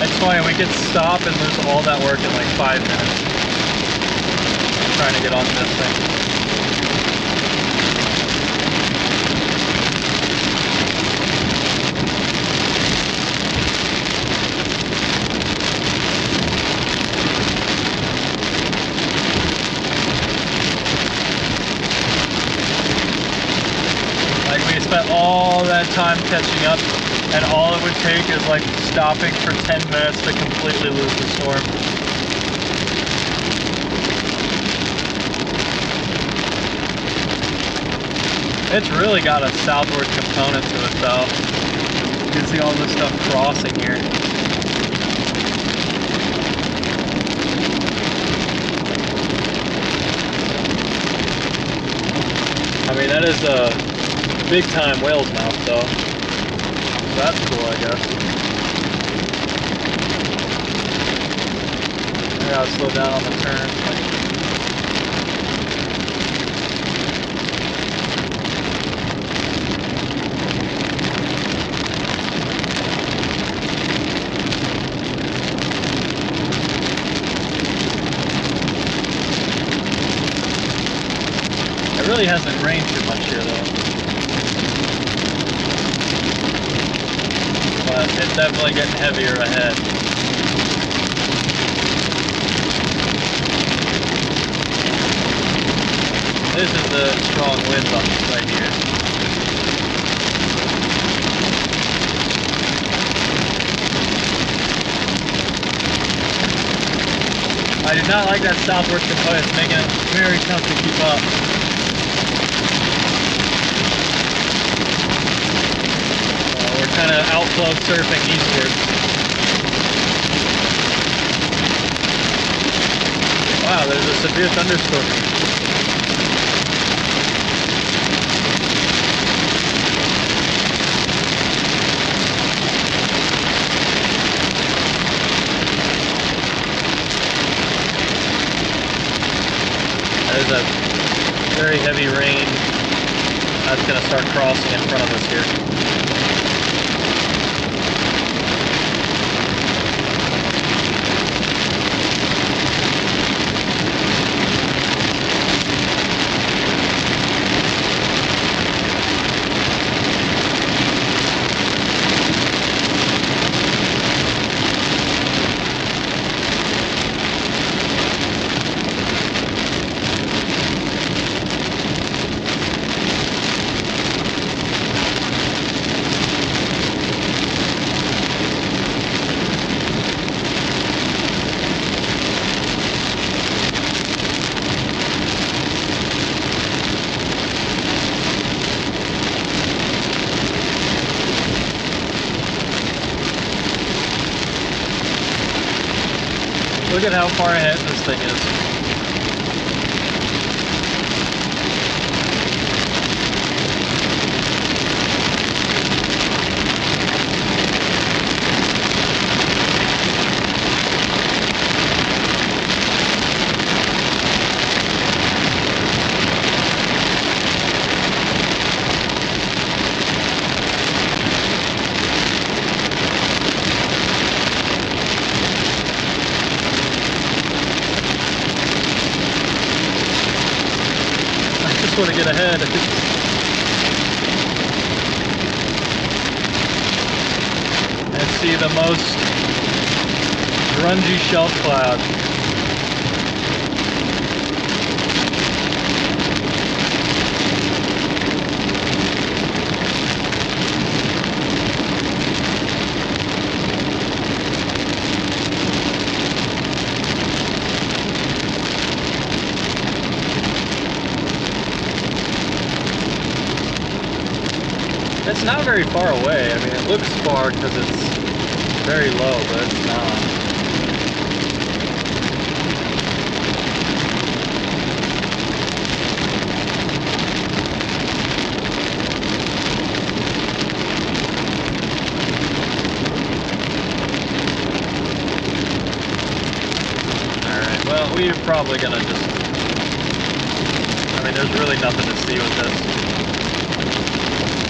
It's funny, we could stop and lose all that work in like 5 minutes. Trying to get on this thing. Like we spent all that time catching up, and all it would take is like stopping for 10 minutes to completely lose the storm. It's really got a southward component to it though. You can see all this stuff crossing here. I mean, that is a big time whale's mouth though. So that's cool, I guess. I gotta slow down on the turn. It really hasn't rained too much here though. But it's definitely getting heavier ahead. This is the strong wind on this right here. I do not like that southward component. It's making it very tough to keep up. We're kind of outflow surfing eastwards. Wow, there's a severe thunderstorm. There's a very heavy rain that's going to start crossing in front of us here. Look at how far ahead this thing is. Want to get ahead. And see the most grungy shelf cloud. It's not very far away. I mean, it looks far because it's very low, but it's not. Alright, well, we're probably gonna just... I mean, there's really nothing to see with this.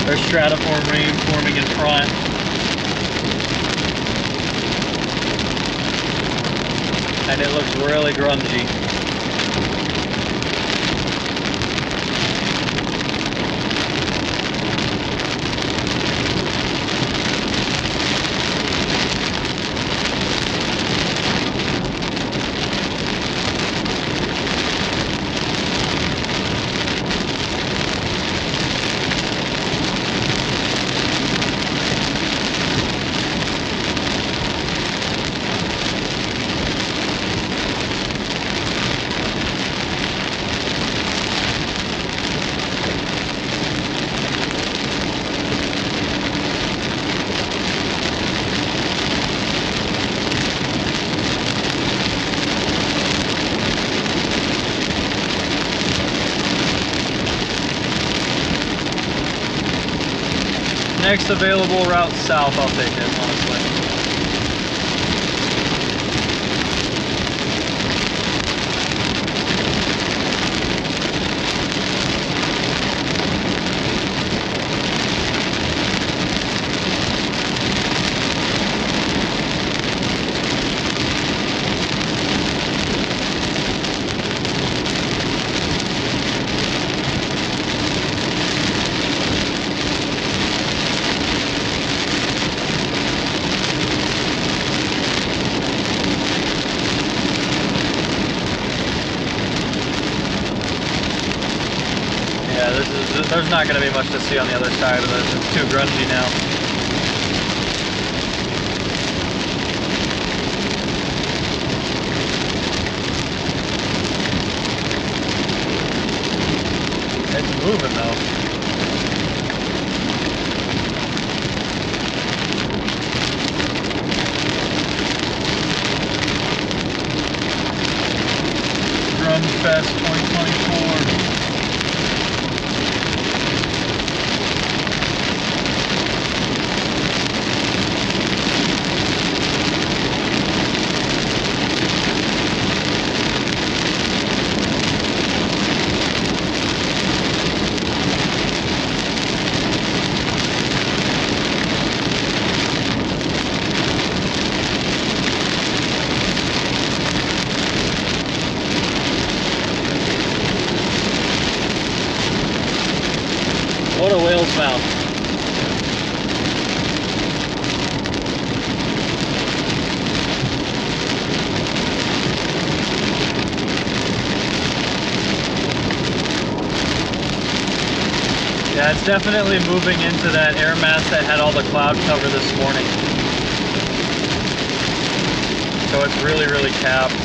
There's stratiform rain forming in front. And it looks really grungy. Next available route south, I'll take it, honestly. There's not going to be much to see on the other side of this. It's too grungy now. It's moving though. Grunge Fest 2024. What a whale's mouth. Yeah, it's definitely moving into that air mass that had all the cloud cover this morning. So it's really, really capped.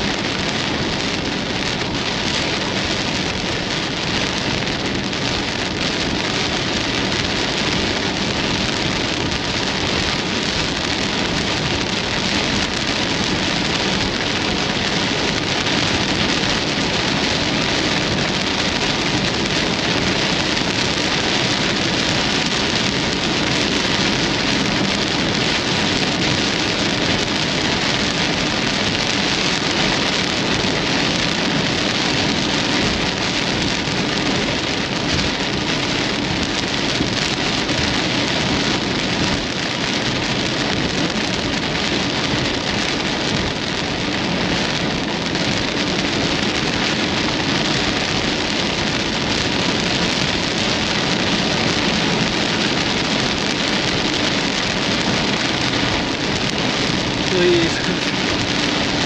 Please,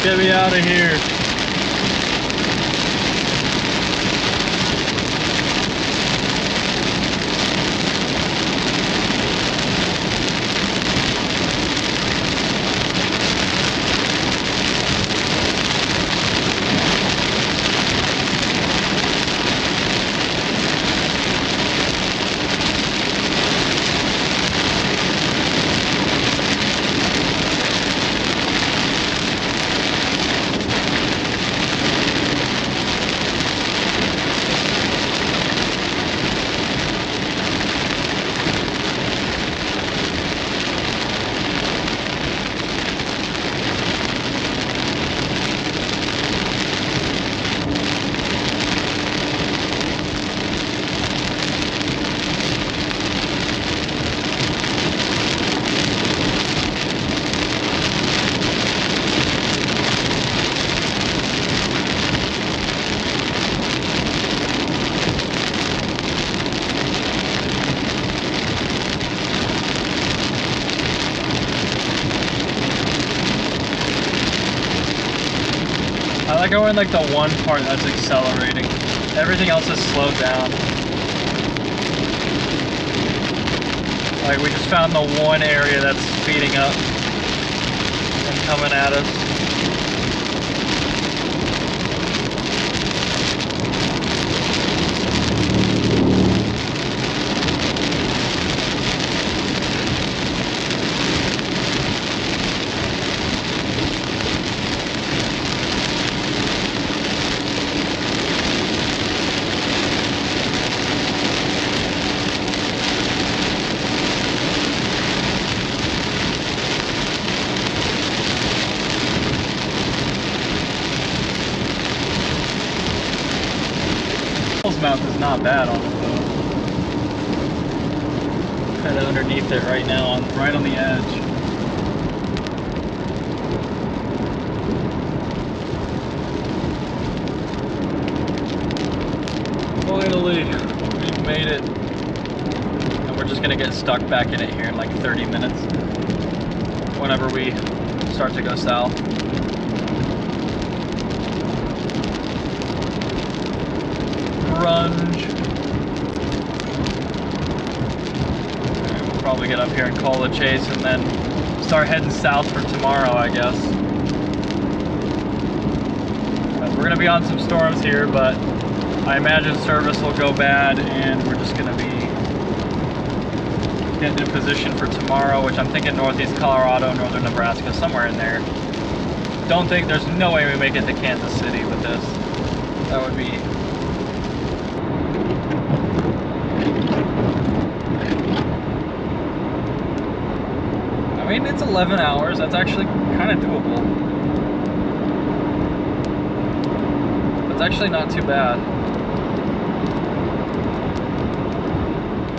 get me out of here. I like how we're in like the one part that's accelerating. Everything else is slowed down. Like we just found the one area that's speeding up and coming at us. not bad on it though. Kind of underneath it right now, right on the edge. Finally, we've made it. And we're just gonna get stuck back in it here in like 30 minutes. Whenever we start to go south. Grunge. Alright, we'll probably get up here and call the chase and then start heading south for tomorrow, I guess. We're gonna be on some storms here, but I imagine service will go bad and we're just gonna be getting in position for tomorrow, which I'm thinking northeast Colorado, northern Nebraska, somewhere in there. Don't think, there's no way we make it to Kansas City with this. That would be... I mean, it's 11 hours. That's actually kind of doable. That's actually not too bad.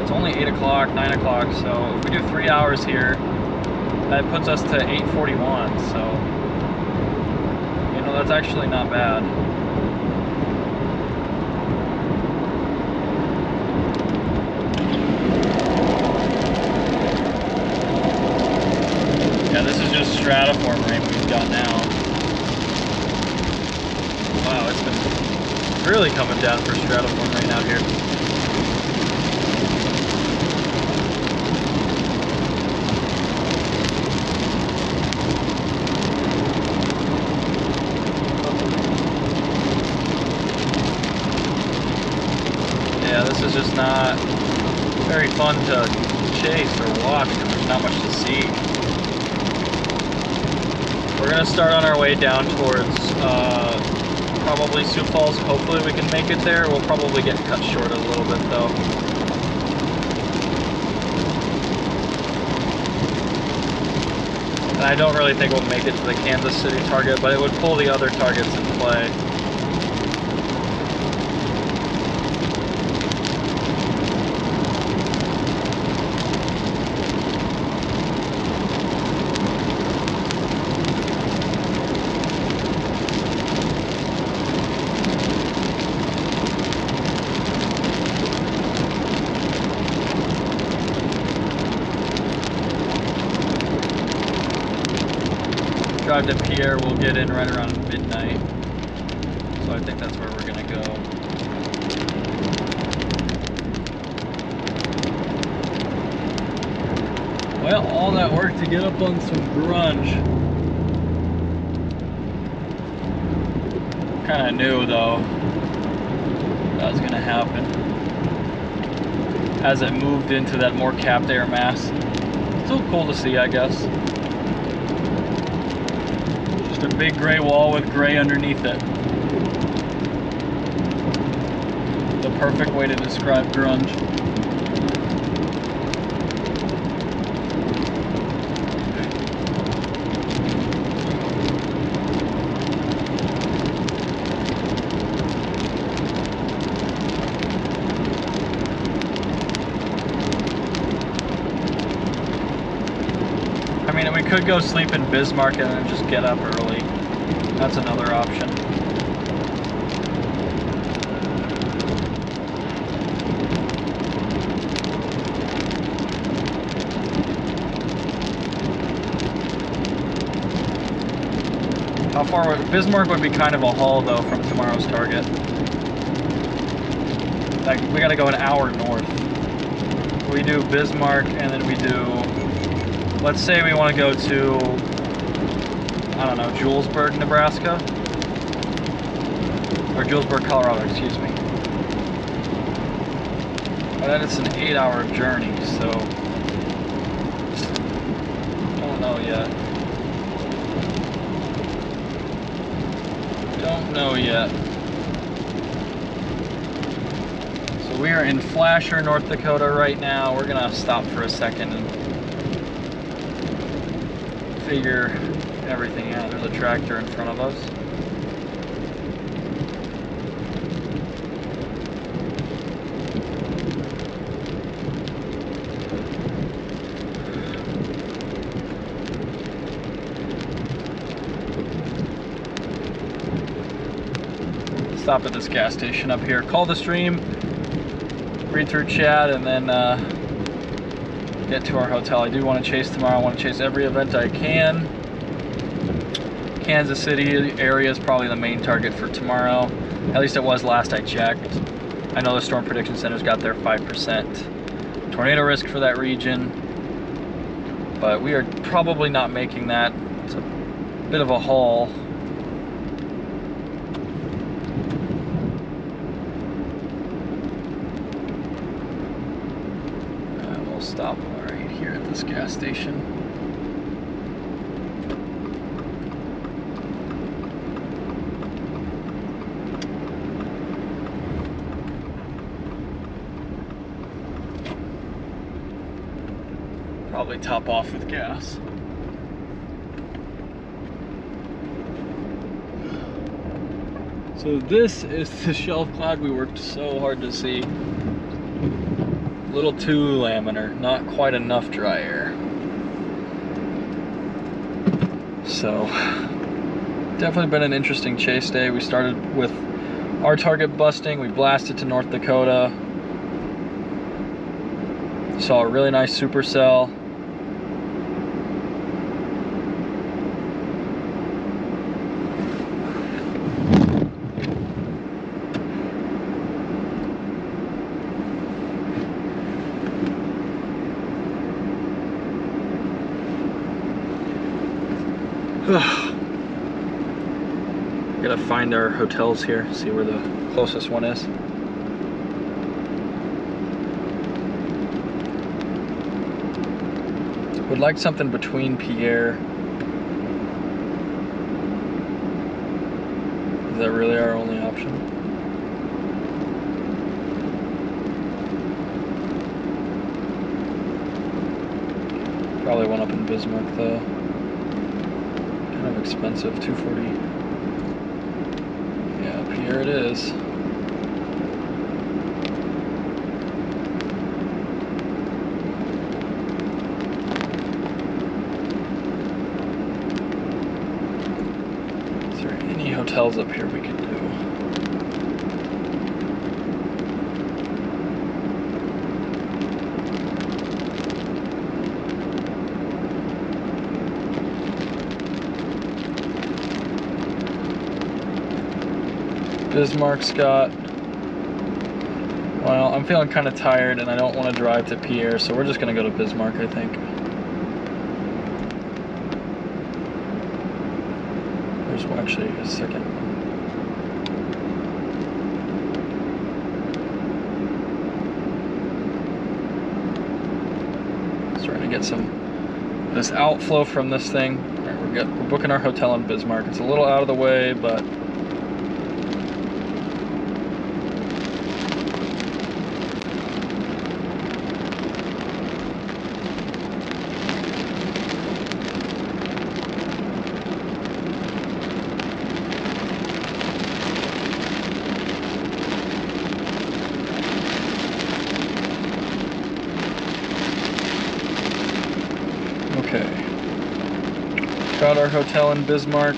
It's only 8 o'clock, 9 o'clock, so if we do 3 hours here, that puts us to 8:41, so, you know, that's actually not bad. Yeah, this is just stratiform rain we've got now. Wow, it's been really coming down for stratiform rain out here. Yeah, this is just not very fun to chase or watch because there's not much to see. We're gonna start on our way down towards probably Sioux Falls. Hopefully we can make it there. We'll probably get cut short a little bit though. And I don't really think we'll make it to the Kansas City target, but it would pull the other targets in play. Drive to Pierre, we'll get in right around midnight. So I think that's where we're gonna go. Well, all that work to get up on some grunge. Kinda knew though that was gonna happen. As it moved into that more capped air mass. Still cool to see, I guess. A big gray wall with gray underneath it. The perfect way to describe grunge. I mean, we could go sleep in Bismarck and then just get up early. That's another option. How far would Bismarck would be kind of a haul though from tomorrow's target. Like we gotta go an hour north. We do Bismarck and then we do, let's say we want to go to, I don't know, Julesburg, Nebraska? Or Julesburg, Colorado, excuse me. But then it's an 8-hour journey, so don't know yet. Don't know yet. So we are in Flasher, North Dakota right now. We're gonna stop for a second and figure everything out. There's a tractor in front of us. stop at this gas station up here, call the stream, read through chat, and then get to our hotel. I do want to chase tomorrow. I want to chase every event I can. Kansas City area is probably the main target for tomorrow. At least it was last I checked. I know the Storm Prediction Center's got their 5% tornado risk for that region, but we are probably not making that. It's a bit of a haul. And we'll stop right here at this gas station. Probably top off with gas. So this is the shelf cloud we worked so hard to see. A little too laminar, not quite enough dry air. So definitely been an interesting chase day. We started with our target busting, we blasted to North Dakota. Saw a really nice supercell. Gotta find our hotels here, see where the closest one is. Would like something between Pierre. Is that really our only option? Probably one up in Bismarck though. Kind of expensive, $240. Yeah, Pierre it is. Is there any hotels up here we could do? Bismarck's got, well, I'm feeling kind of tired and I don't want to drive to Pierre, so we're just going to go to Bismarck, I think. There's actually a second. Starting to get this outflow from this thing. All right, we're booking our hotel in Bismarck. It's a little out of the way, but got our hotel in Bismarck.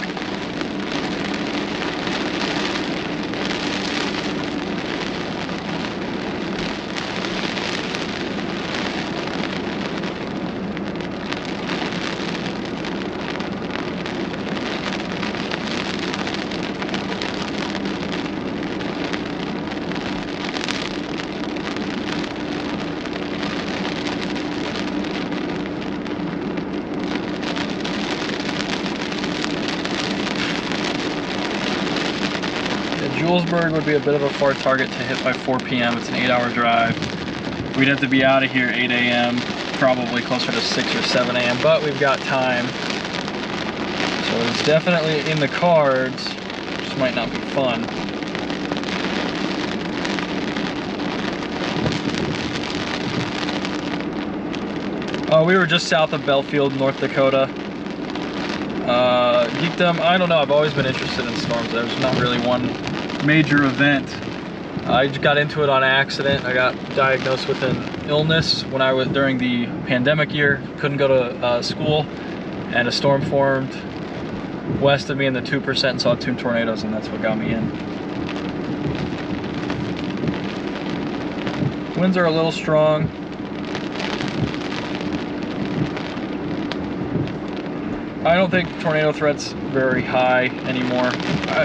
Julesburg would be a bit of a far target to hit by 4 p.m. It's an 8-hour drive. We'd have to be out of here 8 a.m., probably closer to 6 or 7 a.m., but we've got time. So it's definitely in the cards. Just might not be fun. We were just south of Belfield, North Dakota. Geekdom, I don't know, I've always been interested in storms. There's not really one major event. I just got into it on accident. I got diagnosed with an illness when I was during the pandemic year. Couldn't go to school, and a storm formed west of me in the 2% and saw 2 tornadoes, and that's what got me in. Winds are a little strong. I don't think tornado threat's very high anymore.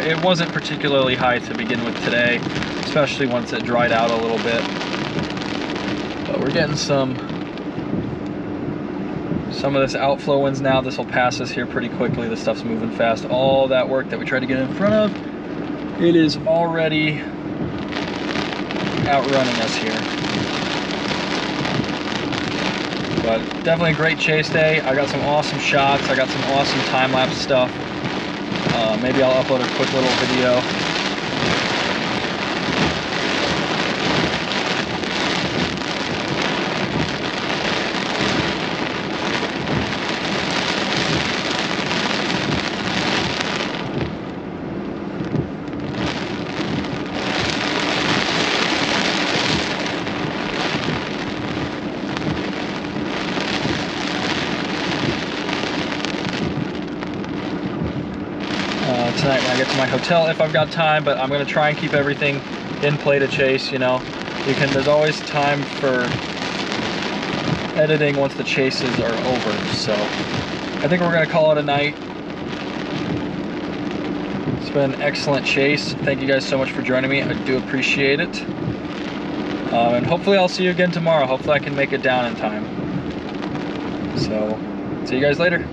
It wasn't particularly high to begin with today, especially once it dried out a little bit. But we're getting some of this outflow winds now. This will pass us here pretty quickly. The stuff's moving fast. All that work that we tried to get in front of, it is already outrunning us here. But definitely a great chase day. I got some awesome shots. I got some awesome time-lapse stuff. Maybe I'll upload a quick little video. Tonight when I get to my hotel, if I've got time, but I'm gonna try and keep everything in play to chase, you know. There's always time for editing once the chases are over, so I think we're gonna call it a night. It's been an excellent chase. Thank you guys so much for joining me. I do appreciate it. And hopefully I'll see you again tomorrow. Hopefully I can make it down in time. So, see you guys later.